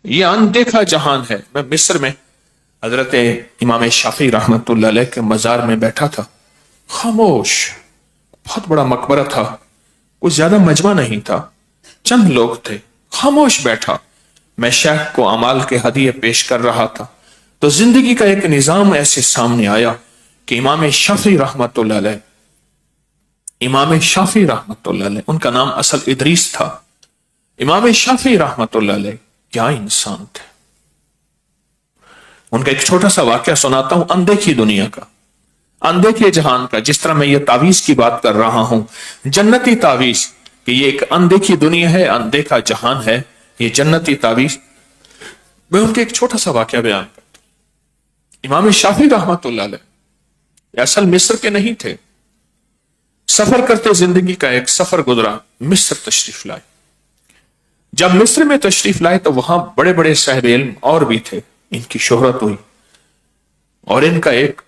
یہ اندیکھا جہان ہے۔ میں مصر میں حضرت امام شافعی رحمۃ اللہ علیہ کے مزار میں بیٹھا تھا، خاموش، بہت بڑا مقبرہ تھا، کوئی زیادہ مجمع نہیں تھا، چند لوگ تھے، خاموش بیٹھا، میں شیخ کو اعمال کے ہدیے پیش کر رہا تھا تو زندگی کا ایک نظام ایسے سامنے آیا کہ امام شافعی رحمۃ اللہ علیہ، امام شافعی رحمۃ اللہ علیہ، ان کا نام اصل ادریس تھا، امام شافعی رحمۃ اللہ علیہ کیا انسان تھے۔ ان کا ایک چھوٹا سا واقعہ سناتا ہوں، اندیکھی دنیا کا، اندیکھے جہان کا، جس طرح میں یہ تعویذ کی بات کر رہا ہوں، جنتی تعویذ، کہ یہ ایک اندیکھی دنیا ہے، اندیکھا جہان ہے، یہ جنتی تعویذ، میں ان کا ایک چھوٹا سا واقعہ بیان کرتا ہوں۔ امام شافعی رحمۃ اللہ علیہ یہ اصل مصر کے نہیں تھے، سفر کرتے زندگی کا ایک سفر گزرا، مصر تشریف لائے۔ جب مصر میں تشریف لائے تو وہاں بڑے بڑے صاحب علم اور بھی تھے، ان کی شہرت ہوئی اور ان کا ایک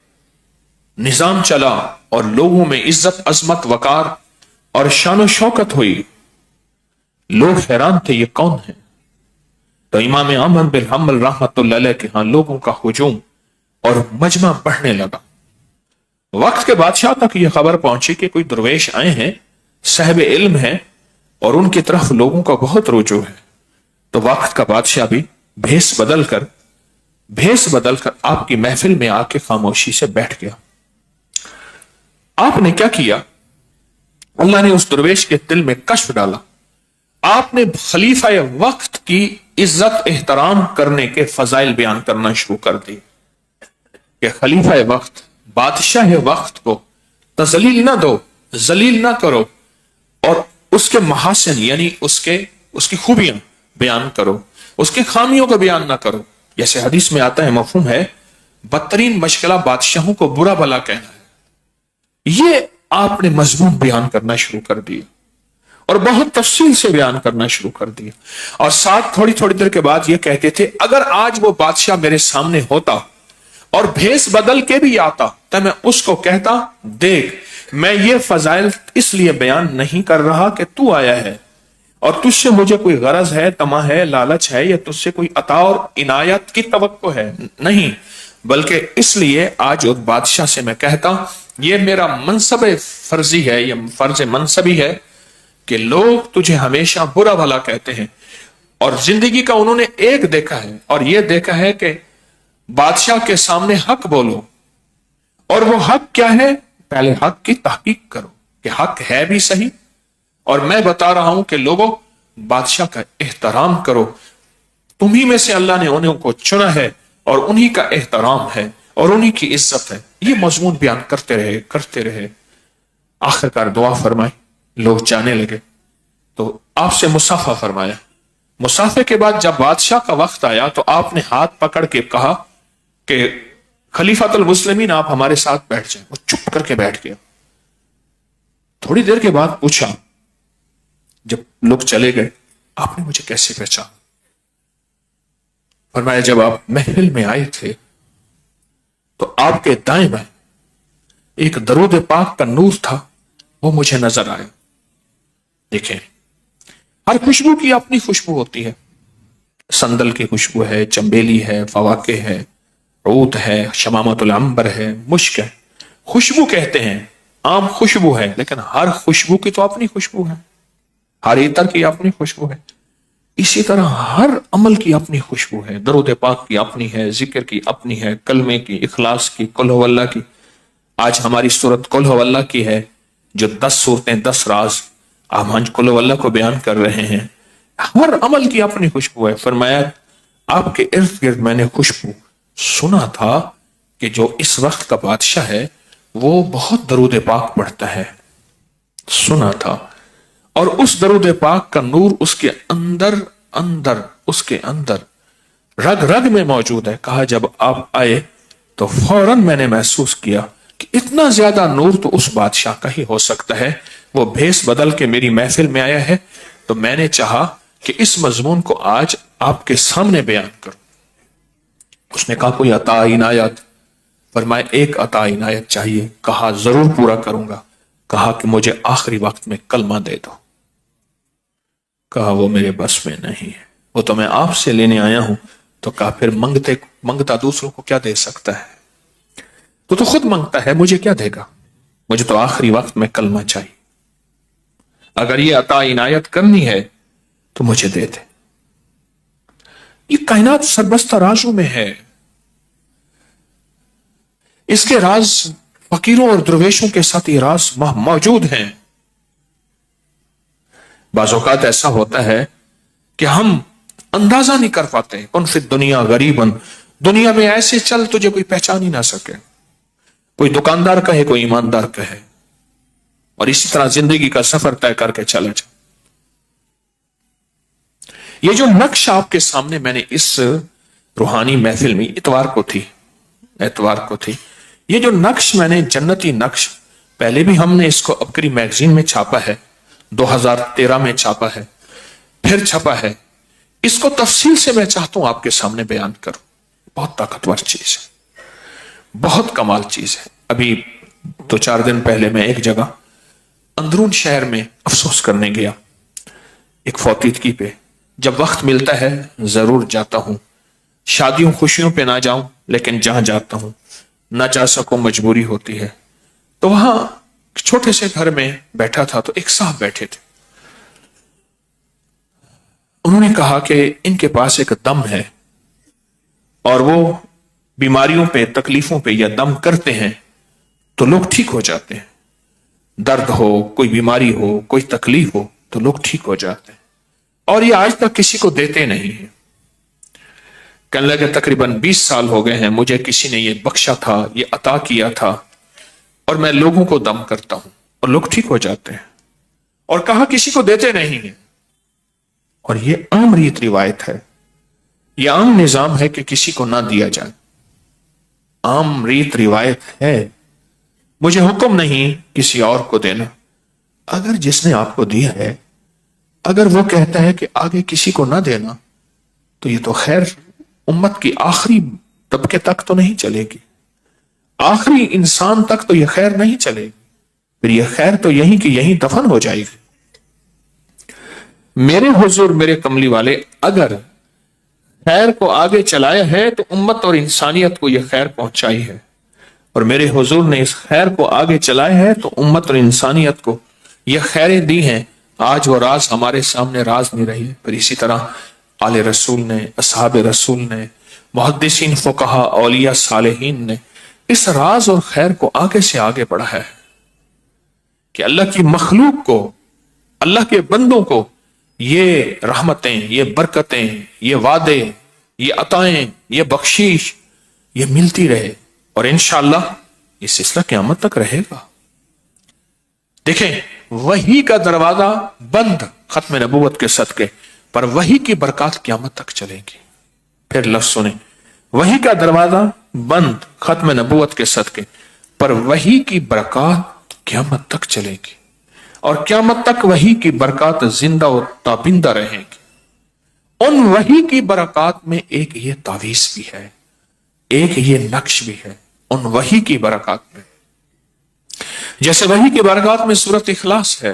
نظام چلا اور لوگوں میں عزت، عظمت، وقار اور شان و شوکت ہوئی، لوگ حیران تھے یہ کون ہے۔ تو امام احمد بن حنبل رحمۃ اللہ علیہ کے ہاں لوگوں کا ہجوم اور مجمع بڑھنے لگا۔ وقت کے بادشاہ تک یہ خبر پہنچی کہ کوئی درویش آئے ہیں، صاحب علم ہیں اور ان کی طرف لوگوں کا بہت رجوع ہے۔ تو وقت کا بادشاہ بھی بھیس بدل کر آپ کی محفل میں آ کے خاموشی سے بیٹھ گیا۔ آپ نے کیا کیا؟ اللہ نے اس درویش کے دل میں کشف ڈالا، آپ نے خلیفہ وقت کی عزت احترام کرنے کے فضائل بیان کرنا شروع کر دی کہ خلیفہ وقت، بادشاہ وقت کو تذلیل نہ دو، ذلیل نہ کرو، اور اس کے محاسن یعنی اس کی خوبیاں بیان کرو، اس کے خامیوں کو بیان نہ کرو۔ جیسے حدیث میں آتا ہے، مفہوم ہے، بدترین مشغلہ بادشاہوں کو برا بھلا کہنا ہے۔ یہ آپ نے مضمون بیان کرنا شروع کر دیا اور بہت تفصیل سے بیان کرنا شروع کر دیا، اور ساتھ تھوڑی دیر کے بعد یہ کہتے تھے، اگر آج وہ بادشاہ میرے سامنے ہوتا اور بھیس بدل کے بھی آتا تو میں اس کو کہتا، دیکھ میں یہ فضائل اس لیے بیان نہیں کر رہا کہ تو آیا ہے اور تجھ سے مجھے کوئی غرض ہے، طمع ہے، لالچ ہے، یا تجھ سے کوئی عطا اور عنایت کی توقع ہے، نہیں، بلکہ اس لیے آج اس بادشاہ سے میں کہتا، یہ میرا منصب فرضی ہے، یہ فرض منصبی ہے کہ لوگ تجھے ہمیشہ برا بھلا کہتے ہیں، اور زندگی کا انہوں نے ایک دیکھا ہے، اور یہ دیکھا ہے کہ بادشاہ کے سامنے حق بولو، اور وہ حق کیا ہے؟ پہلے حق کی تحقیق کرو کہ حق ہے بھی صحیح، اور میں بتا رہا ہوں کہ لوگوں بادشاہ کا احترام کرو، تمہیں میں سے اللہ نے انہیں کو چنا ہے اور انہی کا احترام ہے اور انہی کی عزت ہے۔ یہ مضمون بیان کرتے رہے، آخرکار دعا فرمائی، لوگ جانے لگے تو آپ سے مصافحہ فرمایا۔ مصافحے کے بعد جب بادشاہ کا وقت آیا تو آپ نے ہاتھ پکڑ کے کہا کہ خلیفۃ المسلمین آپ ہمارے ساتھ بیٹھ جائیں۔ وہ چپ کر کے بیٹھ گیا۔ تھوڑی دیر کے بعد پوچھا، جب لوگ چلے گئے، آپ نے مجھے کیسے پہچانا؟ فرمایا جب آپ محفل میں آئے تھے تو آپ کے دائیں بائیں ایک درود پاک کا نور تھا، وہ مجھے نظر آیا۔ دیکھیں، ہر خوشبو کی اپنی خوشبو ہوتی ہے، سندل کی خوشبو ہے، چمبیلی ہے، فواکہ ہے، عود ہے، شمامت العنبر ہے، مشک ہے، خوشبو کہتے ہیں، عام خوشبو ہے، لیکن ہر خوشبو کی تو اپنی خوشبو ہے، ہر عطر کی اپنی خوشبو ہے۔ اسی طرح ہر عمل کی اپنی خوشبو ہے، درود پاک کی اپنی ہے، ذکر کی اپنی ہے، کلمے کی، اخلاص کی، قل ہو اللہ کی۔ آج ہماری سورت قل ہو اللہ کی ہے، جو 10 صورتیں 10 راز ہم قل ہو اللہ کو بیان کر رہے ہیں۔ ہر عمل کی اپنی خوشبو ہے۔ فرمایا آپ کے ارد گرد میں نے خوشبو سنا تھا کہ جو اس وقت کا بادشاہ ہے وہ بہت درود پاک پڑھتا ہے، سنا تھا، اور اس درود پاک کا نور اس کے اندر رگ رگ میں موجود ہے۔ کہا جب آپ آئے تو فوراً میں نے محسوس کیا کہ اتنا زیادہ نور تو اس بادشاہ کا ہی ہو سکتا ہے، وہ بھیس بدل کے میری محفل میں آیا ہے، تو میں نے چاہا کہ اس مضمون کو آج آپ کے سامنے بیان کروں۔ اس نے کہا کوئی عطا عنایت؟ فرمایا ایک عطا عنایت چاہیے۔ کہا ضرور پورا کروں گا۔ کہا کہ مجھے آخری وقت میں کلمہ دے دو۔ کہا وہ میرے بس میں نہیں ہے۔ وہ تو میں آپ سے لینے آیا ہوں. تو کہا پھر منگتا دوسروں کو کیا دے سکتا ہے؟ تو خود مانگتا ہے، مجھے کیا دے گا؟ مجھے تو آخری وقت میں کلمہ چاہیے. اگر یہ عطا عنایت کرنی ہے تو مجھے دے دے. یہ کائنات سربستہ رازوں میں ہے. اس کے راز فقیروں اور درویشوں کے ساتھ یہ راز موجود ہیں. بعض اوقات ایسا ہوتا ہے کہ ہم اندازہ نہیں کر پاتے. کن فی الدنیا غریباً، دنیا میں ایسے چل تجھے کوئی پہچان ہی نہ سکے. کوئی دکاندار کہے، کوئی ایماندار کہے، اور اسی طرح زندگی کا سفر طے کر کے چلا جائے. یہ جو نقش آپ کے سامنے میں نے اس روحانی محفل میں اتوار کو تھی یہ جو نقش میں نے جنتی نقش، پہلے بھی ہم نے اس کو ابکری میگزین میں چھاپا ہے، 2013 میں چھاپا ہے، پھر چھپا ہے. اس کو تفصیل سے میں چاہتا ہوں آپ کے سامنے بیان کروں. بہت طاقتور چیز ہے، بہت کمال چیز ہے. ابھی 2-4 دن پہلے میں ایک جگہ اندرون شہر میں افسوس کرنے گیا ایک فوتیدگی پہ. جب وقت ملتا ہے ضرور جاتا ہوں. شادیوں خوشیوں پہ نہ جاؤں، لیکن جہاں جاتا ہوں نہ جا سکوں، مجبوری ہوتی ہے. تو وہاں چھوٹے سے گھر میں بیٹھا تھا، تو ایک صاحب بیٹھے تھے. انہوں نے کہا کہ ان کے پاس ایک دم ہے اور وہ بیماریوں پہ، تکلیفوں پہ یا دم کرتے ہیں تو لوگ ٹھیک ہو جاتے ہیں. درد ہو، کوئی بیماری ہو، کوئی تکلیف ہو تو لوگ ٹھیک ہو جاتے ہیں، اور یہ آج تک کسی کو دیتے نہیں ہیں. کہنے لگے تقریباً 20 سال ہو گئے ہیں مجھے کسی نے یہ بخشا تھا، یہ عطا کیا تھا، اور میں لوگوں کو دم کرتا ہوں اور لوگ ٹھیک ہو جاتے ہیں. اور کہا کسی کو دیتے نہیں ہیں. اور یہ عام ریت روایت ہے، یہ عام نظام ہے کہ کسی کو نہ دیا جائے. عام ریت روایت ہے. مجھے حکم نہیں کسی اور کو دینا. اگر جس نے آپ کو دیا ہے اگر وہ کہتا ہے کہ آگے کسی کو نہ دینا، تو یہ تو خیر امت کی آخری طبقے تک تو نہیں چلے گی، آخری انسان تک تو یہ خیر نہیں چلے گی. پھر یہ خیر تو یہیں کہ یہیں دفن ہو جائے گی. میرے حضور، میرے کملی والے، اگر خیر کو آگے چلایا ہے تو امت اور انسانیت کو یہ خیر پہنچائی ہے. اور میرے حضور نے اس خیر کو آگے چلایا ہے تو امت اور انسانیت کو یہ خیریں دی ہیں. آج وہ راز ہمارے سامنے راز نہیں رہی. پھر اسی طرح آل رسول نے، اصحاب رسول نے، محدثین، فقہا، اولیاء، صالحین نے اس راز اور خیر کو آگے سے آگے بڑھا ہے کہ اللہ کی مخلوق کو، اللہ کے بندوں کو یہ رحمتیں، یہ برکتیں، یہ وعدے، یہ عطائیں، یہ بخشش یہ ملتی رہے. اور انشاءاللہ یہ سلسلہ قیامت تک رہے گا. دیکھیں، وحی کا دروازہ بند ختم نبوت کے صدقے، پر وحی کی برکات قیامت تک چلے گی. پھر لفظ سنیں، وحی کا دروازہ بند ختم نبوت کے صدقے، پر وحی کی برکات قیامت تک چلے گی. اور قیامت تک وحی کی برکات زندہ و تابندہ رہیں گی. ان وحی کی برکات میں ایک یہ تعویذ بھی ہے، ایک یہ نقش بھی ہے. ان وحی کی برکات میں، جیسے وحی کی برکات میں سورۃ اخلاص ہے.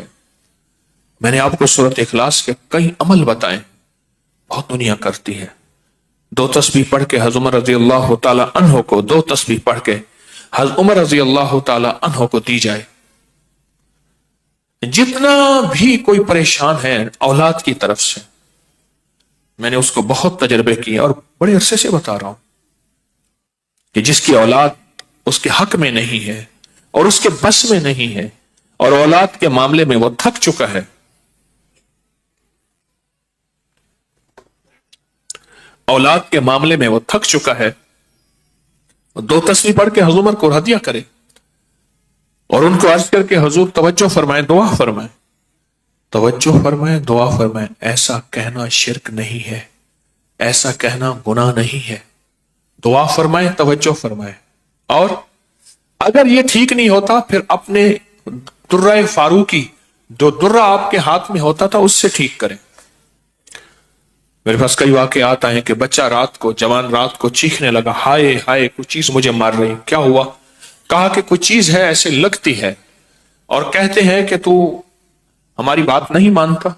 میں نے آپ کو سورۃ اخلاص کے کئی عمل بتائے، بہت دنیا کرتی ہے. 2 تسبیح پڑھ کے حضرت عمر رضی اللہ تعالی عنہ کو، 2 تسبیح پڑھ کے حضرت عمر رضی اللہ تعالی عنہ کو دی جائے. جتنا بھی کوئی پریشان ہے اولاد کی طرف سے، میں نے اس کو بہت تجربے کیے اور بڑے عرصے سے بتا رہا ہوں کہ جس کی اولاد اس کے حق میں نہیں ہے اور اس کے بس میں نہیں ہے، اور اولاد کے معاملے میں وہ تھک چکا ہے، اولاد کے معاملے میں وہ تھک چکا ہے، 2 تسبیح پڑھ کے حضور کو ہدیہ کرے اور ان کو عرض کر کے حضور توجہ فرمائے، دعا فرمائے، توجہ فرمائے، دعا فرمائے. ایسا کہنا شرک نہیں ہے، ایسا کہنا گناہ نہیں ہے. دعا فرمائے، توجہ فرمائے. اور اگر یہ ٹھیک نہیں ہوتا پھر اپنے درہ فاروقی، جو درہ آپ کے ہاتھ میں ہوتا تھا، اس سے ٹھیک کریں. میرے پاس کئی واقعات آئے کہ بچہ رات کو، جوان رات کو چیخنے لگا، ہائے ہائے کوئی چیز مجھے مار رہی. کیا ہوا؟ کہا کہ کوئی چیز ہے ایسے لگتی ہے اور کہتے ہیں کہ تو ہماری بات نہیں مانتا.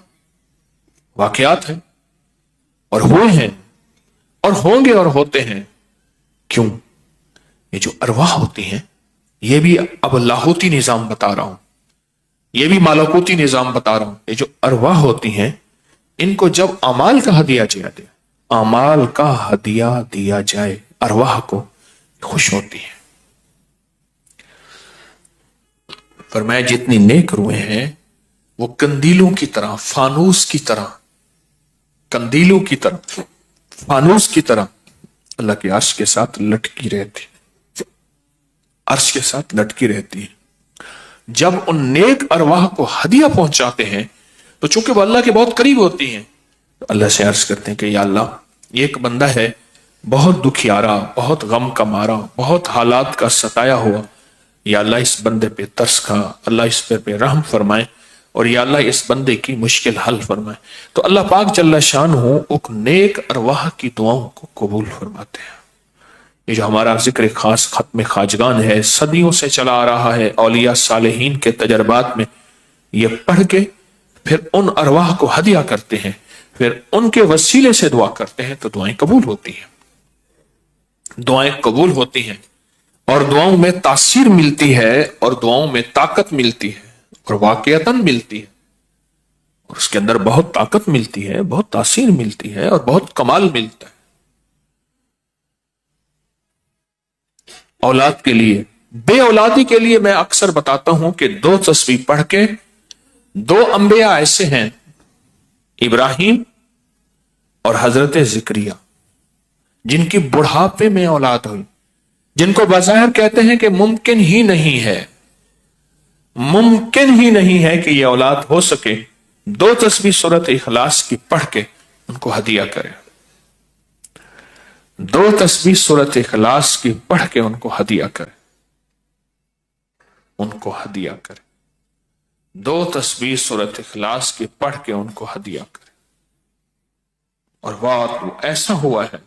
واقعات ہیں. اور ہوئے ہیں اور ہوں گے اور ہوتے ہیں. کیوں؟ یہ جو ارواح ہوتی ہیں یہ بھی اب لاہوتی نظام بتا رہا ہوں, یہ بھی مالکوتی نظام بتا رہا ہوں. یہ جو ارواح ہوتی ہیں ان کو جب اعمال کا ہدیہ دیا جائے ارواح کو, خوش ہوتی ہے. فرمایا جتنی نیک روحیں ہیں وہ کندیلوں کی طرح, فانوس کی طرح, کندیلوں کی طرح, فانوس کی طرح اللہ کے عرش کے ساتھ لٹکی رہتی, عرش کے ساتھ لٹکی رہتی ہے. جب ان نیک ارواح کو ہدیہ پہنچاتے ہیں تو چونکہ وہ اللہ کے بہت قریب ہوتی ہیں تو اللہ سے عرض کرتے ہیں کہ یا اللہ یہ ایک بندہ ہے بہت دکھیارا, بہت غم کا مارا, بہت حالات کا ستایا ہوا, یا اللہ اس بندے پہ ترس کھا, اللہ اس پہ رحم فرمائے, اور یا اللہ اس بندے کی مشکل حل فرمائے. تو اللہ پاک جل شانہ ان نیک ارواح کی دعاؤں کو قبول فرماتے ہیں. یہ جو ہمارا ذکر خاص ختم خواجگان ہے, صدیوں سے چلا آ رہا ہے, اولیاء صالحین کے تجربات میں یہ پڑھ کے پھر ان ارواح کو ہدیہ کرتے ہیں, پھر ان کے وسیلے سے دعا کرتے ہیں تو دعائیں قبول ہوتی ہیں, دعائیں قبول ہوتی ہیں, اور دعاؤں میں تاثیر ملتی ہے, اور دعاؤں میں طاقت ملتی ہے, اور واقعتاً ملتی ہے, اور اس کے اندر بہت طاقت ملتی ہے, بہت تاثیر ملتی ہے, اور بہت کمال ملتا ہے. اولاد کے لیے, بے اولادی کے لیے میں اکثر بتاتا ہوں کہ 2 تسبیح پڑھ کے, 2 انبیاء ایسے ہیں ابراہیم اور حضرت زکریا جن کی بڑھاپے میں اولاد ہوئی, جن کو بظاہر کہتے ہیں کہ ممکن ہی نہیں ہے, ممکن ہی نہیں ہے کہ یہ اولاد ہو سکے. 2 تسبیح سورۃ اخلاص کی پڑھ کے ان کو ہدیہ کرے, 2 تسبیح سورۃ اخلاص کی پڑھ کے ان کو ہدیہ کرے, ان کو ہدیہ کرے, 2 تسبیح سورۃ اخلاص کی پڑھ کے ان کو ہدیہ کرے. اور بات ایسا ہوا ہے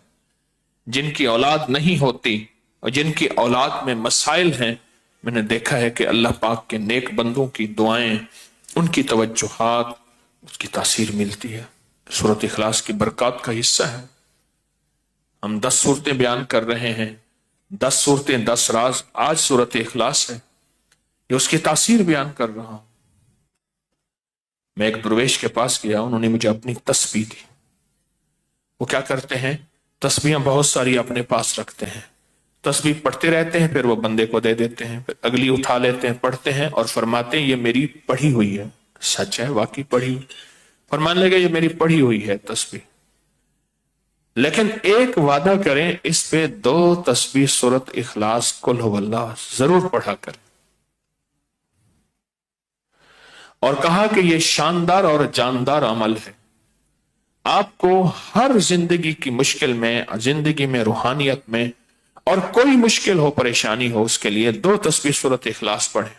جن کی اولاد نہیں ہوتی اور جن کی اولاد میں مسائل ہیں, میں نے دیکھا ہے کہ اللہ پاک کے نیک بندوں کی دعائیں, ان کی توجہات, اس کی تاثیر ملتی ہے. سورۃ اخلاص کی برکات کا حصہ ہے. ہم 10 صورتیں بیان کر رہے ہیں, 10 صورتیں 10 راز, آج سورۃ اخلاص ہے, یہ اس کی تاثیر بیان کر رہا ہوں. میں ایک درویش کے پاس گیا, انہوں نے مجھے اپنی تسبیح دی. وہ کیا کرتے ہیں, تسبیحاں بہت ساری اپنے پاس رکھتے ہیں, تسبیح پڑھتے رہتے ہیں, پھر وہ بندے کو دے دیتے ہیں, پھر اگلی اٹھا لیتے ہیں, پڑھتے ہیں اور فرماتے ہیں یہ میری پڑھی ہوئی ہے. سچ ہے, واقعی پڑھی ہوئی. فرمان لگے یہ میری پڑھی ہوئی ہے تسبیح, لیکن ایک وعدہ کریں اس پہ 2 تسبیح سورۃ اخلاص قل هو اللہ ضرور پڑھا کریں. اور کہا کہ یہ شاندار اور جاندار عمل ہے, آپ کو ہر زندگی کی مشکل میں, زندگی میں روحانیت میں, اور کوئی مشکل ہو, پریشانی ہو, اس کے لیے 2 تسبیح سورۃ اخلاص پڑھیں.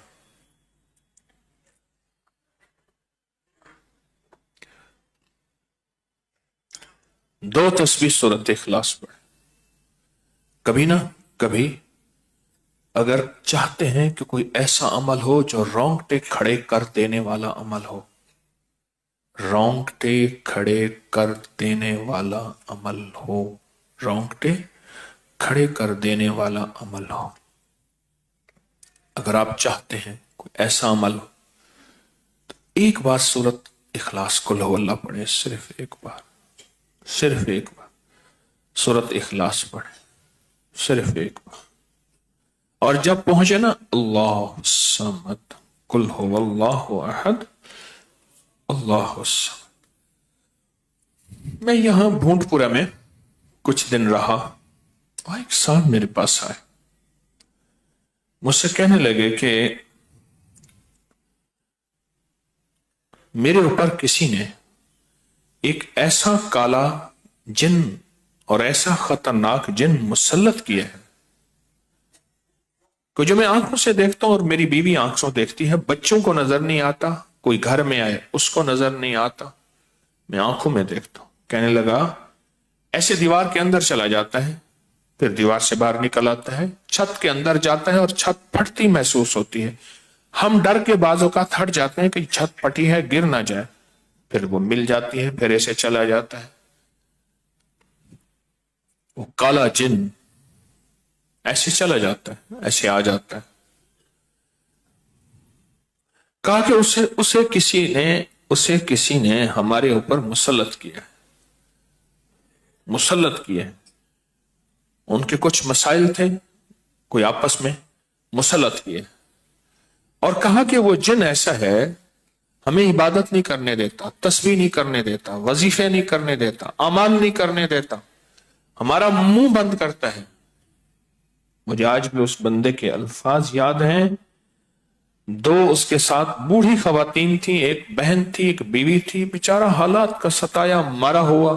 2 تسبیح سورۃ اخلاص پڑھیں. کبھی نہ کبھی اگر چاہتے ہیں کہ کوئی ایسا عمل ہو جو رونگٹے کھڑے کر دینے والا عمل ہو, رونگٹے کھڑے کر دینے والا عمل ہو, رونگٹے کھڑے کر دینے والا عمل ہو, اگر آپ چاہتے ہیں کوئی ایسا عمل ہو تو ایک بار سورۃ اخلاص قل هو اللہ پڑھیں, صرف ایک بار, صرف ایک بار سورۃ اخلاص پڑھیں, صرف ایک بار. اور جب پہنچے نا اللہ الصمد قل هو اللہ احد اللہ الصمد. میں یہاں بھونٹ پورا میں کچھ دن رہا, اور ایک صاحب میرے پاس آئے, مجھ سے کہنے لگے کہ میرے اوپر کسی نے ایک ایسا کالا جن اور ایسا خطرناک جن مسلط کیا ہے کہ جو میں آنکھوں سے دیکھتا ہوں, اور میری بیوی آنکھوں دیکھتی ہے, بچوں کو نظر نہیں آتا, کوئی گھر میں آئے اس کو نظر نہیں آتا, میں آنکھوں میں دیکھتا ہوں. کہنے لگا ایسے دیوار کے اندر چلا جاتا ہے, پھر دیوار سے باہر نکل آتا ہے, چھت کے اندر جاتا ہے اور چھت پھٹتی محسوس ہوتی ہے. ہم ڈر کے بعض اوقات ہٹ جاتے ہیں کہ چھت پھٹی ہے گر نہ جائے, پھر وہ مل جاتی ہے, پھر ایسے چلا جاتا ہے. वो काला जिन ऐसे चला जाता है, ऐसे आ जाता है। कहा कि उसे किसी ने हमारे ऊपर मुसल्लत किया है, मुसल्लत किया है। उनके कुछ मसाइल थे, कोई आपस में मुसल्लत किए, और कहा कि वो जिन ऐसा है, हमें इबादत नहीं करने देता, तस्बीह नहीं करने देता, वजीफे नहीं करने देता, अमाल नहीं करने देता, हमारा मुंह बंद करता है। मुझे आज भी उस बंदे के अल्फाज याद हैं। दो उसके साथ बूढ़ी खवातीन थी, एक बहन थी, एक बीवी थी। बेचारा हालात का सताया मारा हुआ,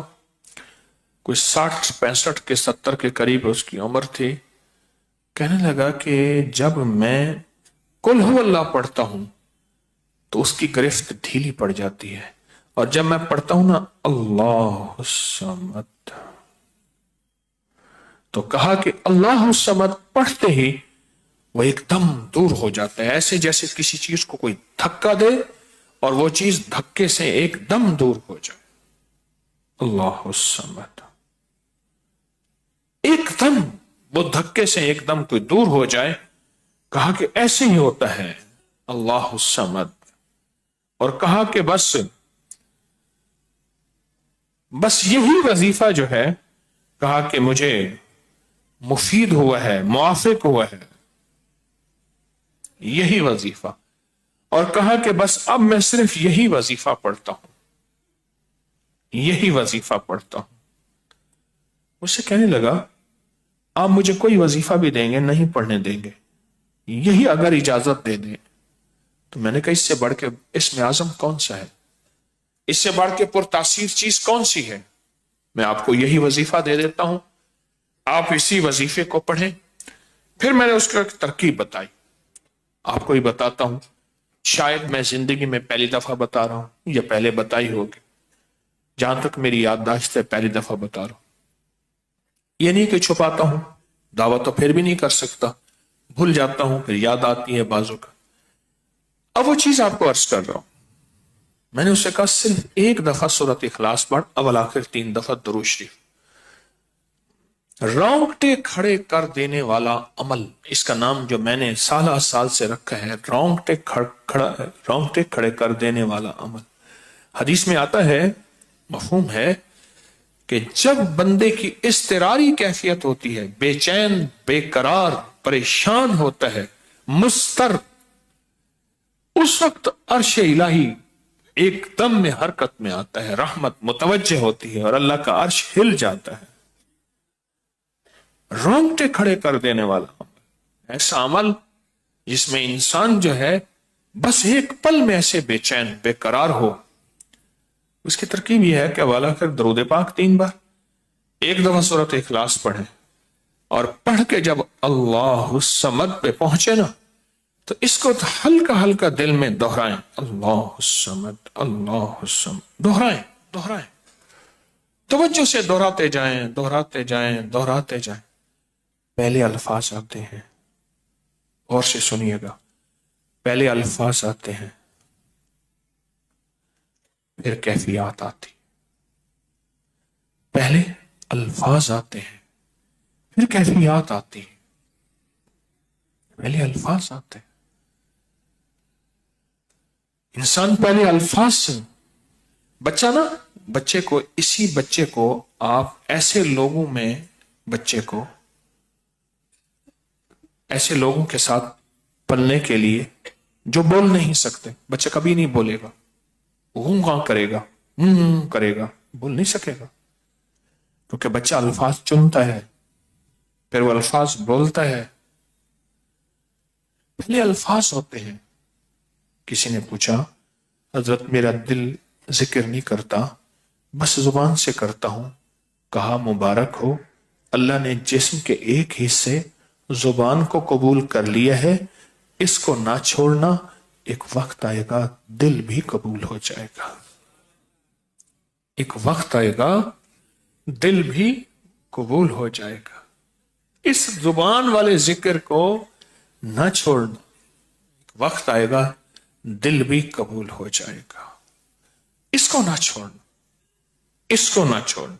कोई 60-65 के 70 के करीब उसकी उम्र थी। कहने लगा कि जब मैं कुल हु अल्लाह पढ़ता हूं तो उसकी गिरफ्त ढीली पड़ जाती है, और जब मैं पढ़ता हूं ना अल्लाह समद, तो कहा कि अल्लाह समद पढ़ते ही वो एकदम दूर हो जाता है, ऐसे जैसे किसी चीज को कोई धक्का दे और वो चीज धक्के से एकदम दूर हो जाए। अल्लाह समद, एकदम वो धक्के से एकदम कोई दूर हो जाए। कहा कि ऐसे ही होता है अल्लाह समद। और कहा कि बस यही वजीफा जो है, कहा कि मुझे मुफीद हुआ है, मुआफिक हुआ है, यही वजीफा। और कहा कि बस अब मैं सिर्फ यही वजीफा पढ़ता हूं, यही वजीफा पढ़ता हूं। मुझसे कहने लगा, आप मुझे कोई वजीफा भी देंगे नहीं पढ़ने देंगे, यही अगर इजाजत दे दें। तो मैंने कहा, इससे बढ़ के इसमें आजम कौन सा है, इससे बढ़ के पुरतासीर चीज कौन सी है। मैं आपको यही वजीफा दे देता हूं, आप इसी वजीफे को पढ़ें। फिर मैंने उसका तरकीब बताई, आपको ही बताता हूं। शायद मैं जिंदगी में पहली दफा बता रहा हूं, या पहले बताई होगी, जहां तक मेरी याददाश्त है पहली दफा बता रहा हूं। ये नहीं कि छुपाता हूं, दावा तो फिर भी नहीं कर सकता, भूल जाता हूं, फिर याद आती है बाजू का। अब वो चीज आपको अर्ज कर रहा हूं। मैंने उससे कहा, सिर्फ एक दफा सूरत इखलास पढ़, अव्वल आखिर 3 दफा दुरूद शरीफ। रोंगटे खड़े कर देने वाला अमल, इसका नाम जो मैंने साल से रखा है, रोंगटे खड़े कर देने वाला अमल। हदीस में आता है, मफहूम है कि जब बंदे की इस्तिरारी कैफियत होती है, बेचैन, बेकरार, परेशान होता है, मुस्तर, उस वक्त अर्श इलाही एकदम में हरकत में आता है, रहमत मुतवज्जे होती है और अल्लाह का अर्श हिल जाता है। रोंगटे खड़े कर देने वाला अमल, ऐसा अमल जिसमें इंसान जो है बस एक पल में ऐसे बेचैन, बेकरार हो। उसकी तरकीब यह है कि वाला कर दरूद पाक 3 बार, एक दफा सूरत इखलास पढ़े, और पढ़ के जब अल्लाह समद पे पहुंचे ना, तो इसको तो हल्का हल्का दिल में दोहराएं, अल्लाह समद, अल्लाह समद, दोहराएं दोहराएं, तवज्जो से दोहराते जाएं, दोहराते जाएं, दोहराते जाएं। पहले अल्फाज आते हैं, और से सुनिएगा, पहले अल्फाज आते हैं, फिर कैफियत आती। पहले अल्फाज आते हैं, फिर कैफियत आती। पहले अल्फाज आते हैं, इंसान पहले अल्फाज से, बच्चा ना, इसी बच्चे को आप ऐसे लोगों में, बच्चे को ऐसे लोगों के साथ पलने के लिए जो बोल नहीं सकते, बच्चा कभी नहीं बोलेगा, हाँ करेगा, करेगा, बोल नहीं सकेगा, क्योंकि बच्चा अल्फाज चुनता है, फिर वो अल्फाज बोलता है। पहले अल्फाज होते हैं। किसी ने पूछा, हजरत मेरा दिल जिक्र नहीं करता, बस जुबान से करता हूं। कहा, मुबारक हो, अल्लाह ने जिस्म के एक हिस्से जुबान को कबूल कर लिया है, इसको ना छोड़ना, एक वक्त आएगा दिल भी कबूल हो जाएगा। एक वक्त आएगा दिल भी कबूल हो जाएगा। इस जुबान वाले जिक्र को ना छोड़ना, एक वक्त आएगा दिल भी कबूल हो जाएगा। इसको ना छोड़ना, इसको ना छोड़ना।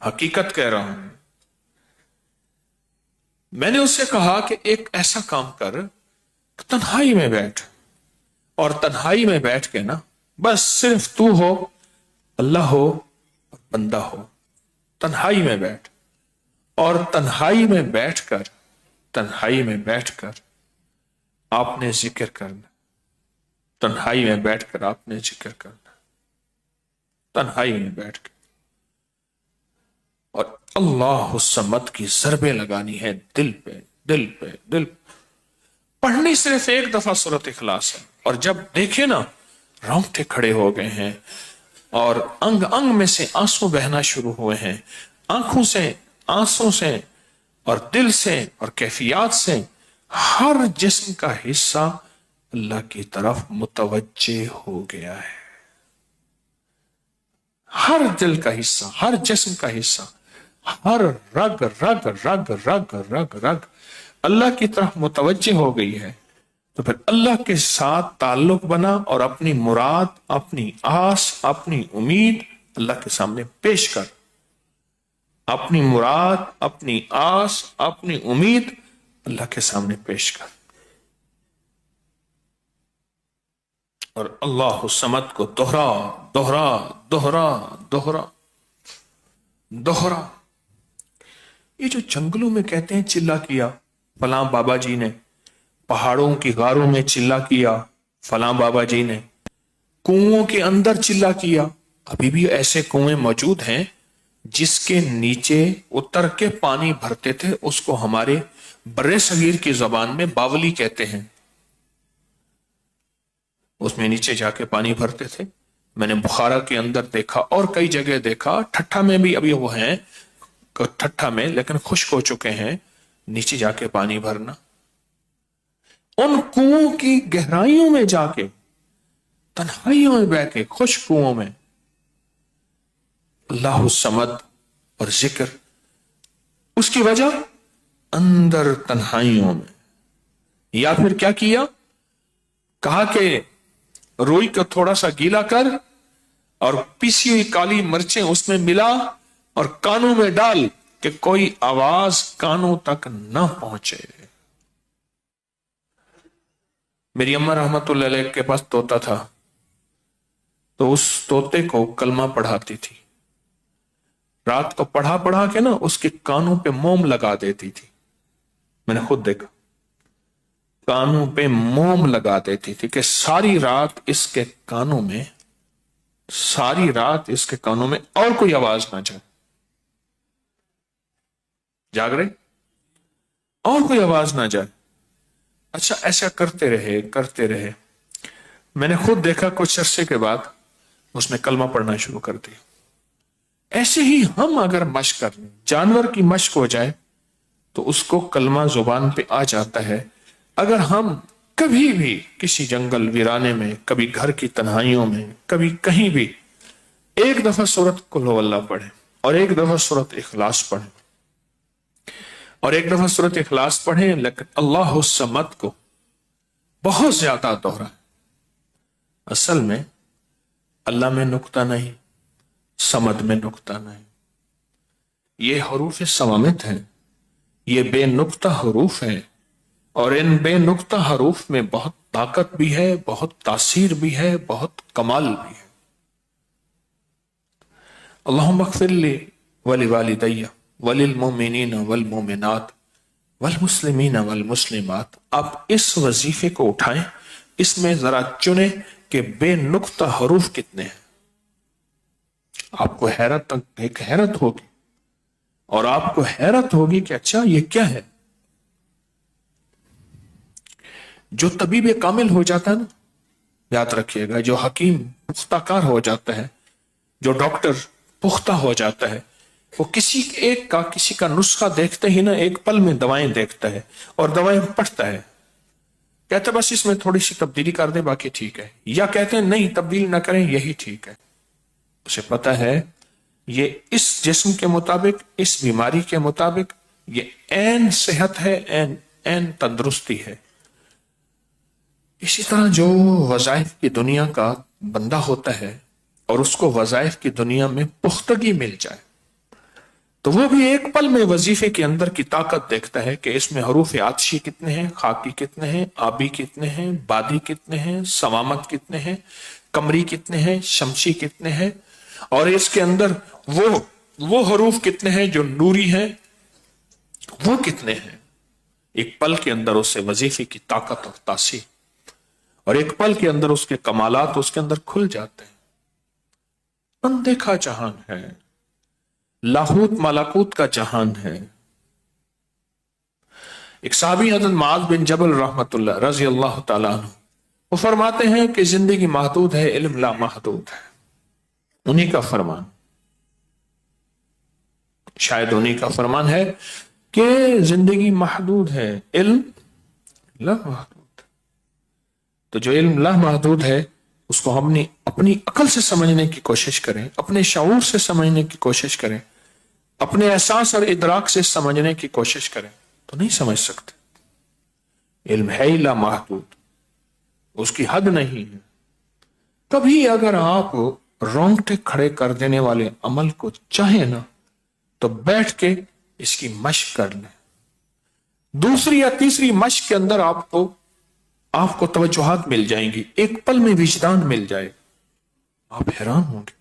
हकीकत कह रहा हूं। मैंने उससे कहा कि एक ऐसा काम कर, तन्हाई में बैठ, और तन्हाई में बैठ के ना बस सिर्फ तू हो, अल्लाह हो और बंदा हो। तन्हाई में बैठ, और तन्हाई में बैठकर आपने जिक्र करना। तन्हाई में बैठकर आपने जिक्र करना, तन्हाई में बैठकर, और अल्लाह समद की ज़रबे लगानी है दिल पे, दिल पे, दिल पे। पढ़नी सिर्फ एक दफा सूरत इखलास है, और जब देखे ना रोंगटे खड़े हो गए हैं और अंग अंग में से आंसू बहना शुरू हुए हैं, आंखों से, आंसू से और दिल से और कैफियत से हर जिस्म का हिस्सा अल्लाह की तरफ मुतवज्जे हो गया है। हर दिल का हिस्सा, हर जिस्म का हिस्सा, हर रग रग रग रग रग रग अल्लाह की तरफ मुतवज्जे हो गई है। तो फिर अल्लाह के साथ ताल्लुक बना और अपनी मुराद, अपनी आस, अपनी उम्मीद अल्लाह के सामने पेश कर। अपनी मुराद, अपनी आस, अपनी उम्मीद अल्लाह के सामने पेश कर, और अल्लाह समद को दोहरा दोहरा दोहरा दोहरा दोहरा। ये जो जंगलों में कहते हैं चिल्ला किया फलां बाबा जी ने, पहाड़ों की गारों में चिल्ला किया फलां बाबा जी ने, कुओं के अंदर चिल्ला किया, अभी भी ऐसे कुएं मौजूद हैं जिसके नीचे उतर के पानी भरते थे। उसको हमारे बर्रे सगीर की जबान में बावली कहते हैं। उसमें नीचे जाके पानी भरते थे। मैंने बुखारा के अंदर देखा और कई जगह देखा, ठट्ठा में भी अभी वो हैं, ठट्ठा में, लेकिन खुश्क हो चुके हैं, नीचे जाके पानी भरना। उन कुओं की गहराइयों में जाके, तन्हाइयों में बह के, खुश्क कुओं में अल्लाह समद और जिक्र। उसकी वजह अंदर तन्हाइयों में। या फिर क्या किया, कहा कि रोई को थोड़ा सा गीला कर और पीसी हुई काली मिर्चें उसमें मिला और कानों में डाल कि कोई आवाज कानों तक न पहुंचे। मेरी अम्मा रहमतुल्लाह अलैह के पास तोता था, तो उस तोते को कलमा पढ़ाती थी। रात को पढ़ा पढ़ा के ना उसके कानों पे मोम लगा देती थी। मैंने खुद देखा, कानों पे मोम लगा देती थी कि सारी रात इसके कानों में, सारी रात इसके कानों में और कोई आवाज ना जाए। जाग रहे, और कोई आवाज ना जाए। अच्छा, ऐसा करते रहे करते रहे। मैंने खुद देखा कुछ अरसे के बाद उसने कलमा पढ़ना शुरू कर दिया। ऐसे ही हम अगर मश्क कर लें, जानवर की मश्क हो जाए तो उसको कलमा जुबान पे आ जाता है। अगर हम कभी भी किसी जंगल वीराने में, कभी घर की तन्हाइयों में, कभी कहीं भी एक दफा सूरत कुल हुवल्लाह पढ़े और एक दफा सूरत इखलास पढ़े और एक दफा सूरत इखलास पढ़े, लेकिन अल्लाह समद को बहुत ज्यादा दोहरा। असल में अल्लाह में नुक्ता नहीं, समद में नुक्ता नहीं। ये हरूफ सवामित है, ये बेनुक्ता हरूफ है, और इन बेनुक्ता हरूफ में बहुत ताकत भी है, बहुत तासीर भी है, बहुत कमाल भी है। अल्लाहुम्मा अग़फ़िर ली वली वालिदैया वलिल मोमिनीन वल मोमिनात वल मुस्लिमीन वल मुस्लिमात। आप इस वजीफे को उठाएं, इसमें जरा चुने कि बेनुक्ता हरूफ कितने हैं। आपको हैरत होगी, और आपको हैरत होगी कि अच्छा ये क्या है। जो तबीब कामिल हो जाता है ना, याद रखिएगा, जो हकीम पुख्ताकार हो जाता है, जो डॉक्टर पुख्ता हो जाता है, वो किसी का नुस्खा देखते ही ना एक पल में दवाएं देखता है और दवाएं पढ़ता है। कहते बस इसमें थोड़ी सी तब्दीली कर दें, बाकी ठीक है, या कहते हैं नहीं तब्दील ना करें, यही ठीक है। उसे पता है ये इस जिस्म के मुताबिक, इस बीमारी के मुताबिक ये ऐन सेहत है, ऐन तंदुरुस्ती है। इसी तरह जो वज़ाइफ की दुनिया का बंदा होता है और उसको वज़ाइफ की दुनिया में पुख्तगी मिल जाए, تو وہ بھی ایک پل میں وظیفے کے اندر کی طاقت دیکھتا ہے کہ اس میں حروف عطشی کتنے ہیں، خاکی کتنے ہیں، آبی کتنے ہیں، بادی کتنے ہیں، سوامت کتنے ہیں، قمری کتنے ہیں، شمسی کتنے ہیں، اور اس کے اندر وہ حروف کتنے ہیں جو نوری ہیں، وہ کتنے ہیں۔ ایک پل کے اندر اس سے وظیفے کی طاقت اور تاثیر، اور ایک پل کے اندر اس کے کمالات اس کے اندر کھل جاتے ہیں۔ اندیکھا جہان ہے، لاہوت مالاکوت کا جہان ہے۔ ایک صحابی حضرت معاذ بن جبل رحمت اللہ رضی اللہ تعالیٰ عنہ، وہ فرماتے ہیں کہ زندگی محدود ہے، علم لا محدود ہے۔ انہی کا فرمان، شاید انہی کا فرمان ہے کہ زندگی محدود ہے، علم لا محدود۔ تو جو علم لا محدود ہے اس کو ہم اپنی عقل سے سمجھنے کی کوشش کریں، اپنے شعور سے سمجھنے کی کوشش کریں، اپنے احساس اور ادراک سے سمجھنے کی کوشش کریں تو نہیں سمجھ سکتے۔ علم ہے ہی لا محدود، اس کی حد نہیں ہے۔ کبھی اگر آپ رونگٹے کھڑے کر دینے والے عمل کو چاہیں نا تو بیٹھ کے اس کی مشق کر لیں۔ دوسری یا تیسری مشق کے اندر آپ کو توجہات مل جائیں گی، ایک پل میں وجدان مل جائے، آپ حیران ہوں گے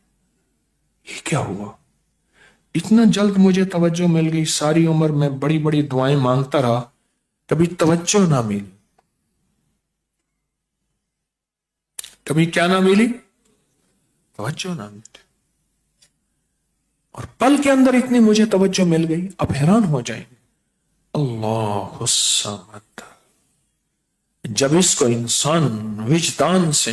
یہ کیا ہوا، اتنا جلد مجھے توجہ مل گئی، ساری عمر میں بڑی بڑی دعائیں مانگتا رہا، کبھی توجہ نہ ملی، کبھی کیا نہ ملی، توجہ نہ ملی، اور پل کے اندر اتنی مجھے توجہ مل گئی، اب حیران ہو جائیں گے۔ اللہ الصمد، جب اس کو انسان وجدان سے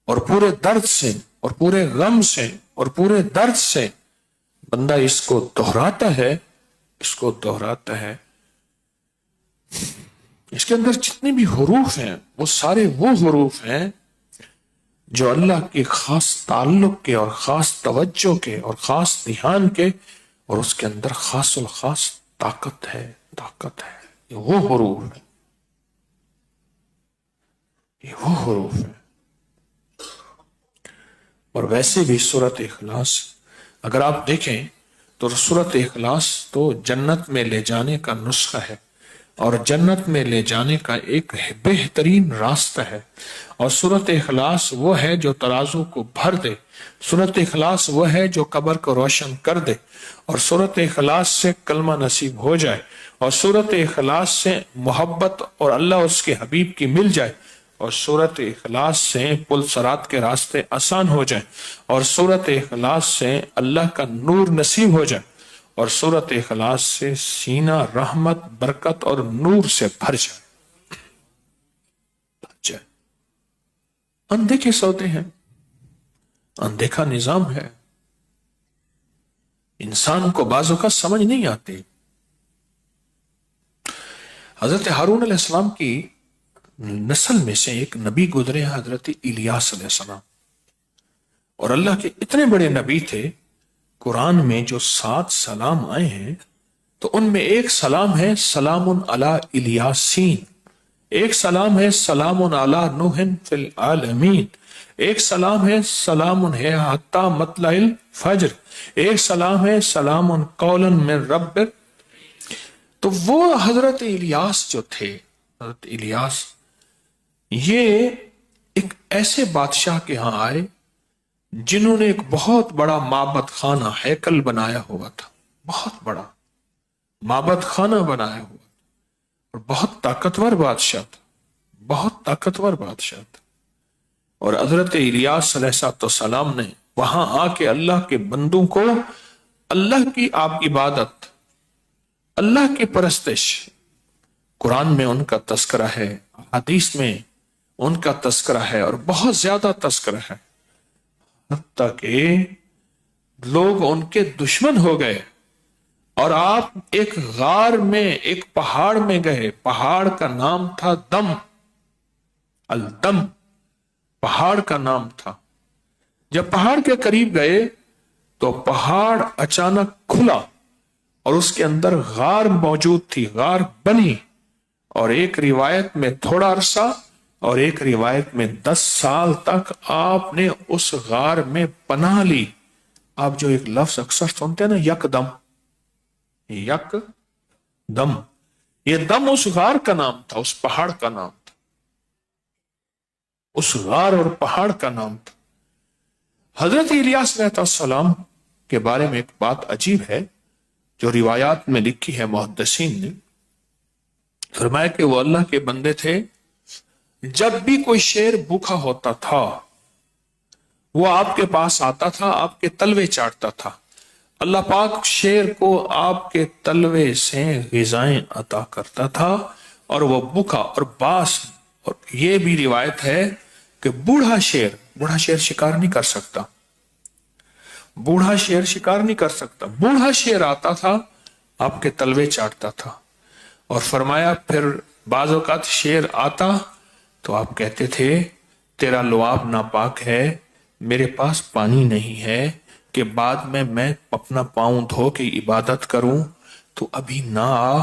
اور پورے درد سے اور پورے غم سے اور پورے درد سے بندہ اس کو دہراتا ہے، اس کے اندر جتنے بھی حروف ہیں وہ سارے وہ حروف ہیں جو اللہ کے خاص تعلق کے اور خاص توجہ کے اور خاص دھیان کے، اور اس کے اندر خاص الخاص طاقت ہے۔ یہ وہ حروف ہیں۔ اور ویسے بھی سورۃ اخلاص اگر آپ دیکھیں تو سورۃ اخلاص تو جنت میں لے جانے کا نسخہ ہے، اور جنت میں لے جانے کا ایک بہترین راستہ ہے، اور سورۃ اخلاص وہ ہے جو ترازو کو بھر دے، سورۃ اخلاص وہ ہے جو قبر کو روشن کر دے، اور سورۃ اخلاص سے کلمہ نصیب ہو جائے، اور سورۃ اخلاص سے محبت اور اللہ اس کے حبیب کی مل جائے، اور سورۃ اخلاص سے پل صراط کے راستے آسان ہو جائیں، اور سورۃ اخلاص سے اللہ کا نور نصیب ہو جائے، اور سورۃ اخلاص سے سینہ رحمت برکت اور نور سے بھر جائے۔ اندیکھے سودے ہیں، اندیکھا نظام ہے، انسان کو بعضوں کا سمجھ نہیں آتی۔ حضرت ہارون علیہ السلام کی نسل میں سے ایک نبی گزرے، حضرت الیاس علیہ السلام، اور اللہ کے اتنے بڑے نبی تھے، قرآن میں جو 7 سلام آئے ہیں تو ان میں ایک سلام ہے سلام علی الیاسین، ایک سلام ہے سلام علی نوح فی العالمین، ایک سلام ہے سلام ہے حتی مطلع الفجر، ایک سلام ہے سلام قولا من رب۔ تو وہ حضرت الیاس جو تھے، حضرت الیاس یہ ایک ایسے بادشاہ کے ہاں آئے جنہوں نے ایک بہت بڑا معبد خانہ ہیکل بنایا ہوا تھا، بہت بڑا معبد خانہ بنایا ہوا، اور بہت طاقتور بادشاہ تھا، بہت طاقتور بادشاہ تھا۔ اور حضرت الیاس علیہ السلام نے وہاں آ کے اللہ کے بندوں کو اللہ کی آپ عبادت، اللہ کی پرستش، قرآن میں ان کا تذکرہ ہے، حدیث میں ان کا تذکرہ ہے، اور بہت زیادہ تذکرہ ہے، حتیٰ کہ لوگ ان کے دشمن ہو گئے، اور آپ ایک غار میں ایک پہاڑ میں گئے، پہاڑ کا نام تھا دم، الدم پہاڑ کا نام تھا۔ جب پہاڑ کے قریب گئے تو پہاڑ اچانک کھلا اور اس کے اندر غار موجود تھی، غار بنی، اور ایک روایت میں تھوڑا عرصہ اور ایک روایت میں 10 سال تک آپ نے اس غار میں پناہ لی، आप जो एक लफ्ज अक्सर सुनते हैं ना, यकदम, यकदम, ये दम उस गार का नाम था, उस पहाड़ का नाम था, उस गार और पहाड़ का नाम था। हजरत इलियास अलैहिस्सलाम के बारे में एक बात अजीब है जो रिवायात में लिखी है मुहद्दिसीन ने। फरमाया कि वो अल्लाह के बंदे थे, जब भी कोई शेर भूखा होता था वो आपके पास आता था, आपके तलवे चाटता था। अल्लाह पाक शेर को आपके तलवे से ग़िज़ाएं अता करता था और वो भूखा और बास। और ये भी रिवायत है कि बूढ़ा शेर शिकार नहीं कर सकता, बूढ़ा शेर शिकार नहीं कर सकता। बूढ़ा शेर आता था, आपके तलवे चाटता था। और फरमाया फिर बाज़ औक़ात शेर आता तो आप कहते थे तेरा लुआब नापाक है, मेरे पास पानी नहीं है कि बाद में मैं अपना पाँव धो के इबादत करूं, तो अभी ना आ,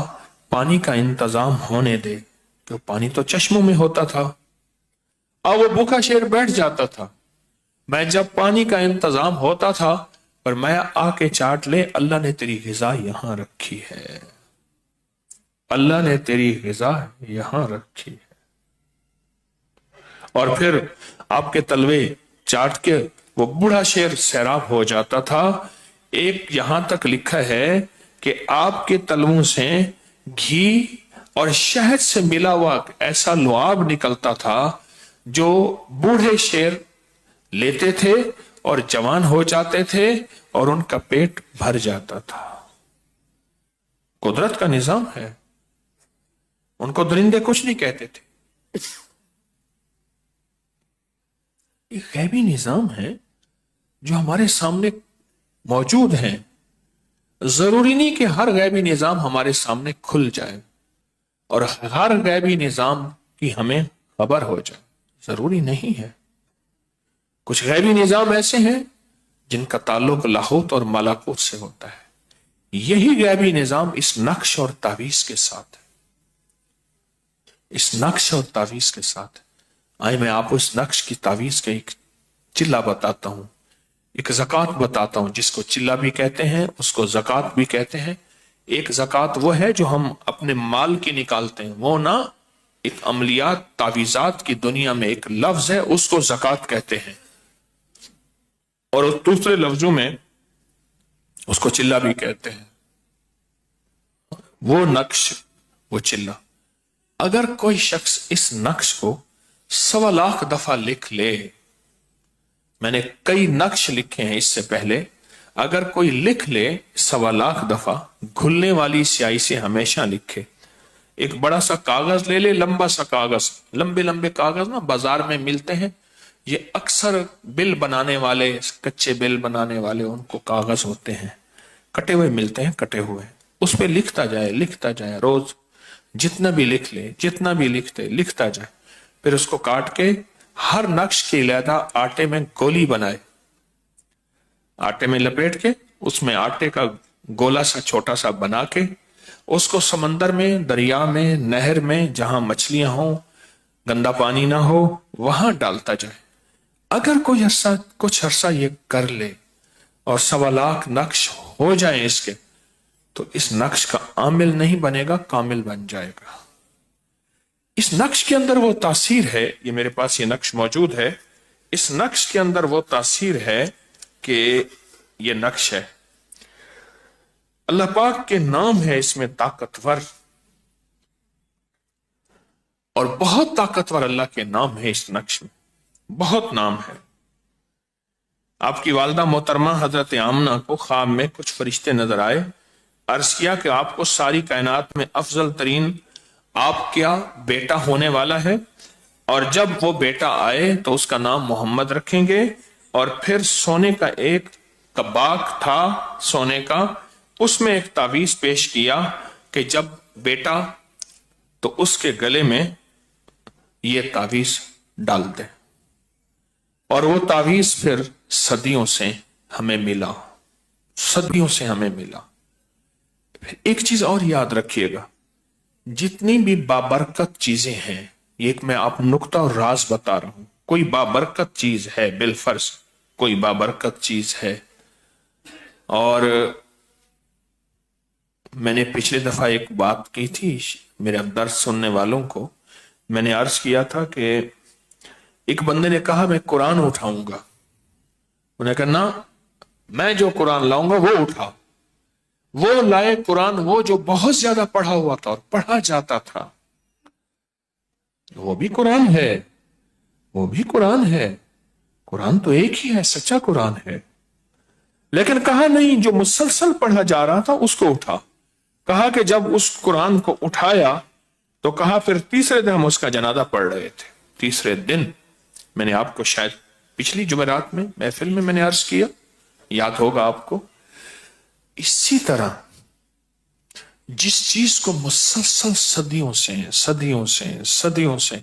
पानी का इंतजाम होने दे। तो पानी तो चश्मों में होता था। अब वो भूखा शेर बैठ जाता था, मैं जब पानी का इंतजाम होता था पर मैं आके चाट ले, अल्लाह ने तेरी ग़िज़ा यहां रखी है, अल्लाह ने तेरी ग़िज़ा यहां रखी है। और फिर आपके तलवे चाट के वो बूढ़ा शेर सैराब हो जाता था। एक यहां तक लिखा है कि आपके तलवों से घी और शहद से मिला हुआ ऐसा लुआब निकलता था जो बूढ़े शेर लेते थे और जवान हो जाते थे और उनका पेट भर जाता था। कुदरत का निजाम है, उनको दरिंदे कुछ नहीं कहते थे। एक गैबी निजाम है जो हमारे सामने मौजूद है। जरूरी नहीं कि हर गैबी निजाम हमारे सामने खुल जाए और हर गैबी निजाम की हमें खबर हो जाए, जरूरी नहीं है। कुछ गैबी निजाम ऐसे हैं जिनका ताल्लुक लाहौत और मलाकुत से होता है। यही गैबी निजाम इस नक्श और तावीज के साथ है, इस नक्श और तावीज के साथ है। आए मैं आपको इस नक्श की तावीज का एक चिल्ला बताता हूं, एक ज़कात बताता हूं। जिसको चिल्ला भी कहते हैं उसको ज़कात भी कहते हैं। एक ज़कात वो है जो हम अपने माल की निकालते हैं, वो ना एक अमलियात तावीज़ात की दुनिया में एक लफ्ज है, उसको ज़कात कहते हैं। और दूसरे लफ्जों में उसको चिल्ला भी कहते हैं। वो नक्श, वो चिल्ला। अगर कोई शख्स इस नक्श को 1.25 लाख दफा लिख ले, मैंने कई नक्श लिखे हैं इससे पहले, अगर कोई लिख ले 1.25 लाख दफा, घुलने वाली स्याही से हमेशा लिखे। एक बड़ा सा कागज ले ले, लंबा सा कागज, लंबे लंबे कागज ना बाजार में मिलते हैं, ये अक्सर बिल बनाने वाले, कच्चे बिल बनाने वाले उनको कागज होते हैं, कटे हुए मिलते हैं, कटे हुए। उस पर लिखता जाए, रोज जितना भी लिख ले, जितना भी लिखता जाए। फिर उसको काट के हर नक्श की अलहदा आटे में गोली बनाए, आटे में लपेट के उसमें आटे का गोला सा छोटा सा बना के उसको समंदर में, दरिया में, नहर में, जहां मछलियां हो, गंदा पानी ना हो, वहां डालता जाए। अगर कोई कुछ अरसा ये कर ले और 1.25 लाख नक्श हो जाए इसके, तो इस नक्श का आमिल नहीं बनेगा, कामिल बन जाएगा। इस नक्श के अंदर वो तासीर है, ये मेरे पास ये नक्श मौजूद है, इस नक्श के अंदर वो तासीर है कि ये नक्श है, अल्लाह पाक के नाम है इसमें ताकतवर, और बहुत ताकतवर अल्लाह के नाम है इस नक्श में, बहुत नाम है। आपकी वालदा मोहतरमा हजरत आमना को ख्वाब में कुछ फरिश्ते नजर आए, अर्ज किया कि आपको सारी कायनात में अफजल तरीन आपका बेटा होने वाला है, और जब वो बेटा आए तो उसका नाम मोहम्मद रखेंगे। और फिर सोने का एक कबाक था, सोने का, उसमें एक तावीज पेश किया कि जब बेटा तो उसके गले में ये तावीज डाल दे। और वो तावीज फिर सदियों से हमें मिला, सदियों से हमें मिला। फिर एक चीज और याद रखिएगा, जितनी भी बाबरकत चीजें हैं, एक मैं आप नुक्ता और राज बता रहा हूं, कोई बाबरकत चीज है, बिलफर्ज कोई बाबरकत चीज है, اور میں نے پچھلے دفعہ ایک بات کی تھی میرے درس سننے والوں کو، میں نے عرض کیا تھا کہ ایک بندے نے کہا میں قرآن اٹھاؤں گا، انہیں کہا نہ، میں جو قرآن لاؤں گا وہ اٹھاؤ۔ وہ لائے قرآن، وہ جو بہت زیادہ پڑھا ہوا تھا اور پڑھا جاتا تھا، وہ بھی قرآن ہے، وہ بھی قرآن ہے، قرآن تو ایک ہی ہے، سچا قرآن ہے، لیکن کہا نہیں، جو مسلسل پڑھا جا رہا تھا اس کو اٹھا۔ کہا کہ جب اس قرآن کو اٹھایا تو کہا پھر تیسرے دن ہم اس کا جنازہ پڑھ رہے تھے۔ تیسرے دن میں نے آپ کو شاید پچھلی جمعرات میں محفل میں نے عرض کیا، یاد ہوگا آپ کو۔ اسی طرح جس چیز کو مسلسل صدیوں سے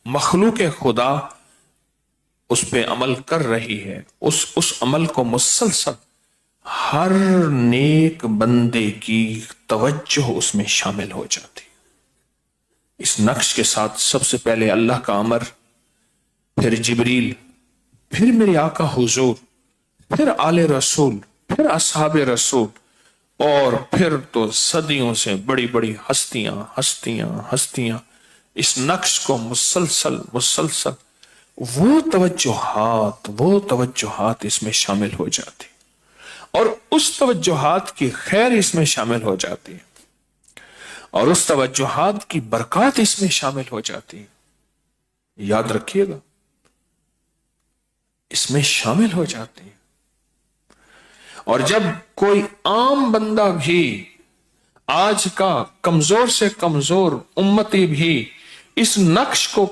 مخلوق خدا اس پہ عمل کر رہی ہے، اس عمل کو مسلسل ہر نیک بندے کی توجہ اس میں شامل ہو جاتی۔ اس نقش کے ساتھ سب سے پہلے اللہ کا امر، پھر جبریل، پھر میرے آقا حضور، پھر آل رسول، پھر اصحاب رسول، اور پھر تو صدیوں سے بڑی بڑی ہستیاں اس نقش کو مسلسل وہ توجہات اس میں شامل ہو جاتی، اور اس توجہات کی خیر اس میں شامل ہو جاتی ہے، اور اس توجہات کی برکات اس میں شامل ہو جاتی ہے۔ یاد رکھیے گا، اس میں شامل ہو جاتی ہے۔ اور جب کوئی عام بندہ بھی، آج کا کمزور سے کمزور امتی بھی اس نقش کو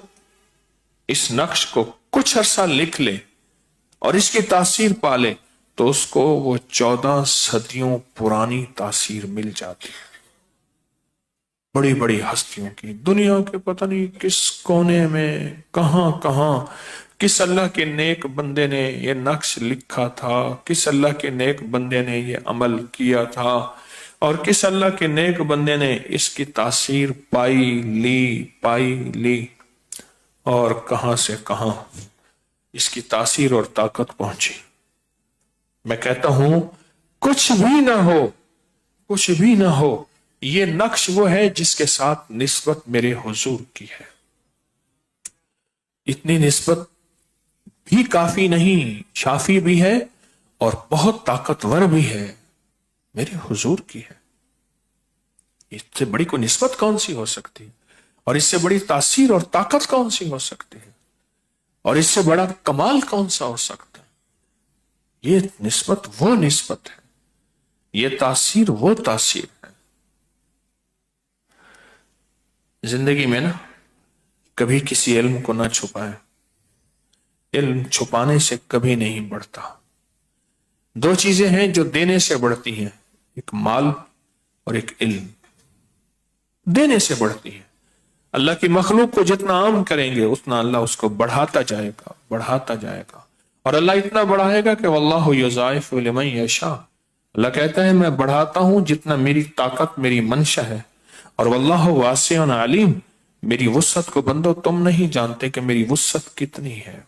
کچھ عرصہ لکھ لے اور اس کی تاثیر پالے، تو اس کو وہ 14 صدیوں پرانی تاثیر مل جاتی ہے۔ بڑی بڑی ہستیوں کی، دنیا کے پتہ نہیں کس کونے میں، کہاں کس اللہ کے نیک بندے نے یہ نقش لکھا تھا، کس اللہ کے نیک بندے نے یہ عمل کیا تھا، اور کس اللہ کے نیک بندے نے اس کی تاثیر پائی لی، اور کہاں سے کہاں اس کی تاثیر اور طاقت پہنچی۔ میں کہتا ہوں کچھ بھی نہ ہو، یہ نقش وہ ہے جس کے ساتھ نسبت میرے حضور کی ہے۔ اتنی نسبت بھی کافی نہیں، شافی بھی ہے اور بہت طاقتور بھی ہے، میرے حضور کی ہے۔ اس سے بڑی کوئی نسبت کون سی ہو سکتی ہے، اور اس سے بڑی تاثیر اور طاقت کون سی ہو سکتی ہے، اور اس سے بڑا کمال کون سا ہو سکتا ہے؟ یہ نسبت وہ نسبت ہے، یہ تاثیر وہ تاثیر ہے۔ زندگی میں نا کبھی کسی علم کو نہ چھپائے، علم چھپانے سے کبھی نہیں بڑھتا۔ دو چیزیں ہیں جو دینے سے بڑھتی ہیں، ایک مال اور ایک علم، دینے سے بڑھتی ہیں۔ اللہ کی مخلوق کو جتنا عام کریں گے اتنا اللہ اس کو بڑھاتا جائے گا، اور اللہ اتنا بڑھائے گا کہ واللہ یضاعف لمن یشاء، اللہ کہتا ہے میں بڑھاتا ہوں جتنا میری طاقت، میری منشا ہے، اور واللہ واسع علیم، میری وسعت کو بندو تم نہیں جانتے کہ میری وسعت کتنی ہے،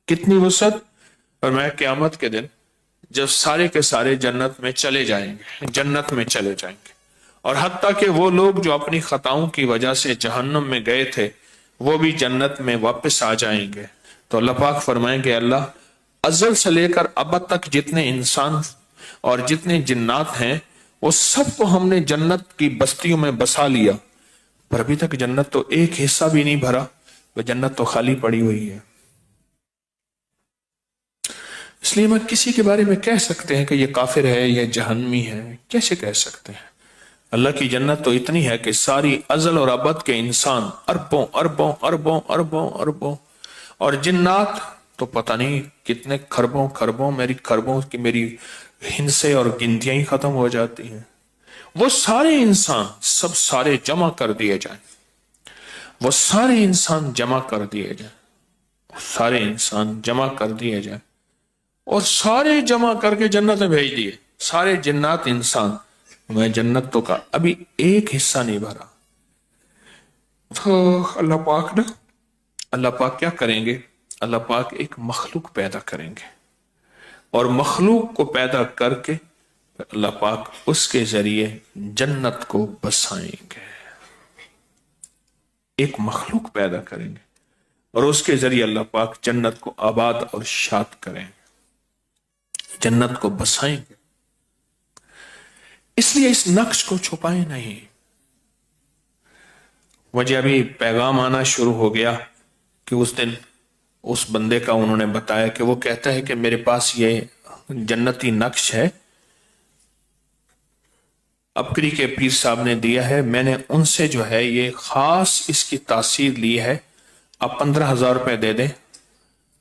کتنی وسعت۔ اور میں قیامت کے دن جب سارے کے سارے جنت میں چلے جائیں گے، اور حتیٰ کہ وہ لوگ جو اپنی خطاؤں کی وجہ سے جہنم میں گئے تھے وہ بھی جنت میں واپس آ جائیں گے، تو اللہ پاک فرمائیں گے اللہ ازل سے لے کر اب تک جتنے انسان اور جتنے جنات ہیں وہ سب کو ہم نے جنت کی بستیوں میں بسا لیا، پر ابھی تک جنت تو ایک حصہ بھی نہیں بھرا، وہ جنت تو خالی پڑی ہوئی ہے۔ اس لیے میں کسی کے بارے میں کہہ سکتے ہیں کہ یہ کافر ہے، یہ جہنمی ہے، کیسے کہہ سکتے ہیں؟ اللہ کی جنت تو اتنی ہے کہ ساری ازل اور ابد کے انسان اربوں اور جنات تو پتہ نہیں کتنے خربوں میری ہندسے اور گنتیاں ہی ختم ہو جاتی ہیں۔ وہ سارے انسان سارے جمع کر دیے جائیں، اور سارے جمع کر کے جنت میں بھیج دیے، سارے جنات انسان، میں جنت تو کا ابھی ایک حصہ نہیں بھرا۔ تو اللہ پاک کیا کریں گے؟ اللہ پاک ایک مخلوق پیدا کریں گے، اور مخلوق کو پیدا کر کے اللہ پاک اس کے ذریعے جنت کو بسائیں گے. ایک مخلوق پیدا کریں گے اور اس کے ذریعے اللہ پاک جنت کو آباد اور شاد کریں گے، جنت کو بسائیں گے. اس لیے اس نقش کو چھپائیں نہیں. مجھے ابھی پیغام آنا شروع ہو گیا کہ اس دن اس بندے کا انہوں نے بتایا کہ وہ کہتا ہے کہ میرے پاس یہ جنتی نقش ہے، اپکری کے پیر صاحب نے دیا ہے، میں نے ان سے جو ہے یہ خاص اس کی تاثیر لی ہے، آپ 15,000 روپے دے دیں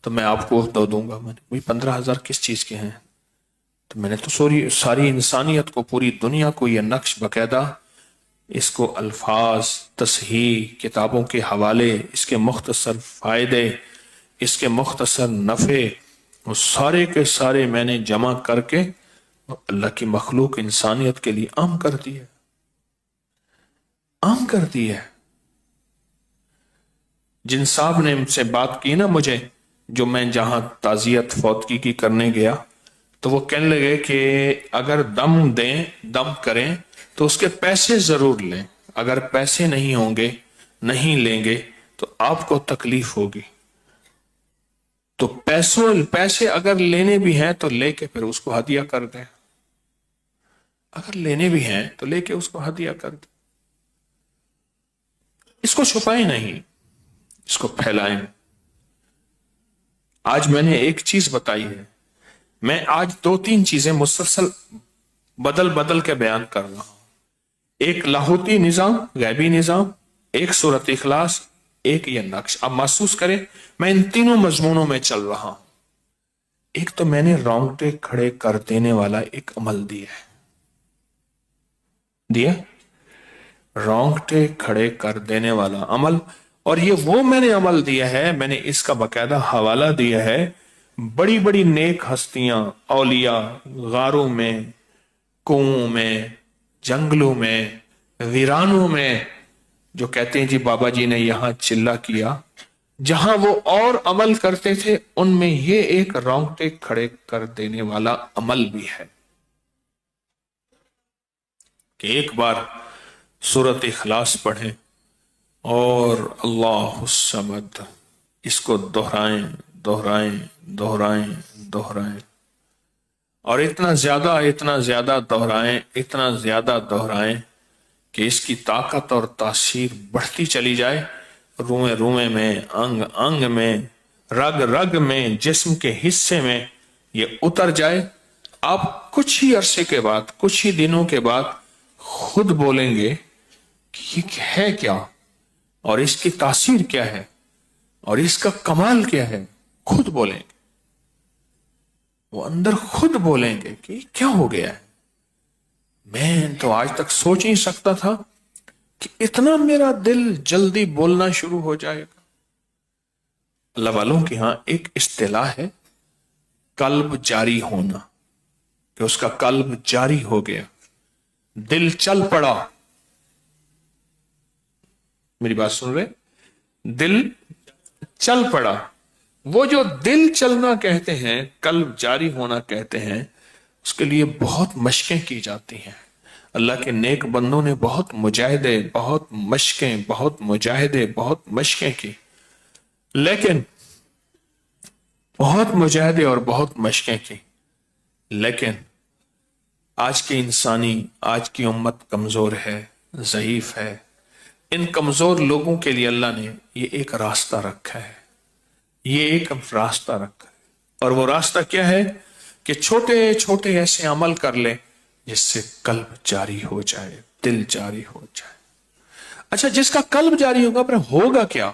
تو میں آپ کو دو دوں گا. میں نے بھائی 15,000 کس چیز کے ہیں؟ تو میں نے تو ساری انسانیت کو، پوری دنیا کو یہ نقش باقاعدہ اس کو الفاظ، تصحیح، کتابوں کے حوالے، اس کے مختصر فائدے، اس کے مختصر نفع، وہ سارے کے سارے میں نے جمع کر کے اللہ کی مخلوق انسانیت کے لیے عام کر دی ہے، عام کر دی ہے. جن صاحب نے مجھ سے بات کی نا مجھے، جو میں جہاں تعزیت فوتگی کی کرنے گیا، تو وہ کہنے لگے کہ اگر دم دیں، دم کریں تو اس کے پیسے ضرور لیں، اگر پیسے نہیں ہوں گے، نہیں لیں گے تو آپ کو تکلیف ہوگی. تو پیسے اگر لینے بھی ہیں تو لے کے پھر اس کو ہدیہ کر دیں، اگر لینے بھی ہیں تو لے کے اس کو ہدیہ کر دیں. اس کو چھپائیں نہیں، اس کو پھیلائیں. آج میں نے ایک چیز بتائی ہے، میں آج 2-3 چیزیں مسلسل بدل کے بیان کر رہا ہوں. ایک لاہوتی نظام، غیبی نظام، ایک سورۃ اخلاص، ایک یہ نقش. اب محسوس کریں میں ان تینوں مضمونوں میں چل رہا ہوں. ایک تو میں نے رونگٹے کھڑے کر دینے والا ایک عمل دیا رونگٹے کھڑے کر دینے والا عمل، اور یہ وہ میں نے عمل دیا ہے، میں نے اس کا باقاعدہ حوالہ دیا ہے. بڑی بڑی نیک ہستیاں، اولیاء، غاروں میں، کنووں میں، جنگلوں میں، ویرانوں میں، جو کہتے ہیں جی بابا جی نے یہاں چلا کیا، جہاں وہ اور عمل کرتے تھے ان میں یہ ایک رونگٹے کھڑے کر دینے والا عمل بھی ہے کہ ایک بار سورۃ اخلاص پڑھیں اور اللہ الصمد اس کو دہرائیں دہرائیں دہرائیں دہرائیں، اور اتنا زیادہ دہرائیں کہ اس کی طاقت اور تاثیر بڑھتی چلی جائے، روئے روئے میں، انگ انگ میں، رگ رگ میں، جسم کے حصے میں یہ اتر جائے. آپ کچھ ہی عرصے کے بعد، کچھ ہی دنوں کے بعد خود بولیں گے کہ یہ ہے کیا، اور اس کی تاثیر کیا ہے، اور اس کا کمال کیا ہے. خود بولیں گے، وہ اندر خود بولیں گے کہ کیا ہو گیا ہے. میں تو آج تک سوچ نہیں سکتا تھا کہ اتنا میرا دل جلدی بولنا شروع ہو جائے گا. اللہ والوں کے ہاں ایک اصطلاح ہے قلب جاری ہونا، کہ اس کا قلب جاری ہو گیا، دل چل پڑا. میری بات سن رہے؟ دل چل پڑا. وہ جو دل چلنا کہتے ہیں، قلب جاری ہونا کہتے ہیں، اس کے لیے بہت مشقیں کی جاتی ہیں. اللہ کے نیک بندوں نے بہت مجاہدے، بہت مشقیں کی، لیکن بہت مجاہدے اور بہت مشقیں کی، لیکن آج کی امت کمزور ہے، ضعیف ہے. ان کمزور لوگوں کے لیے اللہ نے یہ ایک راستہ رکھا ہے، اور وہ راستہ کیا ہے کہ چھوٹے چھوٹے ایسے عمل کر لے جس سے قلب جاری ہو جائے، دل جاری ہو جائے. اچھا، جس کا قلب جاری ہوگا پھر ہوگا کیا؟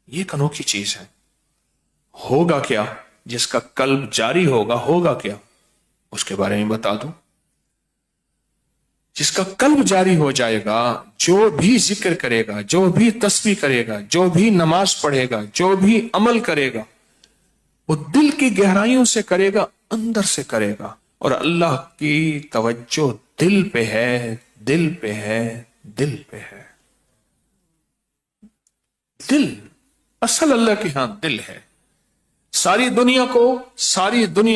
یہ ایک انوکھی چیز ہے. ہوگا کیا؟ جس کا قلب جاری ہوگا کیا؟ اس کے بارے میں بتا دوں. جس کا قلب جاری ہو جائے گا، جو بھی ذکر کرے گا، جو بھی تسبیح کرے گا، جو بھی نماز پڑھے گا، جو بھی عمل کرے گا، وہ دل کی گہرائیوں سے کرے گا، اندر سے کرے گا. اور اللہ کی توجہ دل پہ ہے، دل پہ ہے، دل پہ ہے. دل، اصل اللہ کے ہاں دل ہے. सारी दुनिया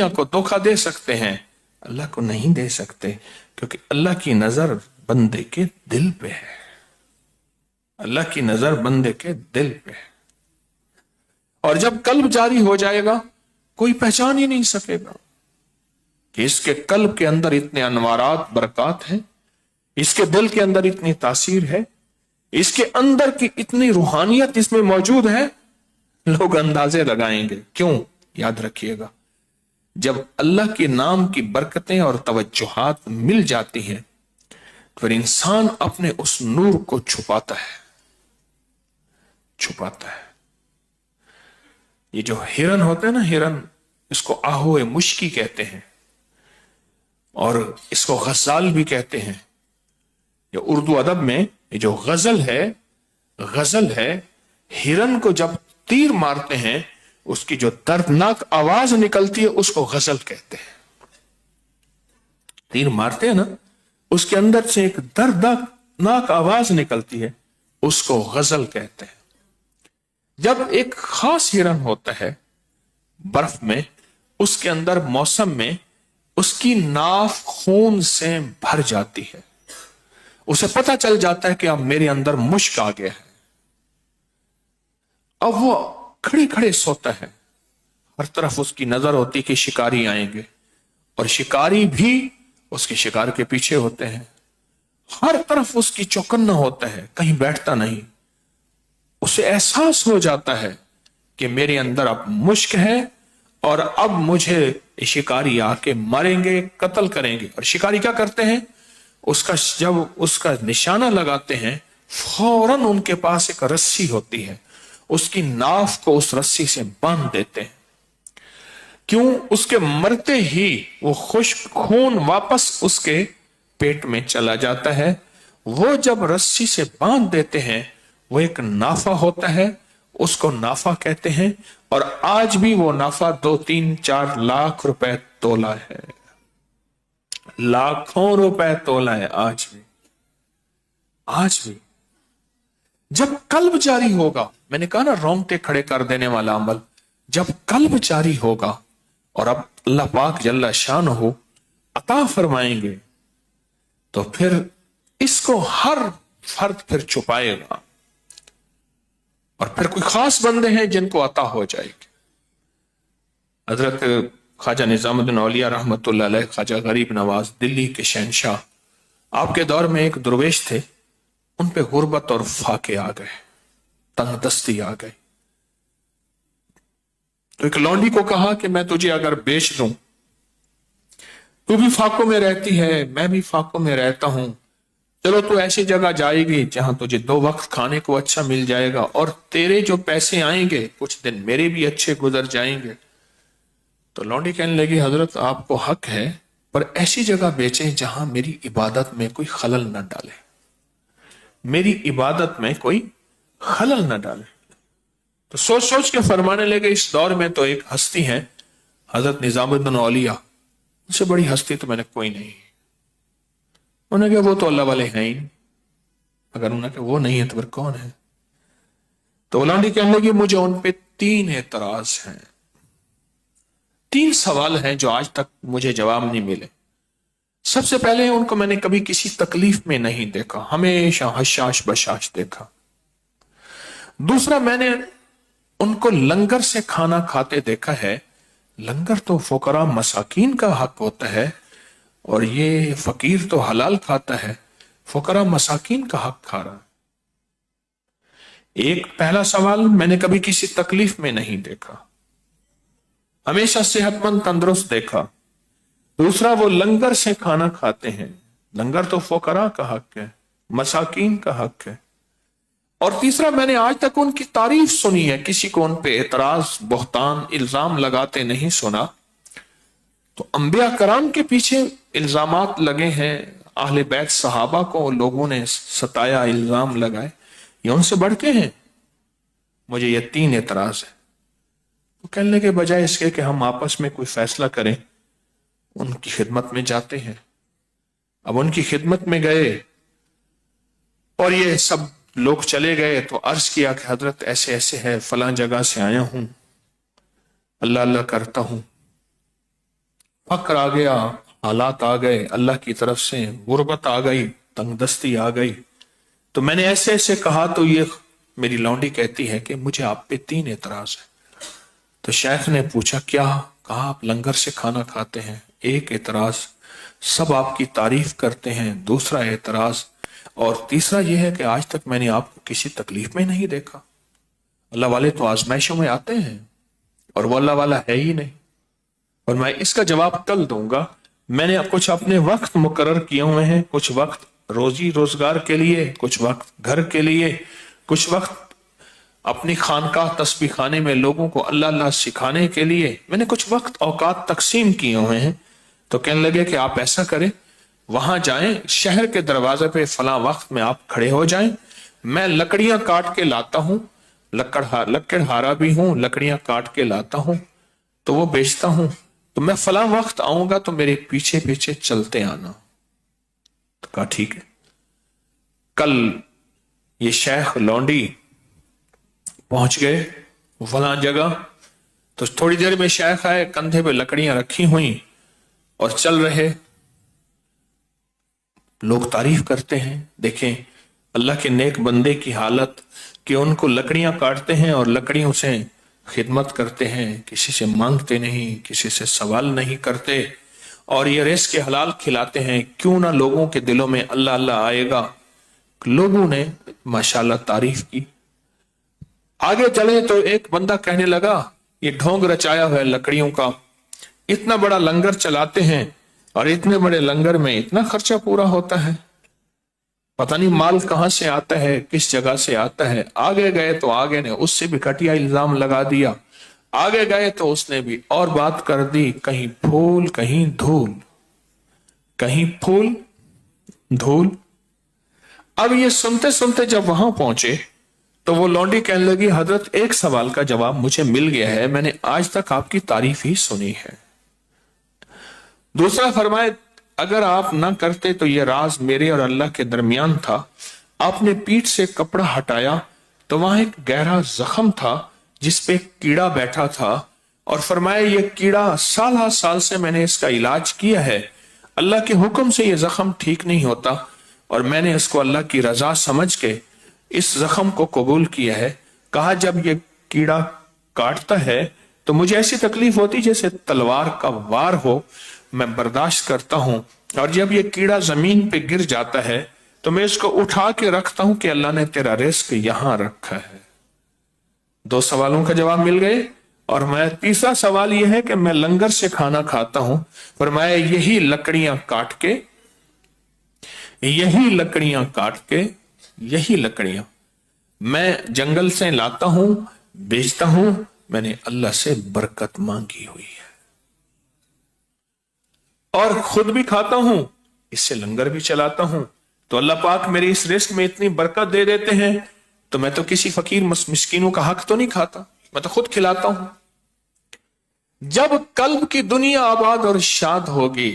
को धोखा दे सकते हैं, अल्लाह को नहीं दे सकते, क्योंकि अल्लाह की नजर बंदे के दिल पे है। अल्लाह की नजर बंदे के दिल पे है। और जब कल्ब जारी हो जाएगा, कोई पहचान ही नहीं सकेगा कि इसके कल्ब के अंदर इतने अनवारात बरकत हैं, इसके दिल के अंदर इतनी तासीर है, इसके अंदर की इतनी रूहानियत इसमें मौजूद है। लोग अंदाजे लगाएंगे। क्यों? याद रखिएगा, जब अल्लाह के नाम की बरकतें और तवज्जुहात मिल जाती हैं, तो फिर इंसान अपने उस नूर को छुपाता है। ये जो हिरन होते हैं ना, हिरन, इसको आहोए मुश्की कहते हैं और इसको गजाल भी कहते हैं। ये उर्दू अदब में ये जो गजल है, हिरन को जब तीर मारते हैं, उसकी जो दर्दनाक आवाज निकलती है, उसको गजल कहते हैं। तीर मारते हैं ना, उसके अंदर से एक दर्दनाक आवाज निकलती है, उसको गजल कहते हैं। जब एक खास हिरन होता है बर्फ में, उसके अंदर मौसम में उसकी नाफ खून से भर जाती है, उसे पता चल जाता है कि अब मेरे अंदर मुश्क आ गया है। अब वो खड़े खड़े सोता है, हर तरफ उसकी नजर होती कि शिकारी आएंगे, और शिकारी भी उसके शिकार के पीछे होते हैं। हर तरफ उसकी चौकन्ना होता है, कहीं बैठता नहीं। उसे एहसास हो जाता है कि मेरे अंदर अब मुश्क है और अब मुझे शिकारी आके मारेंगे, कत्ल करेंगे। और शिकारी क्या करते हैं, जब उसका निशाना लगाते हैं, फौरन उनके पास एक रस्सी होती है, उसकी नाफ को उस रस्सी से बांध देते हैं। क्यों? उसके मरते ही वो खुश्क खून वापस उसके पेट में चला जाता है। वो जब रस्सी से बांध देते हैं, वो एक नाफा होता है, उसको नाफा कहते हैं। और आज भी वो नाफा 2, 3, 4 लाख रुपए तोला है, लाखों रुपए तोला है आज भी। जब कल्ब जारी होगा, मैंने कहा ना, रोंगटे खड़े कर देने वाला अमल, जब कल्ब जारी होगा और अब अल्लाह पाक जल्ला शान हो अता फरमाएंगे, तो फिर इसको हर फर्द फिर छुपाएगा। और फिर कोई खास बंदे हैं जिनको अता हो जाएगी। हजरत ख्वाजा निजामुद्दीन औलिया रहमतुल्लाह अलैह, ख्वाजा गरीब नवाज दिल्ली के शहंशाह, आपके दौर में एक दुर्वेश थे, उन पे गुर्बत और फाके आ गए, तंगदस्ती आ गई। तो एक लौंडी को कहा कि मैं तुझे अगर बेच दूं, तू भी फाकों में रहती है, मैं भी फाकों में रहता हूं, चलो तू ऐसी जगह जाएगी जहां तुझे 2 वक्त खाने को अच्छा मिल जाएगा, और तेरे जो पैसे आएंगे कुछ दिन मेरे भी अच्छे गुजर जाएंगे। तो लौंडी कहने लगी, हजरत आपको हक है, पर ऐसी जगह बेचें जहां मेरी इबादत में कोई खलल न डाले, मेरी इबादत में कोई खलल न डाले। तो सोच सोच के फरमाने लगे, इस दौर में तो एक हस्ती है हजरत निजामुद्दीन औलिया, उससे बड़ी हस्ती तो मैंने कोई नहीं। उन्होंने कहा वो तो अल्लाह वाले हैं ही, अगर उन्होंने कहा वो नहीं है तो फिर कौन है? तो लौंडी कहने लगी, मुझे उन पे 3 एतराज हैं, 3 सवाल हैं जो आज तक मुझे जवाब नहीं मिले। सबसे पहले उनको मैंने कभी किसी तकलीफ में नहीं देखा, हमेशा हशाश बशाश देखा। दूसरा, मैंने उनको लंगर से खाना खाते देखा है। लंगर तो फुकरा मसाकीन का हक होता है, और ये फकीर तो हलाल खाता है, फुकरा मसाकीन का हक खा रहा है। एक पहला सवाल, मैंने कभी किसी तकलीफ में नहीं देखा, हमेशा सेहतमंद तंदुरुस्त देखा। दूसरा, वो लंगर से खाना खाते हैं, लंगर तो फुकरा का हक है, मसाकीन का हक है। और तीसरा, मैंने आज तक उनकी तारीफ सुनी है, किसी को उन पे एतराज, बोहतान, इल्जाम लगाते नहीं सुना। तो अंबिया कराम के पीछे इल्जामात लगे हैं, अहले बैत सहाबा को लोगों ने सताया, इल्जाम लगाए, ये उनसे बढ़ के हैं। मुझे ये 3 एतराज है। तो कहने के बजाय इसके कि हम आपस में कोई फैसला करें, उनकी खिदमत में जाते हैं। अब उनकी खिदमत में गए और ये सब लोग चले गए, तो अर्ज किया कि हजरत ऐसे ऐसे है, फलां जगह से आया हूं, अल्लाह अल्लाह करता हूं, फक्र आ गया, हालात आ गए, अल्लाह की तरफ से गुर्बत आ गई, तंगदस्ती आ गई, तो मैंने ऐसे ऐसे कहा, तो ये मेरी लौंडी कहती है कि मुझे आप पे 3 एतराज है। तो शेख ने पूछा क्या? कहा आप लंगर से खाना खाते हैं, एक एतराज सब आपकी तारीफ करते हैं, दूसरा एतराज, और तीसरा यह है कि आज तक मैंने आपको किसी तकलीफ में नहीं देखा। अल्लाह वाले तो आजमाइशों में आते हैं और वो अल्लाह वाला है ही नहीं। और मैं इसका जवाब कल दूंगा। मैंने कुछ अपने वक्त मुकर्रर किए हुए हैं, कुछ वक्त रोजी रोजगार के लिए, कुछ वक्त घर के लिए, कुछ वक्त अपनी खानकाह तस्बीह खाने में लोगों को अल्लाह अल्लाह सिखाने के लिए मैंने कुछ वक्त औकात तकसीम किए हुए हैं। तो कहने लगे कि आप ऐसा करें, वहां जाएं, शहर के दरवाजे पे फलां वक्त में आप खड़े हो जाएं, मैं लकड़ियां काट के लाता हूं, लकड़हारा भी हूं, लकड़ियां काट के लाता हूं, तो वो बेचता हूं, तो मैं फलां वक्त आऊंगा तो मेरे पीछे पीछे चलते आना। तो कहा ठीक है। कल ये शेख लौंडी पहुंच गए फलां जगह, तो थोड़ी देर में शेख आए, कंधे पे लकड़ियां रखी हुई और चल रहे। लोग तारीफ करते हैं, देखें अल्लाह के नेक बंदे की हालत कि उनको लकड़ियां काटते हैं और लकड़ियों से खिदमत करते हैं, किसी से मांगते नहीं, किसी से सवाल नहीं करते, और ये रिज़्क़ के हलाल खिलाते हैं। क्यों ना लोगों के दिलों में अल्लाह अल्लाह आएगा। लोगों ने माशाल्लाह तारीफ की। आगे चले तो एक बंदा कहने लगा, ये ढोंग रचाया हुआ है लकड़ियों का, इतना बड़ा लंगर चलाते हैं और इतने बड़े लंगर में इतना खर्चा पूरा होता है, पता नहीं माल कहां से आता है, किस जगह से आता है। आगे गए तो आगे ने उससे भी घटिया इल्जाम लगा दिया, आगे गए तो उसने भी और बात कर दी, कहीं फूल कहीं धूल, कहीं फूल धूल। अब ये सुनते सुनते जब वहां पहुंचे तो वो लौंडी कहने लगी, हजरत एक सवाल का जवाब मुझे मिल गया है, मैंने आज तक आपकी तारीफ ही सुनी है। दूसरा फरमाए, अगर आप ना करते तो ये राज मेरे और अल्लाह के दरमियान था। आपने पीठ से कपड़ा हटाया तो वहां एक गहरा जख्म था जिसपे कीड़ा बैठा था, और फरमाया ये कीड़ा साल साल से मैंने इसका इलाज किया है, अल्लाह के हुक्म से ये जख्म ठीक नहीं होता, और मैंने इसको अल्लाह की रजा समझ के इस जख्म को कबूल किया है। कहा जब ये कीड़ा काटता है तो मुझे ऐसी तकलीफ होती जैसे तलवार का वार हो, मैं बर्दाश्त करता हूं, और जब ये कीड़ा जमीन पे गिर जाता है तो मैं इसको उठा के रखता हूं कि अल्लाह ने तेरा रिज़्क़ यहां रखा है। 2 सवालों का जवाब मिल गए। और मैं तीसरा सवाल यह है कि मैं लंगर से खाना खाता हूं, पर मैं यही लकड़ियां काट के, यही लकड़ियां मैं जंगल से लाता हूं, बेचता हूं, मैंने अल्लाह से बरकत मांगी हुई है, और खुद भी खाता हूं, इससे लंगर भी चलाता हूं, तो अल्लाह पाक मेरे इस रिज़्क़ में इतनी बरकत दे देते हैं, तो मैं तो किसी फकीर मिस्कीनों का हक तो नहीं खाता, मैं तो खुद खिलाता हूं। जब कल्ब की दुनिया आबाद और शाद होगी,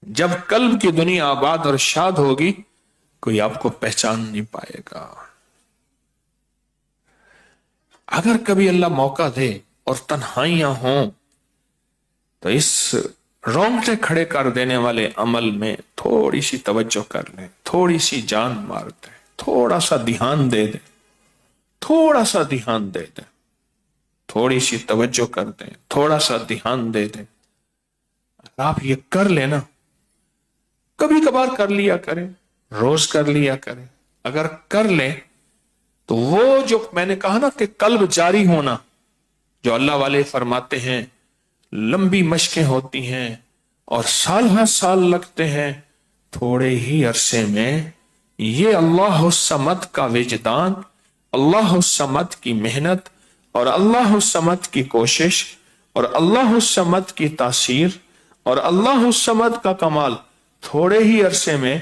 जब कल्ब की दुनिया आबाद और शाद होगी, कोई आपको पहचान नहीं पाएगा। अगर कभी अल्लाह मौका दे और तन्हाइयां हों तो इस रोंगटे खड़े कर देने वाले अमल में थोड़ी सी तवज्जो कर लें, थोड़ी सी जान मार दें, थोड़ा सा ध्यान दे दें, थोड़ा सा ध्यान दे दें, थोड़ी सी तवज्जो कर दें, थोड़ा सा ध्यान दे दें। आप ये कर लेना, कभी कभार कर लिया करें, रोज कर लिया करें, अगर कर ले तो वो जो मैंने कहा ना कि कल्ब जारी होना, जो अल्लाह वाले फरमाते हैं लंबी मशकें होती हैं और साल हर साल लगते हैं, थोड़े ही अरसे में ये अल्लाह समद का विजदान, अल्लाह समद की मेहनत और अल्लाह समद की कोशिश और अल्लाह समद की तासीर और अल्लाह समद का कमाल थोड़े ही अरसे में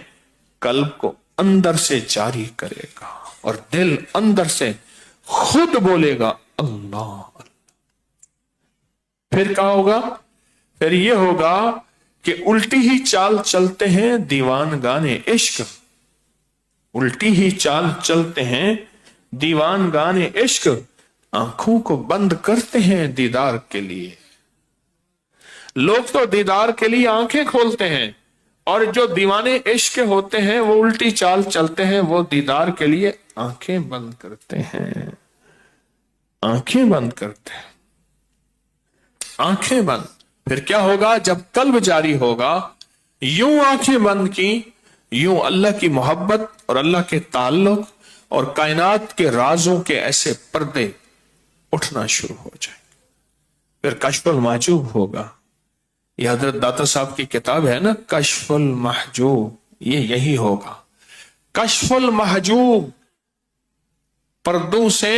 कल्ब को अंदर से जारी करेगा, और दिल अंदर से खुद बोलेगा अल्लाह। फिर क्या होगा? फिर ये होगा कि उल्टी ही चाल चलते हैं दीवान गाने इश्क, उल्टी ही चाल चलते हैं दीवान गाने इश्क, आंखों को बंद करते हैं दीदार के लिए। लोग तो दीदार के लिए आंखें खोलते हैं, और जो दीवाने इश्क होते हैं वो उल्टी चाल चलते हैं, वो दीदार के लिए आंखें बंद करते हैं। आंखें बंद करते हैं, आंखें बंद। फिर क्या होगा? जब कल्ब जारी होगा, यूं आंखें बंद की, यूं अल्लाह की मोहब्बत और अल्लाह के ताल्लुक और कायनात के राजों के ऐसे पर्दे उठना शुरू हो जाए। फिर कश्फुल महजूब होगा। यह हजरत दाता साहब की किताब है ना, कश्फुल महजूब, ये यही होगा। कश्फुल महजूब, पर्दों से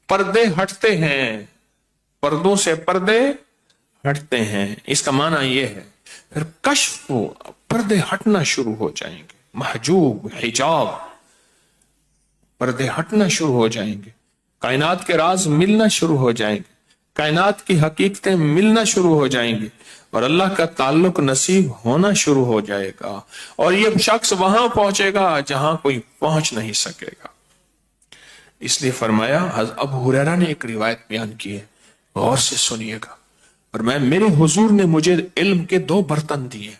पर्दे हटते हैं, पर्दों से पर्दे हटते हैं। इसका माना यह है, फिर कश्फ, पर्दे हटना शुरू हो जाएंगे। महजूब, हिजाब, पर्दे हटना शुरू हो जाएंगे। कायनात के राज मिलना शुरू हो जाएंगे, कायनात की हकीकतें मिलना शुरू हो जाएंगी, और अल्लाह का ताल्लुक नसीब होना शुरू हो जाएगा। और यह शख्स वहां पहुंचेगा जहां कोई पहुंच नहीं सकेगा। इसलिए फरमाया, अबू हुरैरा ने एक रिवायत बयान की है, गौर से सुनिएगा। और मेरे हुजूर ने मुझे इल्म के 2 बर्तन दिए।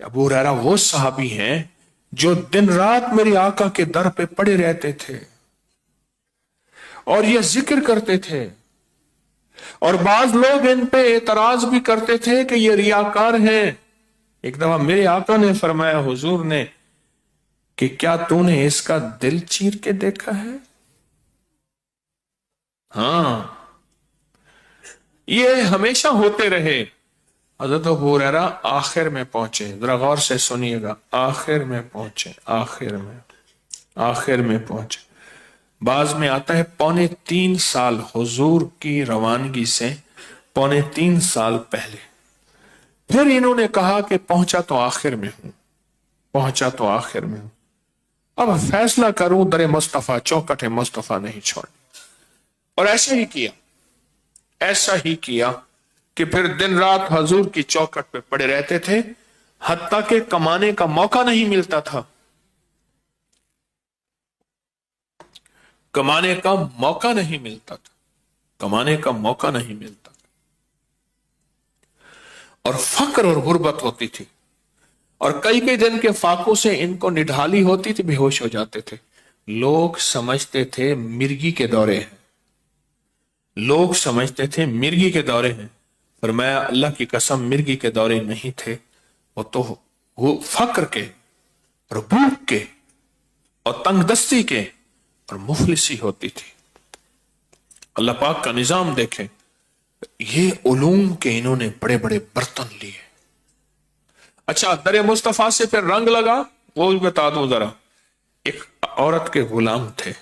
अबू हुरैरा वो सहाबी हैं जो दिन रात मेरे आका के दर पे पड़े रहते थे और ये जिक्र करते थे। और बाज लोग इन पे एतराज भी करते थे कि ये रियाकार हैं। एक दफा मेरे आका ने फरमाया, हुजूर ने, कि क्या तूने इसका दिल चीर के देखा है? हां, ये हमेशा होते रहे। हज़रत अबू हुरैरा आखिर में पहुंचे, जरा गौर से सुनिएगा, आखिर में पहुंचे, आखिर में पहुंचे। बाज में आता है 3.25 साल हुजूर की रवानगी से 3.25 साल पहले। फिर इन्होंने कहा कि पहुंचा तो आखिर में हूं, पहुंचा तो आखिर में हूं, अब फैसला करूं दरे मुस्तफा, चौकट मुस्तफा नहीं छोड़नी। और ऐसा ही किया, ऐसा ही किया कि फिर दिन रात हजूर की चौकट पे पड़े रहते थे, हत्ता के कमाने का मौका नहीं मिलता था, कमाने का मौका नहीं मिलता था, कमाने का मौका नहीं मिलता था। और फक्र और गुर्बत होती थी, और कई कई दिन के फाकों से इनको निढाली होती थी, बेहोश हो जाते थे। लोग समझते थे मिर्गी के दौरे हैं, लोग समझते थे मिर्गी के दौरे हैं। फरमाया, अल्लाह की कसम, मिर्गी के दौरे नहीं थे, वो तो वो फक्र के और भूख के और तंगदस्ती के और मुफलिसी होती थी। अल्लाह पाक का निजाम देखें, ये उलूम के इन्होंने बड़े बड़े बर्तन लिए। अच्छा, दरे मुस्तफा से फिर रंग लगा, वो भी बता दूं जरा। एक औरत के गुलाम थे,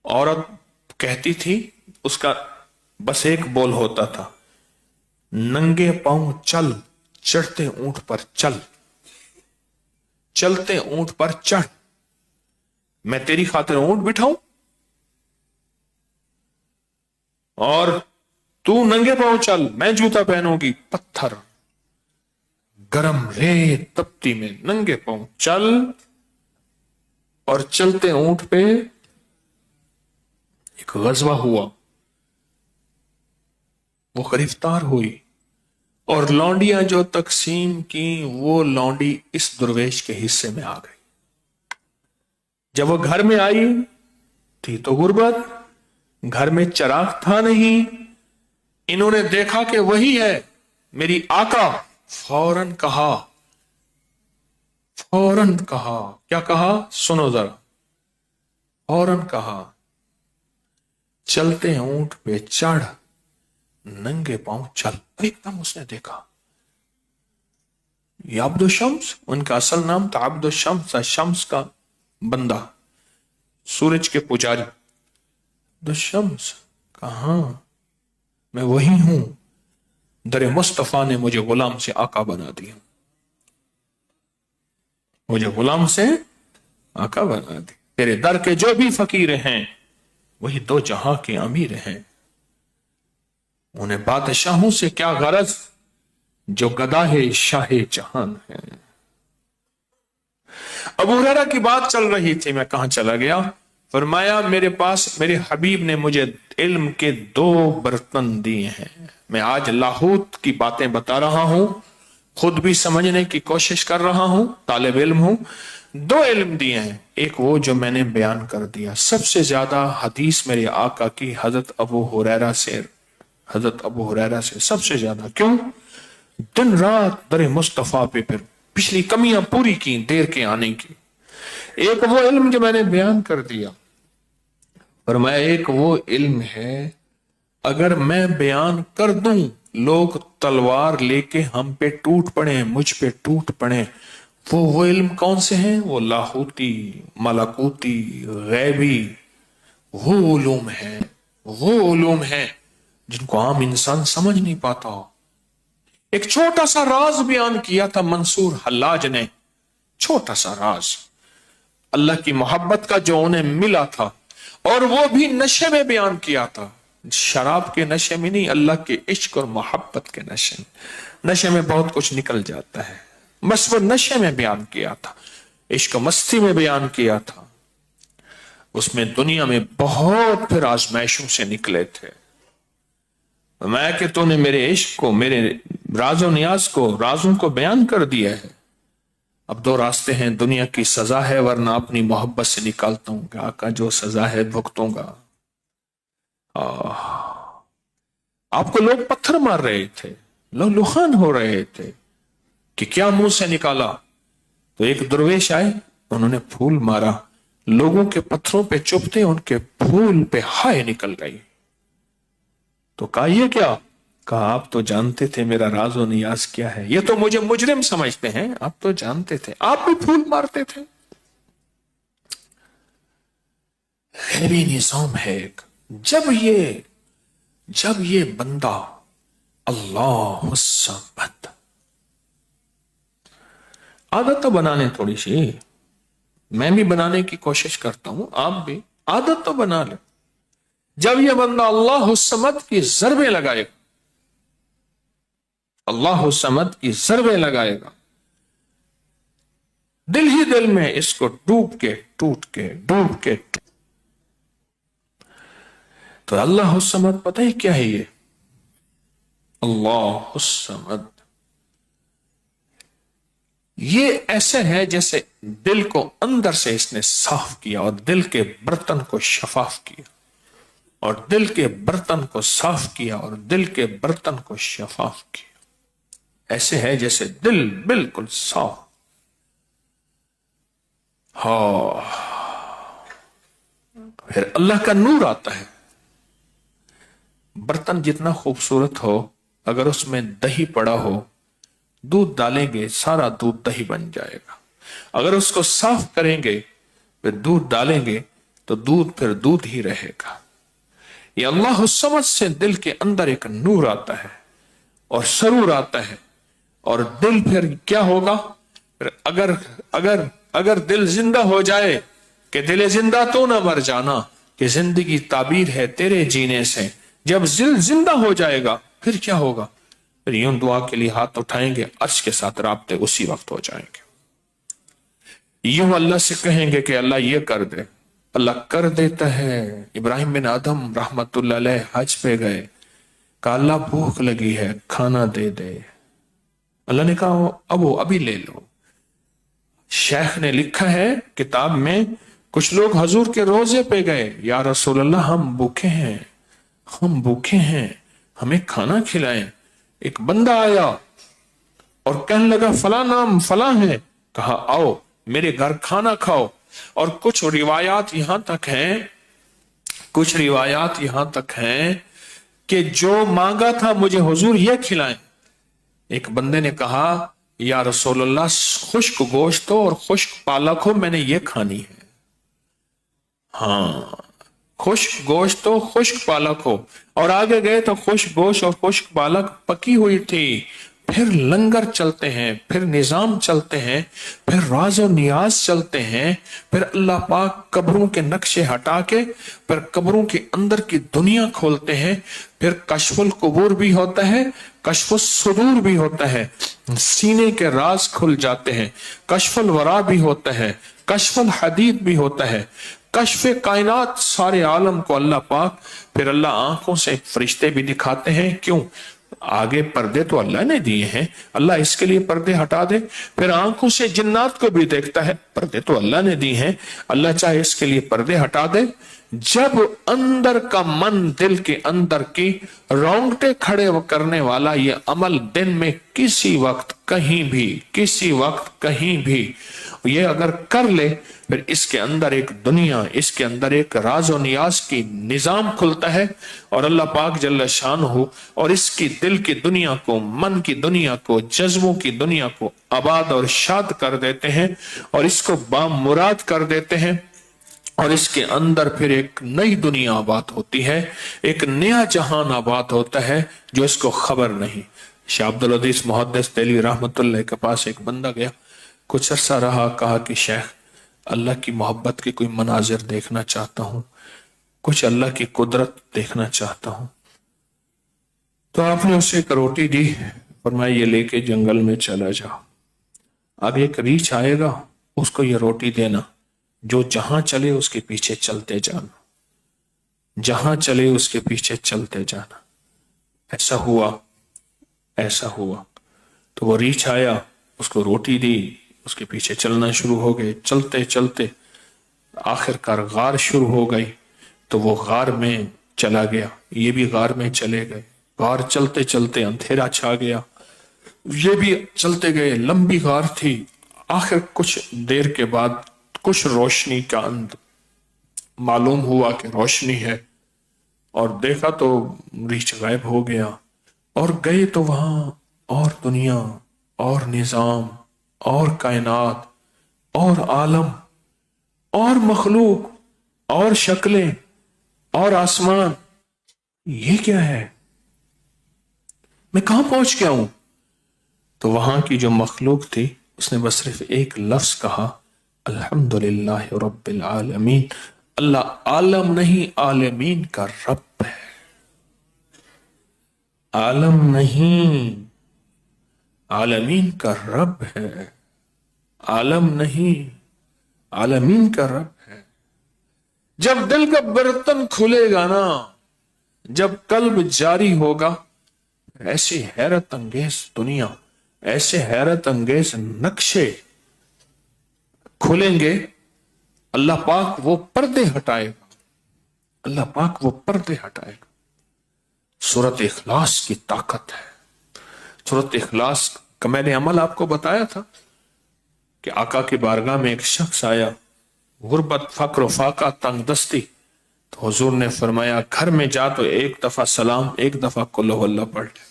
औरत कहती थी, उसका बस एक बोल होता था, नंगे पांव चल, चढ़ते ऊंट पर चल, चलते ऊंट पर चढ़, मैं तेरी खातिर ऊंट बिठाऊं और तू नंगे पांव चल, मैं जूता पहनूंगी। पत्थर, गरम रेत, तपती में नंगे पांव चल, और चलते ऊंट पे एक गजवा हुआ, वो गिरफ्तार हुई, और लौंडियां जो तकसीम की, वो लौंडी इस दुर्वेश के हिस्से में आ गई। जब वो घर में आई थी तो गुर्बत, घर में चिराग था नहीं, इन्होंने देखा कि वही है मेरी आका। फौरन कहा, फौरन कहा, क्या कहा सुनो जरा, फौरन कहा, चलते ऊंट पे चढ़, नंगे पांव चल। एकदम उसने देखा, ये अब्दुल शम्स, उनका असल नाम था अब्दुल शम्स, शम्स का बंदा, सूरज के पुजारी। अब्दुल शम्स कहा, मैं वही हूं, दरे मुस्तफा ने मुझे गुलाम से आका बना दिया, मुझे गुलाम से आका बना दिया। तेरे दर के जो भी फकीर हैं वही 2 जहां के अमीर हैं, उन्हें बादशाहों से क्या गरज जो गदाहे शाहे जहान है। अबू हुरैरा की बात चल रही थी, मैं कहां चला गया, फरमाया मेरे पास मेरे हबीब ने मुझे इल्म के 2 बर्तन दिए हैं। मैं आज लाहूत की बातें बता रहा हूं, खुद भी समझने की कोशिश कर रहा हूं, तालिब इल्म हूं। 2 इल्म दिए हैं, एक वो जो मैंने बयान कर दिया। सबसे ज्यादा हदीस मेरे आका की हजरत अबू हुरैरा से सबसे ज्यादा। क्यों? दिन रात दर मुस्तफा पे फिर पिछली कमियां पूरी की देर के आने की। एक वो इल्म जो मैंने बयान कर दिया, और मैं एक वो इल्म है अगर मैं बयान कर दूं लोग तलवार लेके हम पे टूट पड़े, मुझ पे टूट पड़े। वो इल्म कौन से हैं? वो लाहूती, मलाकूती, गैबी वो उलूम है जिनको आम इंसान समझ नहीं पाता हो। एक छोटा सा राज बयान किया था मंसूर हल्लाज ने, छोटा सा राज अल्लाह की मोहब्बत का जो उन्हें मिला था, और वो भी नशे में बयान किया था। शराब के नशे में नहीं, अल्लाह के इश्क और मोहब्बत के नशे में। नशे में बहुत कुछ निकल जाता है, बस वो नशे में बयान किया था, इश्क मस्ती में बयान किया था। उसमें दुनिया में बहुत फिर आजमाइशों से निकले थे। मैं कि तूने मेरे इश्क को, मेरे राजो नियाज को, राजों को बयान कर दिया है। अब 2 रास्ते हैं, दुनिया की सजा है वरना अपनी मोहब्बत से निकालता हूं कि आका जो सजा है भुगतूंगा। आपको लोग पत्थर मार रहे थे, लोग लुहान हो रहे थे कि क्या मुंह से निकाला, तो एक दरवेश आए, उन्होंने फूल मारा, लोगों के पत्थरों पे चुभते उनके फूल पे हाय निकल गई। तो कहा ये क्या? कहा आप तो जानते थे मेरा राज और नियाज क्या है, ये तो मुझे मुजरिम समझते हैं, आप तो जानते थे, आप भी फूल मारते थे। गैबी निजाम है एक। जब ये बंदा अल्लाह समद, आदत तो बनाने थोड़ी सी, मैं भी बनाने की कोशिश करता हूं, आप भी आदत तो बना ले। जब ये बंदा अल्लाह समद की ज़रबे लगाएगा, अल्लाह समद की ज़रबे लगाएगा, दिल ही दिल में इसको डूब के टूट के तो अल्लाह समद पता है क्या है ये? अल्लाह समद ये ऐसे है जैसे दिल को अंदर से इसने साफ किया और दिल के बर्तन को शफाफ किया, और दिल के बर्तन को साफ किया और दिल के बर्तन को शफाफ किया। ऐसे है जैसे दिल बिल्कुल साफ। फिर अल्लाह का नूर आता है। बर्तन जितना खूबसूरत हो, अगर उसमें दही पड़ा हो, दूध डालेंगे सारा दूध दही बन जाएगा। अगर उसको साफ करेंगे फिर दूध डालेंगे तो दूध फिर दूध ही रहेगा। ये अल्लाह समझ से दिल के अंदर एक नूर आता है और सरूर आता है, और दिल फिर क्या होगा? फिर अगर दिल जिंदा हो जाए कि दिल जिंदा तो ना मर जाना, कि जिंदगी ताबीर है तेरे जीने से। जब दिल जिंदा हो जाएगा फिर क्या होगा? फिर यूं दुआ के लिए हाथ उठाएंगे, अर्श के साथ राब्ते उसी वक्त हो जाएंगे। यूं अल्लाह से कहेंगे कि अल्लाह ये कर दे, अल्लाह कर देता है। इब्राहिम बिन आदम रहमतुल्लाह अलैह हज पे गए, कहा अल्लाह भूख लगी है खाना दे दे। अल्लाह ने कहा अब अभी ले लो। शेख ने लिखा है किताब में, कुछ लोग हजूर के रोजे पे गए, या रसूल अल्लाह हम भूखे हैं, हमें खाना खिलाएं। एक बंदा आया और कहने लगा फला नाम फला है, कहा आओ मेरे घर खाना खाओ। और कुछ रिवायात यहां तक हैं कि जो मांगा था मुझे हुजूर ये खिलाएं। एक बंदे ने कहा या रसूलुल्लाह खुश्क गोश्त हो और खुश्क पालक हो, मैंने ये खानी है। हाँ, खुश्क गोश्त हो खुश्क पालक हो। और आगे गए तो खुश्क गोश्त और खुश्क पालक पकी हुई थी। फिर लंगर चलते हैं, फिर निजाम चलते हैं, फिर राज और नियाज चलते हैं, फिर अल्लाह पाक कब्रों के नक्शे हटा के फिर कब्रों के अंदर की दुनिया खोलते हैं। फिर कशफुल कुबूर भी होता है, कशफुल सुदूर भी होता है, सीने के राज खुल जाते हैं। कशफुल वरा भी होता है, कशफुल हदीद भी होता है, कश्फ कायनात, सारे आलम को अल्लाह पाक, फिर अल्लाह आंखों से फरिश्ते भी दिखाते हैं। क्यों? आगे पर्दे तो अल्लाह ने दिए हैं, अल्लाह इसके लिए पर्दे हटा दे। फिर आंखों से जिन्नात को भी देखता है, पर्दे तो अल्लाह ने दिए हैं, अल्लाह चाहे इसके लिए पर्दे हटा दे। जब अंदर का मन, दिल के अंदर की रोंगटे खड़े करने वाला ये अमल दिन में किसी वक्त कहीं भी, किसी वक्त कहीं भी ये अगर कर ले, फिर इसके अंदर एक दुनिया, इसके अंदर एक राजो नियाज की निजाम खुलता है और अल्लाह पाक जल्ल शानहू और इसकी दिल की दुनिया को, मन की दुनिया को, जज्बों की दुनिया को आबाद और शाद कर देते हैं और इसको बामुराद कर देते हैं। और इसके अंदर फिर एक नई दुनिया आबाद होती है, एक नया जहान आबाद होता है जो इसको खबर नहीं। शाह अब्दुल अजीज मुहद्दिस देलवी रहमतुल्लाह के पास एक बंदा गया, कुछ अरसा रहा, कहा कि शेख अल्लाह की मोहब्बत के कोई मनाजिर देखना चाहता हूं, कुछ अल्लाह की कुदरत देखना चाहता हूं। तो आपने उसे एक रोटी दी, फरमाया ये लेके जंगल में चला जाओ, अब एक रीछ आएगा उसको ये रोटी देना, जो जहां चले उसके पीछे चलते जाना, जहां चले उसके पीछे चलते जाना। ऐसा हुआ, ऐसा हुआ। तो वो रीछ आया, उसको रोटी दी, उसके पीछे चलना शुरू हो गए। चलते चलते आखिरकार गार शुरू हो गई, तो वो गार में चला गया, ये भी गार में चले गए। गार चलते चलते अंधेरा छा गया, ये भी चलते गए, लंबी गार थी। आखिर कुछ देर के बाद कुछ रोशनी का मालूम हुआ कि रोशनी है, और देखा तो रीछ गायब हो गया। और गए तो वहां और दुनिया और निजाम और कायनात और आलम और मखलूक और शक्लें और आसमान, ये क्या है? मैं कहां पहुंच गया हूं? तो वहां की जो मखलूक थी उसने बस सिर्फ एक लफ्ज कहा, अल्हम्दुलिल्लाह रब्बिल आलमीन। अल्लाह आलम नहीं, आलमीन का रब है। आलम नहीं, आलमीन का रब है। आलम नहीं, आलमीन का रब है। जब दिल का बर्तन खुलेगा ना, जब कल्ब जारी होगा, ऐसी हैरत अंगेज दुनिया, ऐसे हैरत अंगेज नक्शे खुलेंगे। अल्लाह पाक वो पर्दे हटाएगा, अल्लाह पाक वो पर्दे हटाएगा। सूरत इखलास की ताकत है। सूरत इखलास का मैंने अमल आपको बताया था कि आका की बारगाह में एक शख्स आया, गुर्बत, फक्र, फाका, तंगदस्ती। तो हुजूर ने फरमाया घर में जा तो एक दफा सलाम, एक दफा कुल हुवल्लाह पढ़ ले।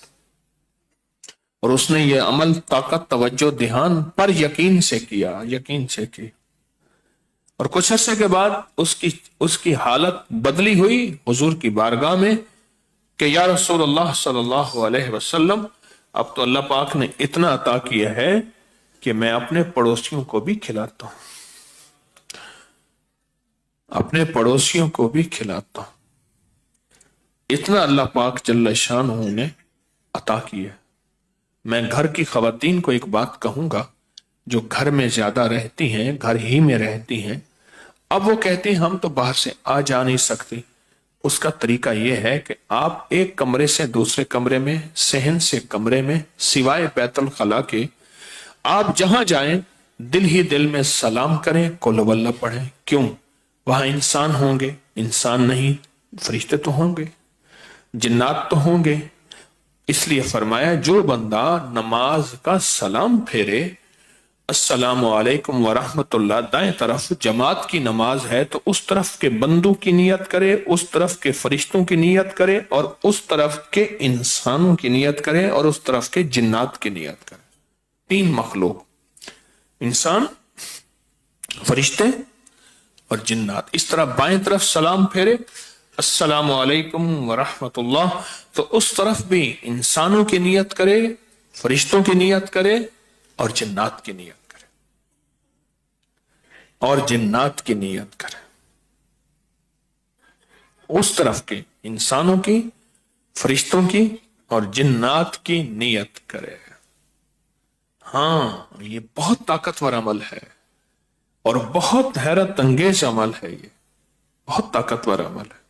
और उसने ये अमल ताकत, तवज्जो, ध्यान पर यकीन से किया, यकीन से की। और कुछ अरसे के बाद उसकी हालत बदली हुई हुजूर की बारगाह में कि या रसूलल्लाह सल्लल्लाहु अलैहि वसल्लम, अब तो अल्लाह पाक ने इतना अता किया है कि मैं अपने पड़ोसियों को भी खिलाता हूं, अपने पड़ोसियों को भी खिलाता हूं। इतना अल्लाह पाक जल्ल शानहू ने अता किया। मैं घर की खवातीन को एक बात कहूंगा, जो घर में ज्यादा रहती हैं, घर ही में रहती हैं, अब वो कहती हैं हम तो बाहर से आ जा नहीं सकती। उसका तरीका यह है कि आप एक कमरे से दूसरे कमरे में, सहन से कमरे में, सिवाय बैतुल खला के, आप जहां जाएं दिल ही दिल में सलाम करें, कुल हुवल्लाह पढ़ें। क्यों? वहां इंसान होंगे, इंसान नहीं, फरिश्ते तो होंगे, जिन्नात तो होंगे। इसलिए फरमाया जो बंदा नमाज का सलाम फेरे, अस्सलामु अलैकुम व रहमतुल्लाह, दाएं तरफ जमात की नमाज है तो उस तरफ के बंदों की नियत करे, उस तरफ के फरिश्तों की नियत करे, और उस तरफ के इंसानों की नियत करे, और उस तरफ के जिन्नात की नियत करे। तीन मखलूक, इंसान, फरिश्ते और जिन्नात। इस तरह बाएं तरफ सलाम फेरे, अस्सलामु अलैकुम व रहमतुल्लाह, तो उस तरफ भी इंसानों की नियत करे, फरिश्तों की नियत करे और जिन्नात की नियत करे, और जिन्नात की नियत करे। उस तरफ के इंसानों की, फरिश्तों की और जिन्नात की नियत करे। हां, ये बहुत ताकतवर अमल है और बहुत हैरत अंगेज अमल है ये। बहुत ताकतवर अमल है।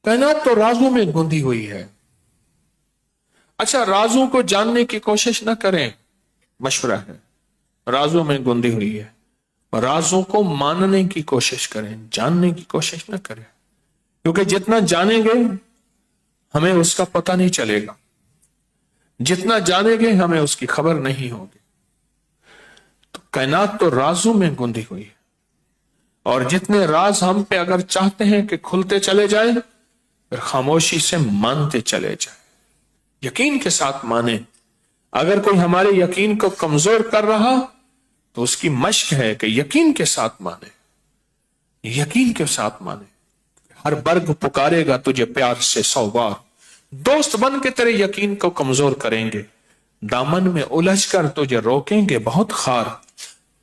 कायनात तो राजों में गुंदी हुई है। अच्छा, राजों को जानने की कोशिश ना करें, मशवरा है। राजों में गुंदी हुई है, राजों को मानने की कोशिश करें, जानने की कोशिश ना करें, क्योंकि जितना जानेंगे हमें उसका पता नहीं चलेगा, जितना जानेंगे हमें उसकी खबर नहीं होगी। तो कायनात तो राजों में गुंदी हुई है, और जितने राज हम पे अगर चाहते हैं कि खुलते चले जाए, फिर खामोशी से मानते चले जाए, यकीन के साथ माने। अगर कोई हमारे यकीन को कमजोर कर रहा तो उसकी मश्क है कि यकीन के साथ माने, यकीन के साथ माने। हर वर्ग पुकारेगा तुझे प्यार से 100 बार, दोस्त बन के तेरे यकीन को कमजोर करेंगे, दामन में उलझ कर तुझे रोकेंगे बहुत खार,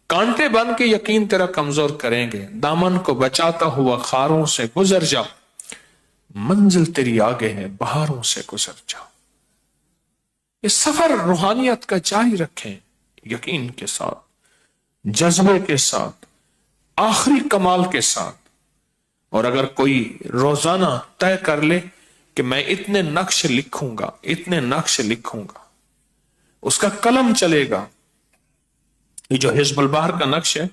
कांटे बन के यकीन तेरा कमजोर करेंगे, दामन को बचाता हुआ खारों से गुजर जा, मंजिल तेरी आगे है बहारों से गुजर जा। ये सफर रूहानियत का जारी रखें, यकीन के साथ, जज्बे के साथ, आखिरी कमाल के साथ। और अगर कोई रोजाना तय कर ले कि मैं इतने नक्श लिखूंगा, इतने नक्श लिखूंगा, उसका कलम चलेगा। ये जो हिज़्बुल बहर का नक्श है,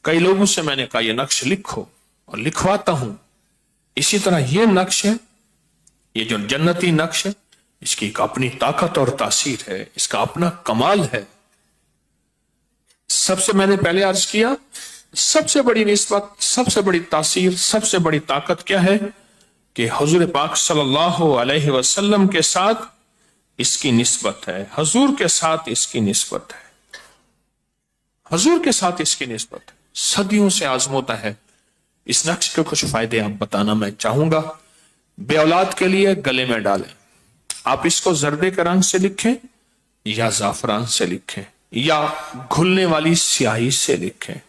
कई लोगों से मैंने कहा ये नक्श लिखो, और लिखवाता हूं। इसी तरह ये नक्श है, ये जो जन्नती नक्श है, इसकी एक अपनी ताकत और तासीर है, इसका अपना कमाल है। सबसे मैंने पहले अर्ज किया, सबसे बड़ी निस्बत, सबसे बड़ी तासीर, सबसे बड़ी ताकत क्या है कि हुजूर पाक सल्लल्लाहु अलैहि वसल्लम के साथ इसकी निस्बत है, हुजूर के साथ इसकी निस्बत है, हुजूर के साथ इसकी निस्बत है। सदियों से आजमोता है। इस नक्श के कुछ फायदे आप बताना मैं चाहूंगा। बे औलाद के लिए गले में डालें। आप इसको जर्दे के रंग से लिखें या जाफरान से लिखें या घुलने वाली स्याही से लिखें,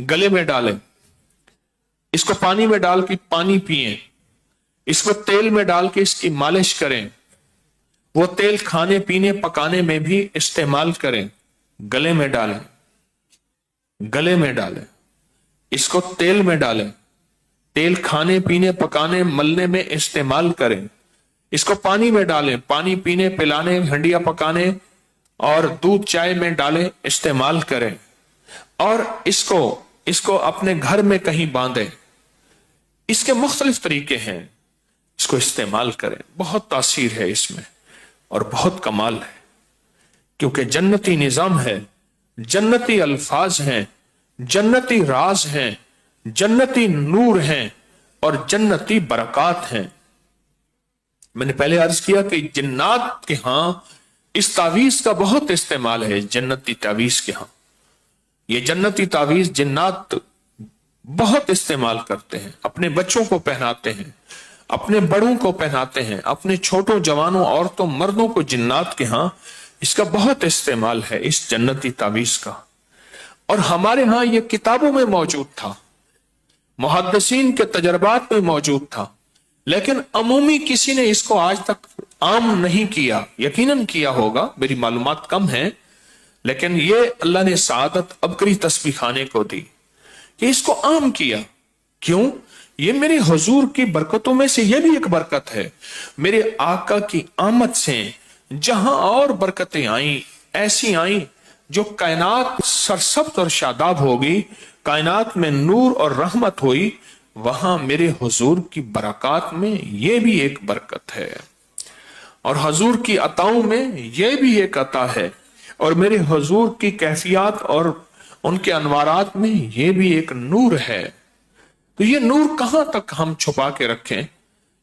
गले में डालें। इसको पानी में डाल के पानी पिएं, इसको तेल में डाल के इसकी मालिश करें। वो तेल खाने पीने पकाने में भी इस्तेमाल करें। गले में डालें, गले में डालें, इसको तेल में डालें, तेल खाने पीने पकाने मलने में इस्तेमाल करें। इसको पानी में डालें, पानी पीने पिलाने हंडिया पकाने और दूध चाय में डालें, इस्तेमाल करें। और इसको अपने घर में कहीं बांधें। इसके मुख्तलिफ तरीके हैं, इसको इस्तेमाल करें। बहुत तासीर है इसमें और बहुत कमाल है, क्योंकि जन्नती निजाम है, जन्नती अल्फाज हैं, जन्नती राज हैं, जन्नती नूर हैं और जन्नती बरकत हैं। मैंने पहले अर्ज किया कि जन्नत के यहां इस तावीज का बहुत इस्तेमाल है, जन्नती तावीज के यहां। ये जन्नती तावीज जन्नत बहुत इस्तेमाल करते हैं, अपने बच्चों को पहनाते हैं, अपने बड़ों को पहनाते हैं, अपने छोटों जवानों औरतों मर्दों को। जन्नत के यहां इसका बहुत इस्तेमाल है, इस जन्नती तावीज का। और हमारे यहां यह किताबों में मौजूद था, मुहद्दिसीन के तजर्बात में मौजूद था, लेकिन अमूमी किसी ने इसको आज तक आम नहीं किया। यकीनन किया होगा, मेरी मालूमात कम है, लेकिन ये अल्लाह ने सादत अबकरी तस्बीह खाने को दी कि इसको आम किया। क्यों? ये मेरे हुजूर की बरकतों में से यह भी एक बरकत है। मेरे आका की आमद से जहां और बरकतें आई, ऐसी आई जो कायनात सरसब्ज़ और शादाब होगी, कायनात में नूर और रहमत हुई, वहां मेरे हुजूर की बरकत में यह भी एक बरकत है, और हुजूर की अताओं में यह भी एक अता है, और मेरे हुजूर की कैफियत और उनके अनवारात में यह भी एक नूर है। तो ये नूर कहां तक हम छुपा के रखें?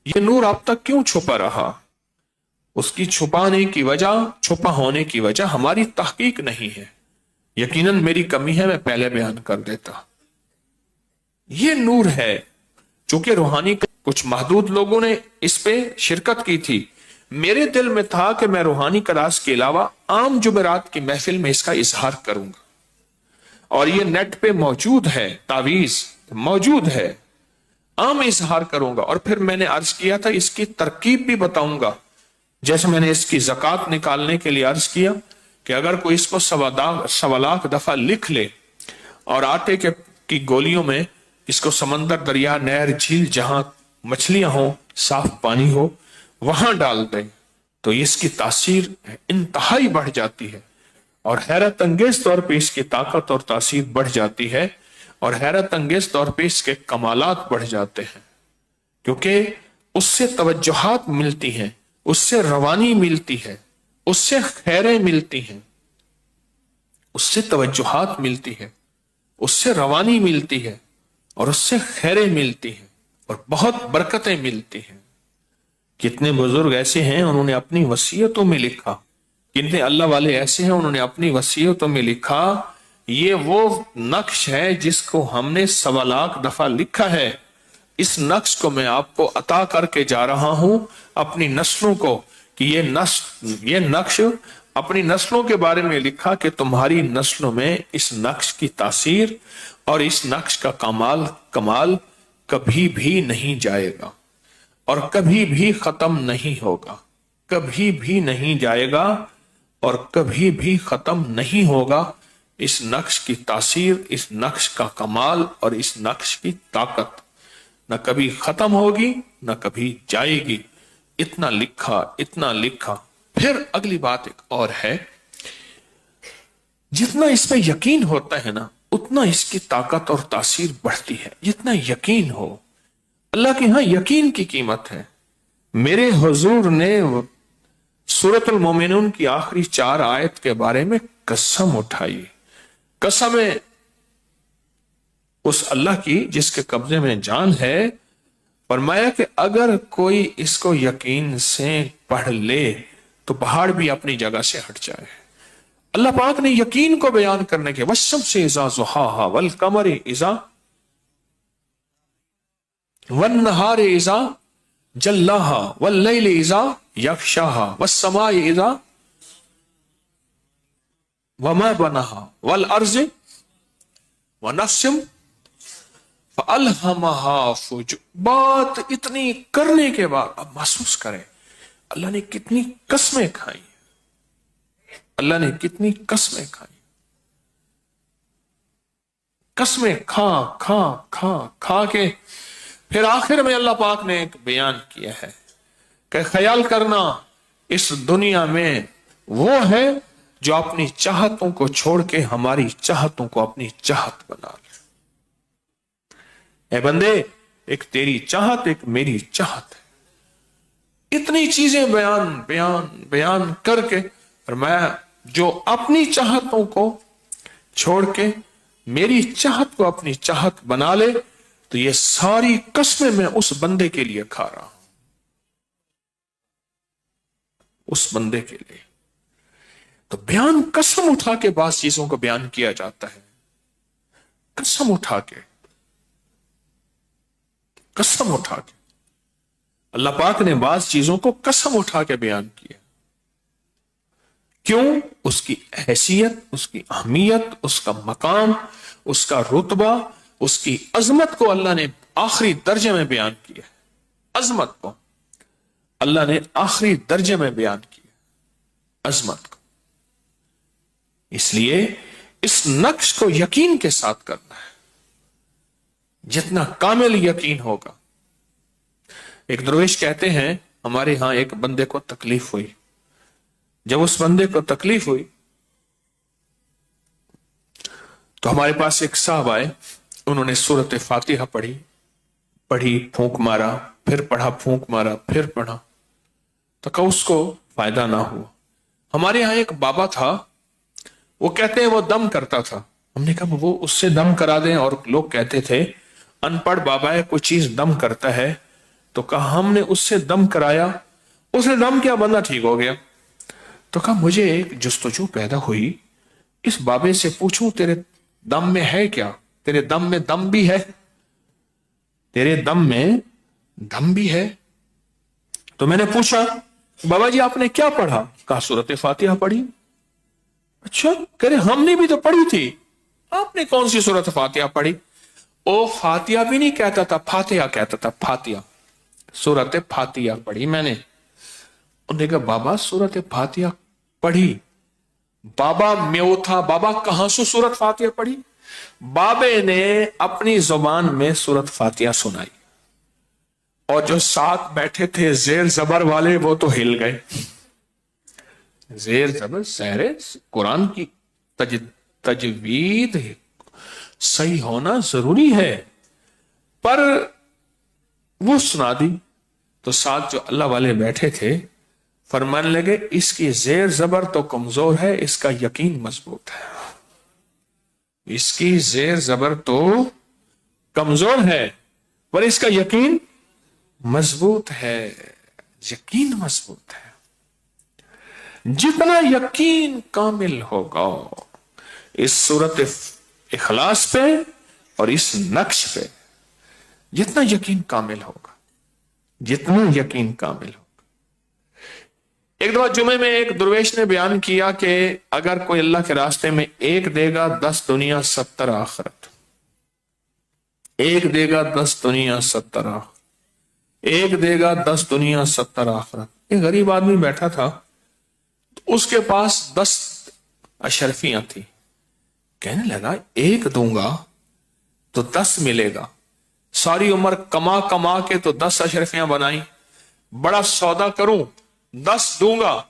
ये नूर अब तक क्यों छुपा रहा? उसकी छुपाने की वजह, छुपा होने की वजह हमारी तहकीक नहीं है, यकीनन मेरी कमी है, मैं पहले बयान कर देता। ये नूर है, चूंकि रूहानी कुछ महदूद लोगों ने इस पे शिरकत की थी। मेरे दिल में था कि मैं रूहानी क्लास के अलावा आम जुमेरात की महफिल में इसका इजहार करूंगा, और ये नेट पे मौजूद है, तावीज मौजूद है, आम इजहार करूंगा। और फिर मैंने अर्ज किया था इसकी तरकीब भी बताऊंगा। जैसे मैंने इसकी ज़कात निकालने के लिए अर्ज किया कि अगर कोई इसको 1.25 लाख दफा लिख ले और आटे की गोलियों में इसको समंदर, दरिया, नहर, झील, जहां मछलियां हो, साफ पानी हो, वहां डाल दें तो इसकी तासीर इंतहाई बढ़ जाती है और हैरत अंगेज तौर पे इसकी ताकत और तासीर बढ़ जाती है और हैरत अंगेज तौर पे इसके कमालात बढ़ जाते हैं, क्योंकि उससे तवज्जुहात मिलती हैं, उससे रवानी मिलती है, उससे खैरें मिलती हैं, उससे तवज्जुहात मिलती है, उससे रवानी मिलती है और उससे खैरें मिलती हैं और बहुत बरकतें मिलती हैं। कितने बुजुर्ग ऐसे हैं उन्होंने अपनी वसीयतों में लिखा, कितने अल्लाह वाले ऐसे हैं उन्होंने अपनी वसीयतों में लिखा, ये वो नक्श है जिसको हमने 1.25 लाख दफा लिखा है, इस नक्श को मैं आपको अता करके जा रहा हूं अपनी नस्लों को, कि ये नक्श अपनी नस्लों के बारे में लिखा कि तुम्हारी नस्लों में इस नक्श की तासीर और इस नक्श का कमाल कभी भी नहीं जाएगा और कभी भी खत्म नहीं होगा, कभी भी नहीं जाएगा और कभी भी खत्म नहीं होगा। इस नक्श की तासीर, इस नक्श का कमाल और इस नक्श की ताकत न कभी खत्म होगी न कभी जाएगी। इतना लिखा, इतना लिखा। फिर अगली बात एक और है, जितना इस पे यकीन होता है ना उतना इसकी ताकत और तासीर बढ़ती है। जितना यकीन हो, अल्लाह के यहां यकीन की कीमत है। मेरे हुजूर ने सूरतुल मोमिनून की आखिरी 4 आयत के बारे में कसम उठाई। कसम है उस अल्लाह की जिसके कब्जे में जान है, फरमाया कि अगर कोई इसको यकीन से पढ़ ले तो पहाड़ भी अपनी जगह से हट जाए। अल्लाह पाक ने यकीन को बयान करने के वश्शम्सी इज़ा ज़ुहाहा वल कमरी इज़ा वन नहारी इज़ा जल्लाहा वल लैली इज़ा यग़शाहा वस्समाई इज़ा वमा बनाहा वल अर्ज़ि व नफ्सिम फअल्हमहा फुजूर। बात इतनी करने के बाद अब महसूस करें अल्लाह ने कितनी कसमें खाई, अल्लाह ने कितनी कसमें खाई। कसमें खा खा खा खा के फिर आखिर में अल्लाह पाक ने एक बयान किया है कि ख्याल करना इस दुनिया में वो है जो अपनी चाहतों को छोड़ के हमारी चाहतों को अपनी चाहत बना ले। ए बंदे, एक तेरी चाहत एक मेरी चाहत है। इतनी चीजें बयान बयान बयान करके और मैं जो अपनी चाहतों को छोड़ के मेरी चाहत को अपनी चाहत बना ले, तो ये सारी कसमें मैं उस बंदे के लिए खा रहा हूं, उस बंदे के लिए। तो बयान कसम उठा के बाद चीजों को बयान किया जाता है, कसम उठा के, कसम उठा के। अल्लाह पाक ने बाज चीजों को कसम उठा के बयान किया। क्यों? उसकी हैसियत, उसकी अहमियत, उसका मकाम, उसका रुतबा, उसकी अजमत को अल्लाह ने आखिरी दर्जे में बयान किया। अजमत को अल्लाह ने आखिरी दर्जे में बयान किया, अजमत को। इसलिए इस नक्श को यकीन के साथ करना है, जितना कामिल यकीन होगा। एक दरवेश कहते हैं हमारे यहां एक बंदे को तकलीफ हुई। जब उस बंदे को तकलीफ हुई तो हमारे पास एक साहब आए, उन्होंने सूरत फातिहा पढ़ी, फूंक मारा, फिर पढ़ा, फूंक मारा, फिर पढ़ा, तो कहा उसको फायदा ना हुआ। हमारे यहां एक बाबा था, वो कहते हैं वो दम करता था। हमने कहा वो उससे दम करा दें, और लोग कहते थे अनपढ़ बाबा है, कोई चीज दम करता है। तो कहा हमने उससे दम कराया, उसने दम किया, बंदा ठीक हो गया। तो कहा मुझे एक जुस्तजू पैदा हुई, इस बाबे से पूछूं तेरे दम में है क्या, तेरे दम में दम भी है, तेरे दम में दम भी है। तो मैंने पूछा बाबा जी आपने क्या पढ़ा? कहा सूरत फातिहा पढ़ी। अच्छा, कह रहे हमने भी तो पढ़ी थी। आपने कौन सी सूरत फातिहा पढ़ी? ओ फातिहा भी नहीं कहता था, फातिहा कहता था, फातिहा, सूरत फातिहा पढ़ी मैंने। उन्होंने कहा बाबा सूरत फातिहा पढ़ी? बाबा में था, बाबा कहां से सूरत फातिहा पढ़ी? بابے نے اپنی زبان میں سورت فاتحہ سنائی اور جو ساتھ بیٹھے تھے زیر زبر والے وہ تو ہل گئے. زیر زبر سہرے قرآن کی تجوید صحیح ہونا ضروری ہے، پر وہ سنا دی تو ساتھ جو اللہ والے بیٹھے تھے فرمانے لگے اس کی زیر زبر تو کمزور ہے، اس کا یقین مضبوط ہے. اس کی زیر زبر تو کمزور ہے پر اس کا یقین مضبوط ہے. یقین مضبوط ہے. جتنا یقین کامل ہوگا اس صورت اخلاص پہ اور اس نقش پہ، جتنا یقین کامل ہوگا، جتنا یقین کامل ہوگا. ایک دفعہ جمعے میں ایک درویش نے بیان کیا کہ اگر کوئی اللہ کے راستے میں ایک دے گا 10 دنیا 70 آخرت، ایک دے گا 10 دنیا 70 آخرت، ایک دے گا 10 دنیا 70 آخرت. ایک غریب آدمی بیٹھا تھا، اس کے پاس 10 اشرفیاں تھی. کہنے لگا ایک دوں گا تو 10 ملے گا. ساری عمر کما کما کے تو 10 اشرفیاں بنائی، بڑا سودا کروں 10 دوں گا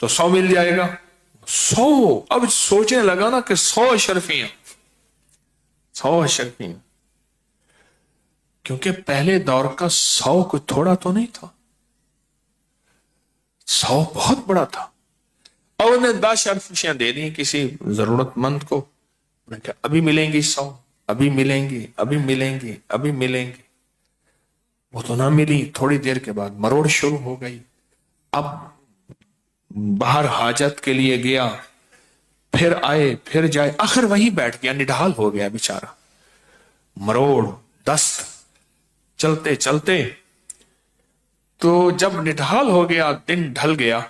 تو 100 مل جائے گا. 100. اب سوچنے لگا نا کہ 100 اشرفیاں، 100 اشرفیاں، کیونکہ پہلے دور کا 100 کوئی تھوڑا تو نہیں تھا، 100 بہت بڑا تھا. اور انہیں 10 اشرفیاں دے دی کسی ضرورت مند کو. ابھی ملیں گی 100، ابھی ملیں گی، ابھی ملیں گی، ابھی ملیں گی. وہ تو نہ ملی. تھوڑی دیر کے بعد مروڑ شروع ہو گئی. اب باہر حاجت کے لیے گیا، پھر آئے پھر جائے، آخر وہیں بیٹھ گیا، نڈھال ہو گیا بیچارہ. مروڑ دست چلتے چلتے تو جب نڈھال ہو گیا، دن ڈھل گیا،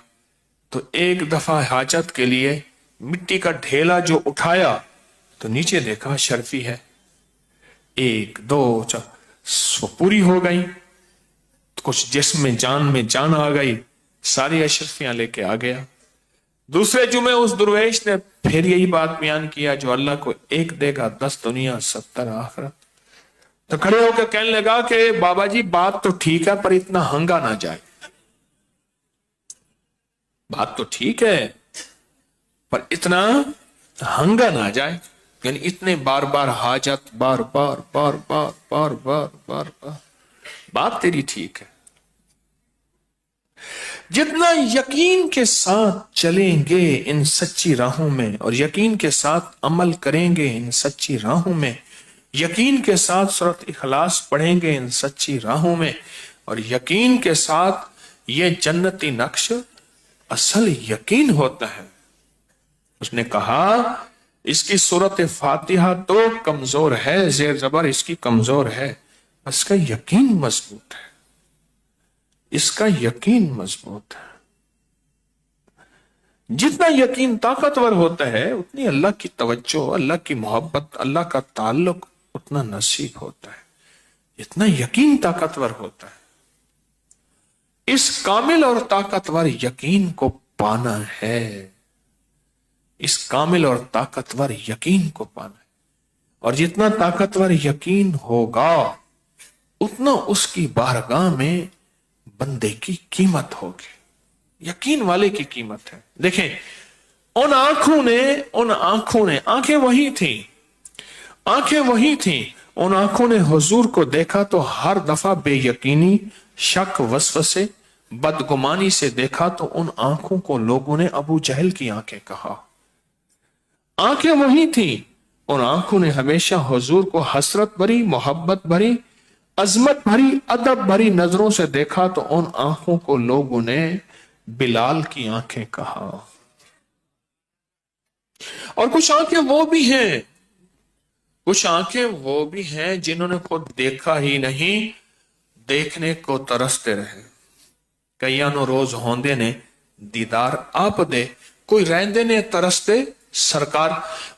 تو ایک دفعہ حاجت کے لیے مٹی کا ڈھیلا جو اٹھایا تو نیچے دیکھا شرفی ہے. 1 2 4 وہ پوری ہو گئی. کچھ جسم میں جان آ گئی، ساری اشرفیاں لے کے آ گیا. دوسرے جمعے اس درویش نے پھر یہی بات بیان کیا، جو اللہ کو ایک دے گا 10 دنیا 70 آخرت. تو کھڑے ہو کے کہنے لگا کہ بابا جی بات تو ٹھیک ہے پر اتنا ہنگا نہ جائے. بات تو ٹھیک ہے پر اتنا ہنگا نہ جائے. یعنی اتنے بار بار حاجت، بار بار بار بار بار بار بار بار. بات تیری ٹھیک ہے. جتنا یقین کے ساتھ چلیں گے ان سچی راہوں میں، اور یقین کے ساتھ عمل کریں گے ان سچی راہوں میں، یقین کے ساتھ سورۃ اخلاص پڑھیں گے ان سچی راہوں میں، اور یقین کے ساتھ یہ جنتی نقش اصل یقین ہوتا ہے. اس نے کہا اس کی سورۃ فاتحہ تو کمزور ہے، زیر زبر اس کی کمزور ہے، اس کا یقین مضبوط ہے، اس کا یقین مضبوط ہے. جتنا یقین طاقتور ہوتا ہے اتنی اللہ کی توجہ، اللہ کی محبت، اللہ کا تعلق اتنا نصیب ہوتا ہے. اتنا یقین طاقتور ہوتا ہے. اس کامل اور طاقتور یقین کو پانا ہے، اس کامل اور طاقتور یقین کو پانا ہے. اور جتنا طاقتور یقین ہوگا اتنا اس کی بارگاہ میں بندے کی قیمت ہوگی. یقین والے کی قیمت ہے. دیکھیں ان آنکھوں نے آنکھیں وہی تھیں، آنکھیں وہی تھیں. ان آنکھوں نے حضور کو دیکھا تو ہر دفعہ بے یقینی، شک، وسوسے، بدگمانی سے دیکھا تو ان آنکھوں کو لوگوں نے ابو جہل کی آنکھیں کہا. آنکھیں وہی تھیں. ان آنکھوں نے ہمیشہ حضور کو حسرت بھری، محبت بھری، عظمت بھری، ادب بھری نظروں سے دیکھا تو ان آنکھوں کو لوگوں نے بلال کی آنکھیں کہا. اور کچھ آنکھیں وہ بھی ہیں، کچھ آنکھیں وہ بھی ہیں جنہوں نے خود دیکھا ہی نہیں، دیکھنے کو ترستے رہے. کئیاں نو روز ہوندے نے دیدار آپ دے، کوئی رہندے نے ترستے سرکار.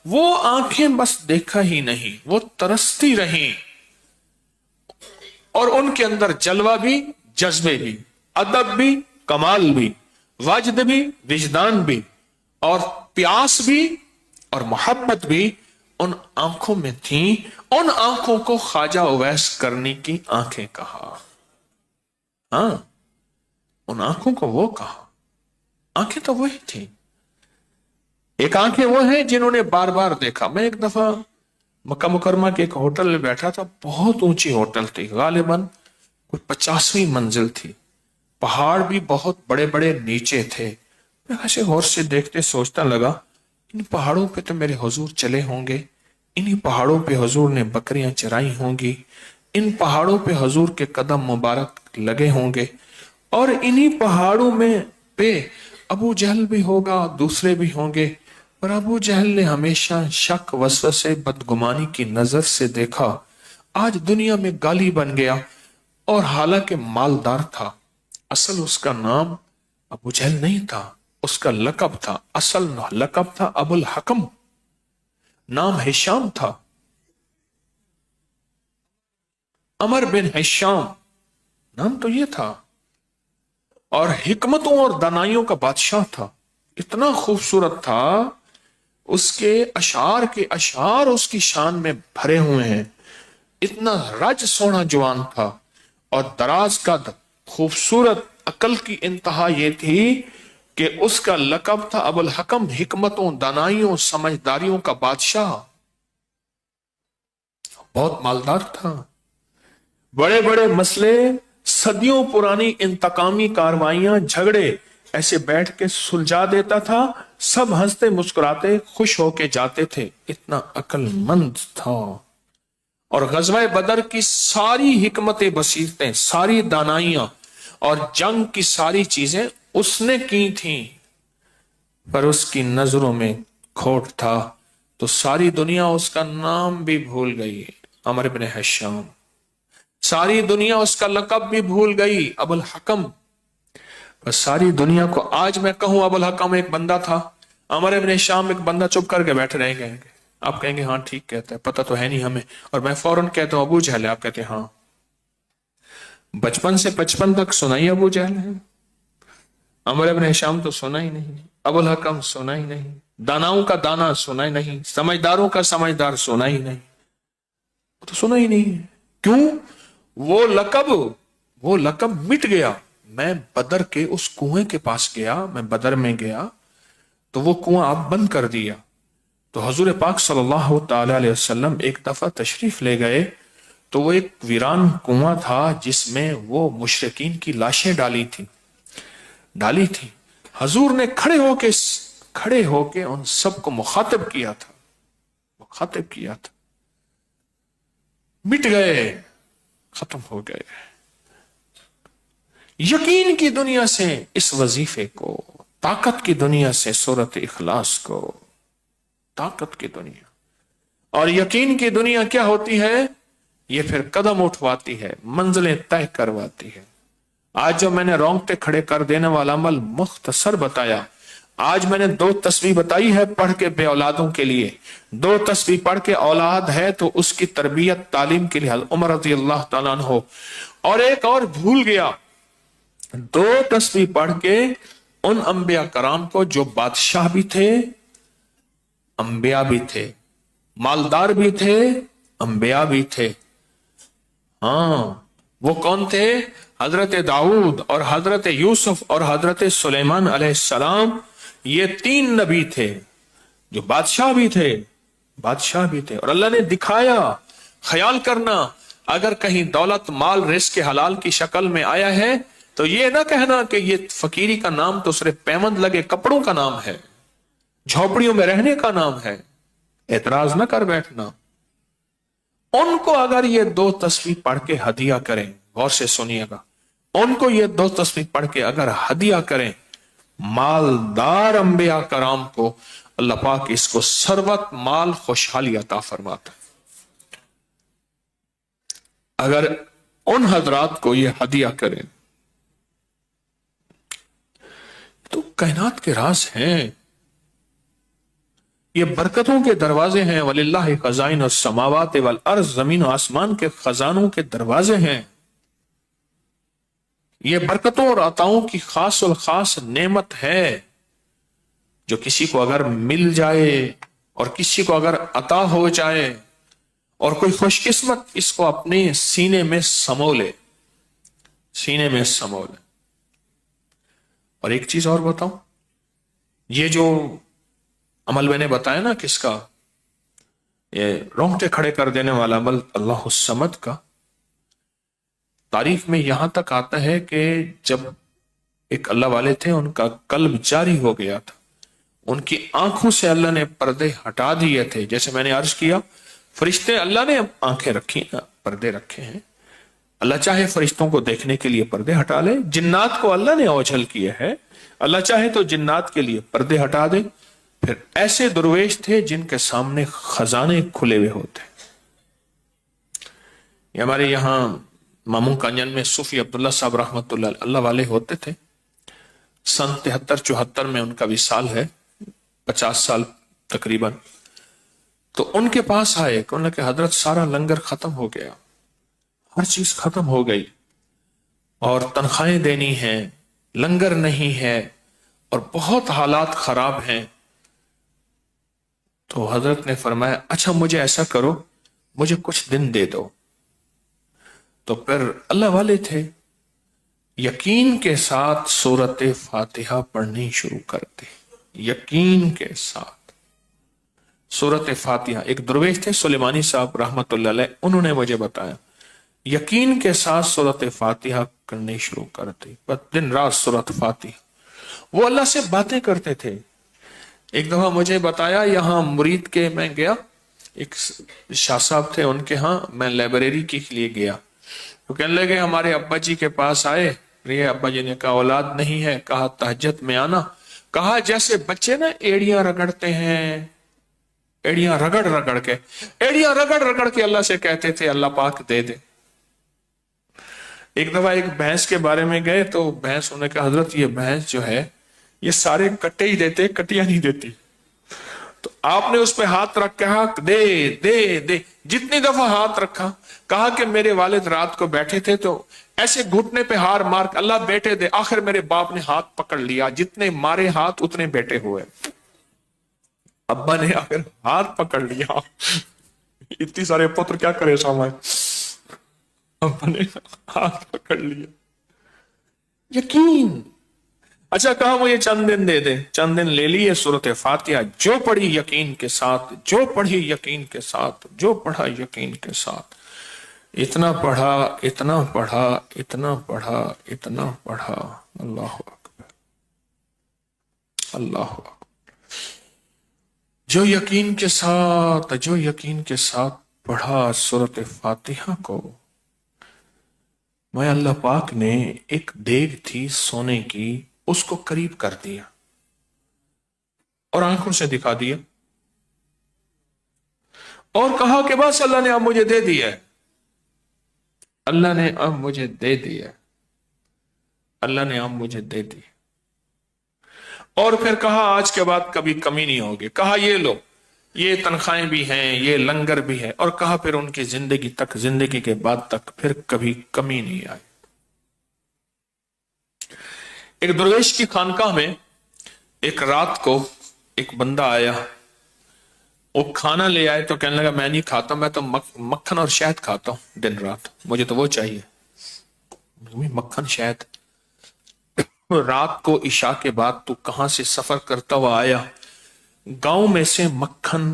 وہ آنکھیں بس دیکھا ہی نہیں، وہ ترستی رہیں، اور ان کے اندر جلوہ بھی، جذبے بھی، ادب بھی، کمال بھی، وجد بھی، وجدان بھی، اور پیاس بھی اور محبت بھی ان آنکھوں میں تھیں، ان آنکھوں کو خواجہ اویس کرنی کی آنکھیں کہا۔ ہاں، ان آنکھوں کو وہ کہا، آنکھیں تو وہی تھیں۔ ایک آنکھیں وہ ہیں جنہوں نے بار بار دیکھا۔ میں ایک دفعہ مکہ مکرمہ کے ایک ہوٹل میں بیٹھا تھا، بہت اونچی ہوٹل تھی، غالباً کوئی 50ویں منزل تھی، پہاڑ بھی بہت بڑے بڑے نیچے تھے۔ میں ایسے غور سے دیکھتے سوچتا لگا، ان پہاڑوں پہ تو میرے حضور چلے ہوں گے، انہی پہاڑوں پہ حضور نے بکریاں چرائی ہوں گی، ان پہاڑوں پہ حضور کے قدم مبارک لگے ہوں گے، اور انہی پہاڑوں میں پہ ابو جہل بھی ہوگا، دوسرے بھی ہوں گے۔ پر ابو جہل نے ہمیشہ شک، وسوسے، بدگمانی کی نظر سے دیکھا، آج دنیا میں گالی بن گیا، اور حالانکہ مالدار تھا۔ اصل اس کا نام ابو جہل نہیں تھا، اس کا لقب تھا، اصل لقب تھا ابو الحکم، نام ہشام تھا، عمر بن ہشام نام تو یہ تھا، اور حکمتوں اور دانائیوں کا بادشاہ تھا۔ اتنا خوبصورت تھا، اس کے اشعار اس کی شان میں بھرے ہوئے ہیں۔ اتنا رج سونا جوان تھا، اور دراز کا خوبصورت، عقل کی انتہا یہ تھی کہ اس کا لقب تھا ابو الحکم، حکمتوں، دانائیوں، سمجھداریوں کا بادشاہ۔ بہت مالدار تھا، بڑے بڑے مسئلے، صدیوں پرانی انتقامی کاروائیاں، جھگڑے ایسے بیٹھ کے سلجھا دیتا تھا، سب ہنستے مسکراتے خوش ہو کے جاتے تھے، اتنا عقل مند تھا۔ اور غزوہ بدر کی ساری حکمت بصیرتیں، ساری دانائیاں اور جنگ کی ساری چیزیں اس نے کی تھیں، پر اس کی نظروں میں کھوٹ تھا، تو ساری دنیا اس کا نام بھی بھول گئی، عمر بن ہشام۔ ساری دنیا اس کا لقب بھی بھول گئی، ابو الحکم۔ بس ساری دنیا کو آج میں کہوں ابو الحکم ایک بندہ تھا، عمر بن ہشام ایک بندہ، چپ کر کے بیٹھے رہیں گے، آپ کہیں گے ہاں ٹھیک کہتا ہے، پتہ تو ہے نہیں ہمیں، اور میں فوراً کہتا ہوں ابو جہل ہے، آپ کہتے ہیں ہاں، بچپن سے 55 تک سنا ہی ابو جہل ہے، عمر بن ہشام تو سنا ہی نہیں، ابو الحکم سنا ہی نہیں، داناؤں کا دانا سنا ہی نہیں، سمجھداروں کا سمجھدار سنا ہی نہیں، تو سنا ہی نہیں ہے۔ کیوں؟ وہ لقب مٹ گیا۔ میں بدر کے اس کنویں کے پاس گیا، میں بدر میں گیا تو وہ کنواں آپ بند کر دیا، تو حضور پاک صلی اللہ تعالی علیہ وسلم ایک دفعہ تشریف لے گئے، تو وہ ایک ویران کنواں تھا جس میں وہ مشرکین کی لاشیں ڈالی تھی۔ حضور نے کھڑے ہو کے ان سب کو مخاطب کیا تھا، مٹ گئے، ختم ہو گئے۔ یقین کی دنیا سے اس وظیفے کو، طاقت کی دنیا سے سورت اخلاص کو، طاقت کی دنیا اور یقین کی دنیا کیا ہوتی ہے؟ یہ پھر قدم اٹھواتی ہے، منزلیں طے کرواتی ہے۔ آج جو میں نے رونگٹے کھڑے کر دینے والا عمل مختصر بتایا، آج میں نے 2 تسبیح بتائی ہے پڑھ کے بے اولادوں کے لیے، 2 تسبیح پڑھ کے اولاد ہے تو اس کی تربیت تعلیم کے لیے عمر رضی اللہ تعالیٰ عنہ، اور ایک اور بھول گیا، 2 تسبیح پڑھ کے ان انبیاء کرام کو جو بادشاہ بھی تھے، انبیاء بھی تھے، مالدار بھی تھے، انبیاء بھی تھے۔ ہاں، وہ کون تھے؟ حضرت داؤد اور حضرت یوسف اور حضرت سلیمان علیہ السلام، یہ 3 نبی تھے جو بادشاہ بھی تھے، اور اللہ نے دکھایا۔ خیال کرنا، اگر کہیں دولت، مال، رزق حلال کی شکل میں آیا ہے تو یہ نہ کہنا کہ یہ فقیری کا نام تو صرف پیمند لگے کپڑوں کا نام ہے، جھوپڑیوں میں رہنے کا نام ہے، اعتراض نہ کر بیٹھنا۔ ان کو اگر یہ 2 تسبیح پڑھ کے ہدیہ کریں، غور سے سنیے گا، ان کو یہ 2 تسبیح پڑھ کے اگر ہدیہ کریں، مالدار انبیاء کرام کو اللہ پاک اس کو ثروت، مال، خوشحالی عطا فرماتا ہے۔ اگر ان حضرات کو یہ ہدیہ کریں تو کائنات کے راز ہیں، یہ برکتوں کے دروازے ہیں، وَلِلَّهِ خَزَائِنُ السَّمَاوَاتِ وَالْأَرْضِ، زمین و آسمان کے خزانوں کے دروازے ہیں۔ یہ برکتوں اور عطاؤں کی خاص الخاص نعمت ہے، جو کسی کو اگر مل جائے اور کسی کو اگر عطا ہو جائے اور کوئی خوش قسمت اس کو اپنے سینے میں سمو لے، سینے میں سمو لے۔ اور ایک چیز اور بتاؤں، یہ جو عمل میں نے بتایا نا کس کا، یہ رونگٹے کھڑے کر دینے والا عمل اللہ الصمد کا، تاریخ میں یہاں تک آتا ہے کہ جب ایک اللہ والے تھے، ان کا قلب جاری ہو گیا تھا، ان کی آنکھوں سے اللہ نے پردے ہٹا دیے تھے۔ جیسے میں نے عرض کیا، فرشتے اللہ نے آنکھیں رکھی، پردے رکھے ہیں، اللہ چاہے فرشتوں کو دیکھنے کے لیے پردے ہٹا لے، جنات کو اللہ نے اوجھل کیا ہے، اللہ چاہے تو جنات کے لیے پردے ہٹا دے۔ پھر ایسے درویش تھے جن کے سامنے خزانے کھلے ہوئے ہوتے۔ یہ ہمارے یہاں ماموں کانجن میں صوفی عبداللہ صاحب رحمت اللہ والے ہوتے تھے، سن 73-74 میں ان کا وصال ہے، 50 سال تقریباً۔ تو ان کے پاس آئے کہ انہوں نے کہا حضرت سارا لنگر ختم ہو گیا، ہر چیز ختم ہو گئی، اور تنخواہیں دینی ہیں، لنگر نہیں ہے، اور بہت حالات خراب ہیں۔ تو حضرت نے فرمایا اچھا مجھے ایسا کرو، مجھے کچھ دن دے دو۔ تو پھر اللہ والے تھے، یقین کے ساتھ سورت فاتحہ پڑھنی شروع کرتے، یقین کے ساتھ سورت فاتحہ۔ ایک درویش تھے سلیمانی صاحب رحمت اللہ علیہ، انہوں نے مجھے بتایا یقین کے ساتھ سورت فاتحہ کرنی شروع کرتے، بس دن رات سورت فاتحہ۔ وہ اللہ سے باتیں کرتے تھے۔ ایک دفعہ مجھے بتایا، یہاں مرید کے میں گیا، ایک شاہ صاحب تھے ان کے ہاں، میں لائبریری کے لیے گیا، تو کہنے لگے ہمارے ابا جی کے پاس آئے، یہ ابا جی نے کہا اولاد نہیں ہے، کہا تہجد میں آنا، کہا جیسے بچے نا ایڑیاں رگڑتے ہیں، ایڑیاں رگڑ رگڑ کے اللہ سے کہتے تھے اللہ پاک دے دے۔ ایک دفعہ ایک بھینس کے بارے میں گئے تو بھینس انہوں نے کہا حضرت یہ بھینس جو ہے یہ سارے کٹے ہی دیتے، کٹیاں نہیں دیتی۔ تو آپ نے اس پہ ہاتھ رکھ کے کہا دے دے دے، جتنی دفعہ ہاتھ رکھا، کہا کہ میرے والد رات کو بیٹھے تھے تو ایسے گھٹنے پہ ہار مار اللہ بیٹے دے، آخر میرے باپ نے ہاتھ پکڑ لیا، جتنے مارے ہاتھ اتنے بیٹے ہوئے۔ ابا نے آخر ہاتھ پکڑ لیا، اتنی سارے پتر کیا کرے سامنے، ابا نے ہاتھ پکڑ لیا۔ یقین۔ اچھا کہا مجھے چند دن دے دے، چند دن لے لیے، سورت فاتحہ جو پڑھی یقین کے ساتھ، جو پڑھی یقین کے ساتھ، جو پڑھا یقین کے ساتھ، اتنا پڑھا اتنا پڑھا اتنا پڑھا اتنا پڑھا، اللہ اکبر اللہ اکبر۔ جو یقین کے ساتھ، جو یقین کے ساتھ پڑھا سورت فاتحہ کو، میں اللہ پاک نے ایک دیگ تھی سونے کی، اس کو قریب کر دیا اور آنکھوں سے دکھا دیا اور کہا کہ بس اللہ نے اب مجھے دے دیا ہے، اللہ نے اب مجھے دے دیا، اللہ نے اب مجھے دے دیا۔ اور پھر کہا آج کے بعد کبھی کمی نہیں ہوگی، کہا یہ لو، یہ تنخواہیں بھی ہیں، یہ لنگر بھی ہے، اور کہا پھر ان کی زندگی تک، زندگی کے بعد تک پھر کبھی کمی نہیں آئی۔ ایک درویش کی خانقاہ میں ایک رات کو ایک بندہ آیا، وہ کھانا لے آئے تو کہنے لگا میں نہیں کھاتا، میں تو مکھن اور شہد کھاتا ہوں دن رات، مجھے تو وہ چاہیے، مکھن شہد۔ رات کو عشاء کے بعد تو کہاں سے سفر کرتا ہوا آیا، گاؤں میں سے مکھن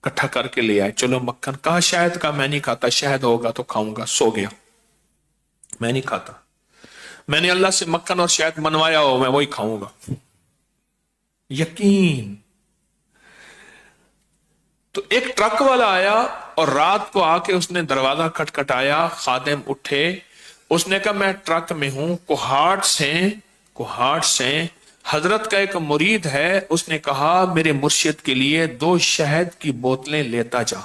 کٹھا کر کے لے آئے، چلو مکھن، کہا شہد کا میں نہیں کھاتا، شہد ہوگا تو کھاؤں گا، سو گیا، میں نہیں کھاتا، میں نے اللہ سے مکھن اور شہد منوایا ہو، میں وہی کھاؤں گا۔ یقین۔ تو ایک ٹرک والا آیا اور رات کو آ کے اس نے دروازہ کھٹکھٹایا، خادم اٹھے، اس نے کہا میں ٹرک میں ہوں، کوہاٹ سے حضرت کا ایک مرید ہے، اس نے کہا میرے مرشد کے لیے 2 شہد کی بوتلیں لیتا جا،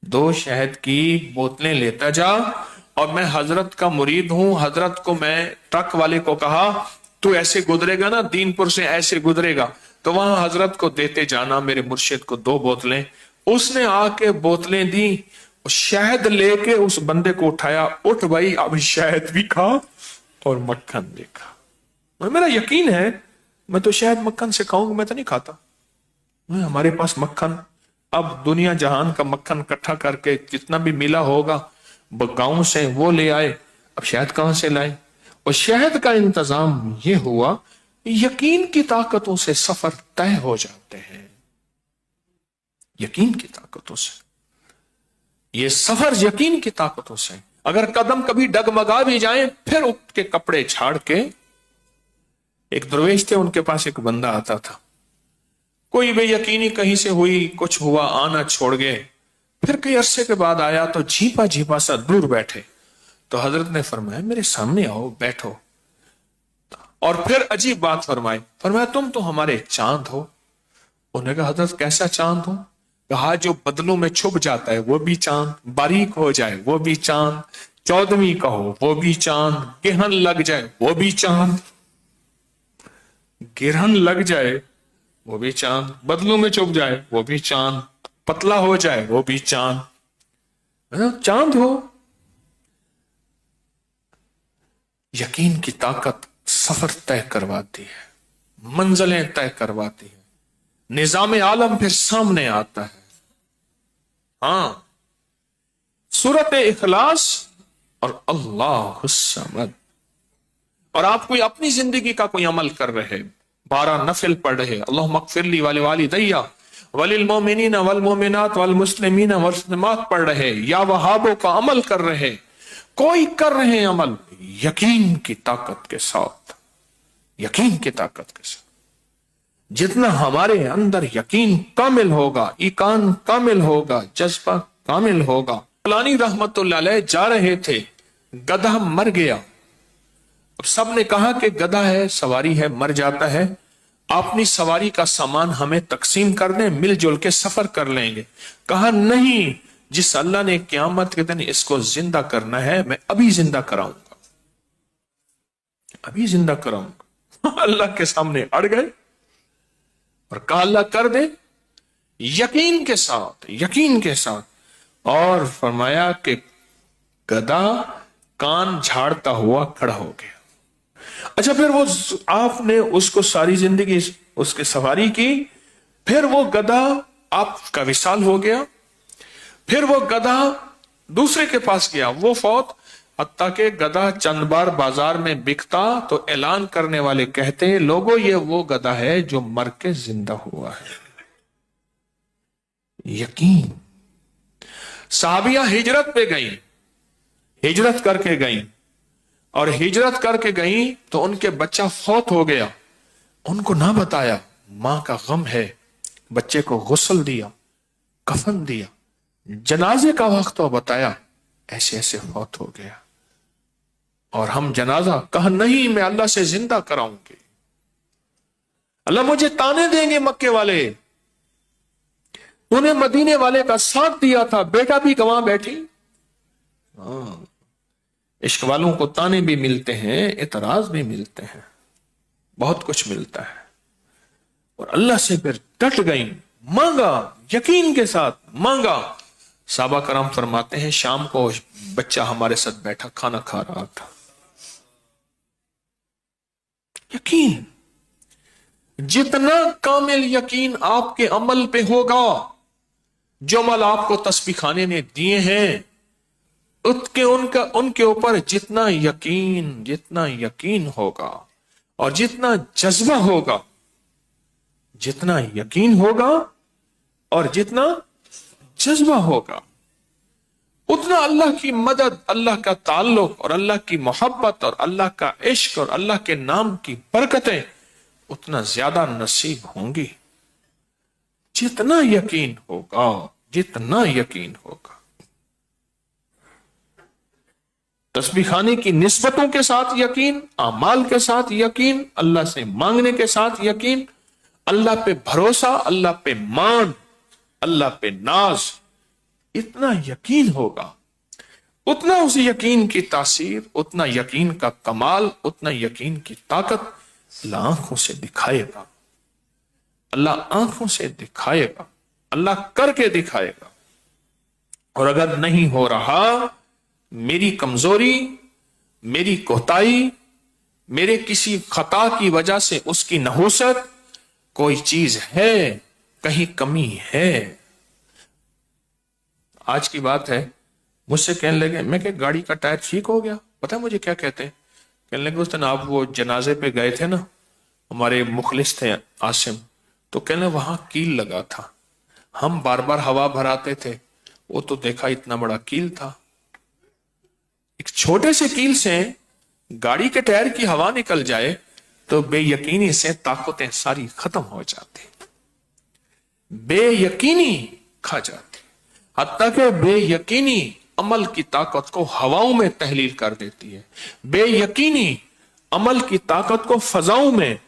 2 شہد کی بوتلیں لیتا جا، اور میں حضرت کا مرید ہوں، حضرت کو میں ٹرک والے کو کہا تو ایسے گزرے گا نا دین پور سے، ایسے گزرے گا تو وہاں حضرت کو دیتے جانا، میرے مرشد کو 2 بوتلیں۔ اس نے آ کے بوتلیں دی، شہد لے کے اس بندے کو اٹھایا، اٹھ بھائی اب شہد بھی کھا اور مکھن بھی کھا۔ میرا یقین ہے میں تو شہد مکھن سے کھاؤں گا، میں تو نہیں کھاتا، ہمارے پاس مکھن، اب دنیا جہان کا مکھن اکٹھا کر کے جتنا بھی ملا ہوگا گاؤں سے وہ لے آئے، اب شہد کہاں سے لائے؟ اور شہد کا انتظام یہ ہوا، یقین کی طاقتوں سے سفر طے ہو جاتے ہیں، یقین کی طاقتوں سے یہ سفر، یقین کی طاقتوں سے۔ اگر قدم کبھی ڈگمگا بھی جائیں پھر اٹھ کے کپڑے چھاڑ کے، ایک درویش تھے، ان کے پاس ایک بندہ آتا تھا، کوئی بے یقینی کہیں سے ہوئی، کچھ ہوا، آنا چھوڑ گئے، پھر کئی عرصے کے بعد آیا تو جھیپا جھیپا سا دور بیٹھے، تو حضرت نے فرمایا میرے سامنے آؤ، بیٹھو، اور پھر عجیب بات فرمائی، فرمایا تم تو ہمارے چاند ہو۔ انہوں نے کہا حضرت کیسا چاند ہو؟ کہا جو بدلوں میں چھپ جاتا ہے وہ بھی چاند، باریک ہو جائے وہ بھی چاند، چودھویں کا ہو وہ بھی چاند، گرہن لگ جائے وہ بھی چاند، گرہن لگ جائے وہ بھی چاند، بدلوں میں چھپ جائے وہ بھی چاند، پتلا ہو جائے وہ بھی چاند، چاند ہو۔ یقین کی طاقت سفر طے کرواتی ہے، منزلیں طے کرواتی ہے، نظام عالم پھر سامنے آتا ہے۔ ہاں، سورت اخلاص اور اللہ الصمد، اور آپ کوئی اپنی زندگی کا کوئی عمل کر رہے، 12 نفل پڑھ رہے، اللہم اغفر لی ولوالدی وللمؤمنین والمؤمنات والمسلمین والمسلمات پڑھ رہے، یا وہابوں کا عمل کر رہے، کوئی کر رہے عمل، یقین کی طاقت کے ساتھ، یقین کی طاقت کے ساتھ، جتنا ہمارے اندر یقین کامل ہوگا، ایقان کامل ہوگا، جذبہ کامل ہوگا۔ فلانی رحمت اللہ علیہ جا رہے تھے، گدھا مر گیا، اب سب نے کہا کہ گدھا ہے، سواری ہے، مر جاتا ہے، اپنی سواری کا سامان ہمیں تقسیم کر دیں، مل جل کے سفر کر لیں گے۔ کہا نہیں، جس اللہ نے قیامت کے دن اس کو زندہ کرنا ہے میں ابھی زندہ کراؤں گا، ابھی زندہ کراؤں گا۔ اللہ کے سامنے اڑ گئے اور کہا اللہ کر دے، یقین کے ساتھ، یقین کے ساتھ، اور فرمایا کہ گدھا کان جھاڑتا ہوا کھڑا ہو گیا۔ اچھا، پھر وہ آپ نے اس کو ساری زندگی اس کی سواری کی، پھر وہ گدھا آپ کا وصال ہو گیا، پھر وہ گدھا دوسرے کے پاس گیا، وہ فوت، حتیٰ کہ گدھا چند بار بازار میں بکتا تو اعلان کرنے والے کہتے ہیں لوگوں یہ وہ گدھا ہے جو مر کے زندہ ہوا ہے۔ یقین۔ صحابیہ ہجرت پہ گئیں، ہجرت کر کے گئیں، اور ہجرت کر کے گئیں تو ان کے بچہ فوت ہو گیا، ان کو نہ بتایا، ماں کا غم ہے، بچے کو غسل دیا، کفن دیا، جنازے کا وقت تو بتایا، ایسے ایسے فوت ہو گیا، اور ہم جنازہ، کہا نہیں میں اللہ سے زندہ کراؤں گی، اللہ مجھے تانے دیں گے مکے والے، تو نے مدینے والے کا ساتھ دیا تھا، بیٹا بھی گواہ بیٹھی۔ عشق والوں کو تانے بھی ملتے ہیں، اعتراض بھی ملتے ہیں، بہت کچھ ملتا ہے، اور اللہ سے پھر ڈٹ گئیں، مانگا، یقین کے ساتھ مانگا۔ صحابہ کرام فرماتے ہیں شام کو بچہ ہمارے ساتھ بیٹھا کھانا کھا رہا تھا۔ یقین، جتنا کامل یقین آپ کے عمل پہ ہوگا، جو عمل آپ کو تسبیح خانے نے دیے ہیں ان کے اوپر جتنا یقین ہوگا اور جتنا جذبہ ہوگا، جتنا یقین ہوگا اور جتنا جذبہ ہوگا، اتنا اللہ کی مدد، اللہ کا تعلق اور اللہ کی محبت اور اللہ کا عشق اور اللہ کے نام کی برکتیں اتنا زیادہ نصیب ہوں گی، جتنا یقین ہوگا، جتنا یقین ہوگا۔ تسبیح خانے کی نسبتوں کے ساتھ یقین، اعمال کے ساتھ یقین، اللہ سے مانگنے کے ساتھ یقین، اللہ پہ بھروسہ، اللہ پہ مان، اللہ پہ ناز، اتنا یقین ہوگا، اتنا اس یقین کی تاثیر، اتنا یقین کا کمال، اتنا یقین کی طاقت اللہ آنکھوں سے دکھائے گا، اللہ آنکھوں سے دکھائے گا، اللہ کر کے دکھائے گا۔ اور اگر نہیں ہو رہا، میری کمزوری، میری کوتاہی، میرے کسی خطا کی وجہ سے اس کی نحوست، کوئی چیز ہے، कहीं कमी है। आज की बात है, मुझसे कहने लगे, मैं क्या गाड़ी का टायर ठीक हो गया? पता है मुझे क्या कहते हैं? कहने लगे उस दिन आप वो जनाजे पे गए थे ना, हमारे मुखलिस थे आसिम, तो कहने वहां कील लगा था, हम बार बार हवा भराते थे, वो तो देखा इतना बड़ा कील था। एक छोटे से कील से गाड़ी के टायर की हवा निकल जाए तो बेयकीनी से ताकतें सारी खत्म हो जाती, बेयकीनी खा जाती, हत्ता कि बेयकीनी अमल की ताकत को हवाओं में तहलील कर देती है, बेयकीनी अमल की ताकत को फजाओं में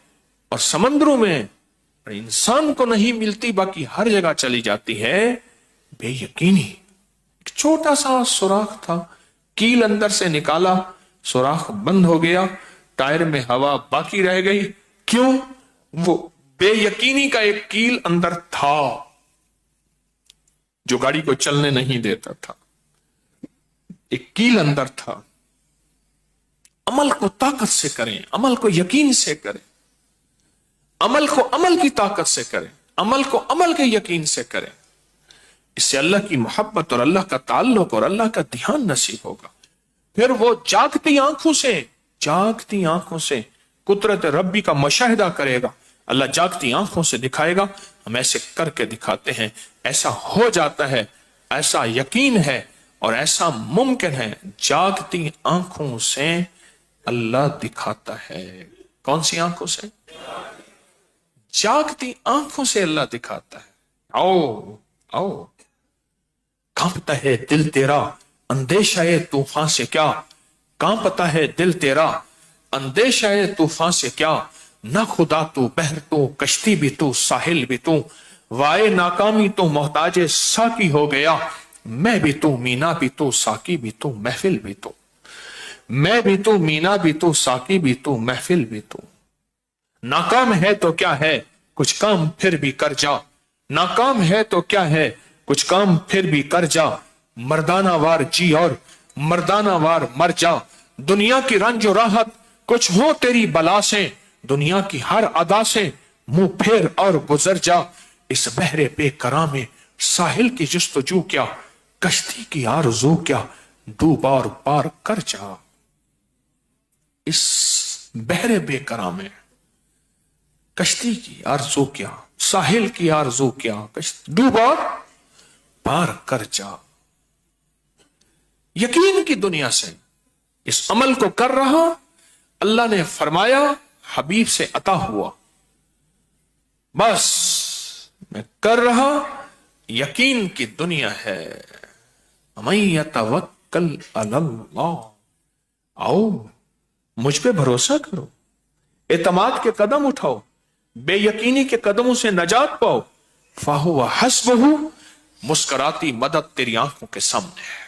और समंदरों में इंसान को नहीं मिलती, बाकी हर जगह चली जाती है। बेयकीनी एक छोटा सा सुराख था, कील अंदर से निकाला, सुराख बंद हो गया, टायर में हवा बाकी रह गई। क्यों? वो बेयकीनी का एक कील अंदर था जो गाड़ी को चलने नहीं देता था, एक कील अंदर था। अमल को ताकत से करें, अमल को यकीन से करें, अमल को अमल की ताकत से करें, अमल को अमल के यकीन से करें। इससे अल्लाह की मोहब्बत और अल्लाह का ताल्लुक और अल्लाह का ध्यान नसीब होगा। फिर वो जागती आंखों से कुदरत रब्बी का मुशाहिदा करेगा। अल्लाह जागती आंखों से दिखाएगा, हम ऐसे करके दिखाते हैं, ऐसा हो जाता है, ऐसा यकीन है और ऐसा मुमकिन है। जागती आंखों से अल्लाह दिखाता है। कौन सी आंखों से? जागती आंखों से अल्लाह दिखाता है। आओ आओ, कांपता है दिल तेरा, अंदेशा है तूफान से क्या? कांपता है दिल तेरा, अंदेशा है तूफान से क्या? ना खुदा तू, बहर तू, कश्ती भी तू, साहिल भी तू, वाए नाकामी तो मोहताज साकी हो गया। मैं भी तू, मीना भी तू, साकी भी तू, महफिल भी तू। मैं भी तू, मीना भी तू, साकी भी तू, महफिल भी तू। नाकाम है तो क्या है, कुछ काम फिर भी कर जा। नाकाम है तो क्या है, कुछ काम फिर भी कर जा। मर्दाना वार जी और मर्दाना वार मर जा। दुनिया की रंज और राहत कुछ हो तेरी बला से, दुनिया की हर अदा से मुंह फेर और गुजर जा। इस बहरे बेकरार में साहिल की जुस्तजू क्या, कश्ती की आरज़ू क्या, डूब और पार कर जा। इस बहरे बेकरार में कश्ती की आरज़ू क्या, साहिल की आरज़ू क्या, डूब और पार कर जा। यकीन की दुनिया से इस अमल को कर रहा, अल्लाह ने फरमाया हबीब से अता हुआ, बस मैं कर रहा, यकीन की दुनिया है। मैं तवक्कल अल्लाह, आओ मुझ पे भरोसा करो, एतमाद के कदम उठाओ, बेयकीनी के कदमों से नजात पाओ। फाहुवा हस्बहू, मुस्कराती मदद तेरी आंखों के सामने है।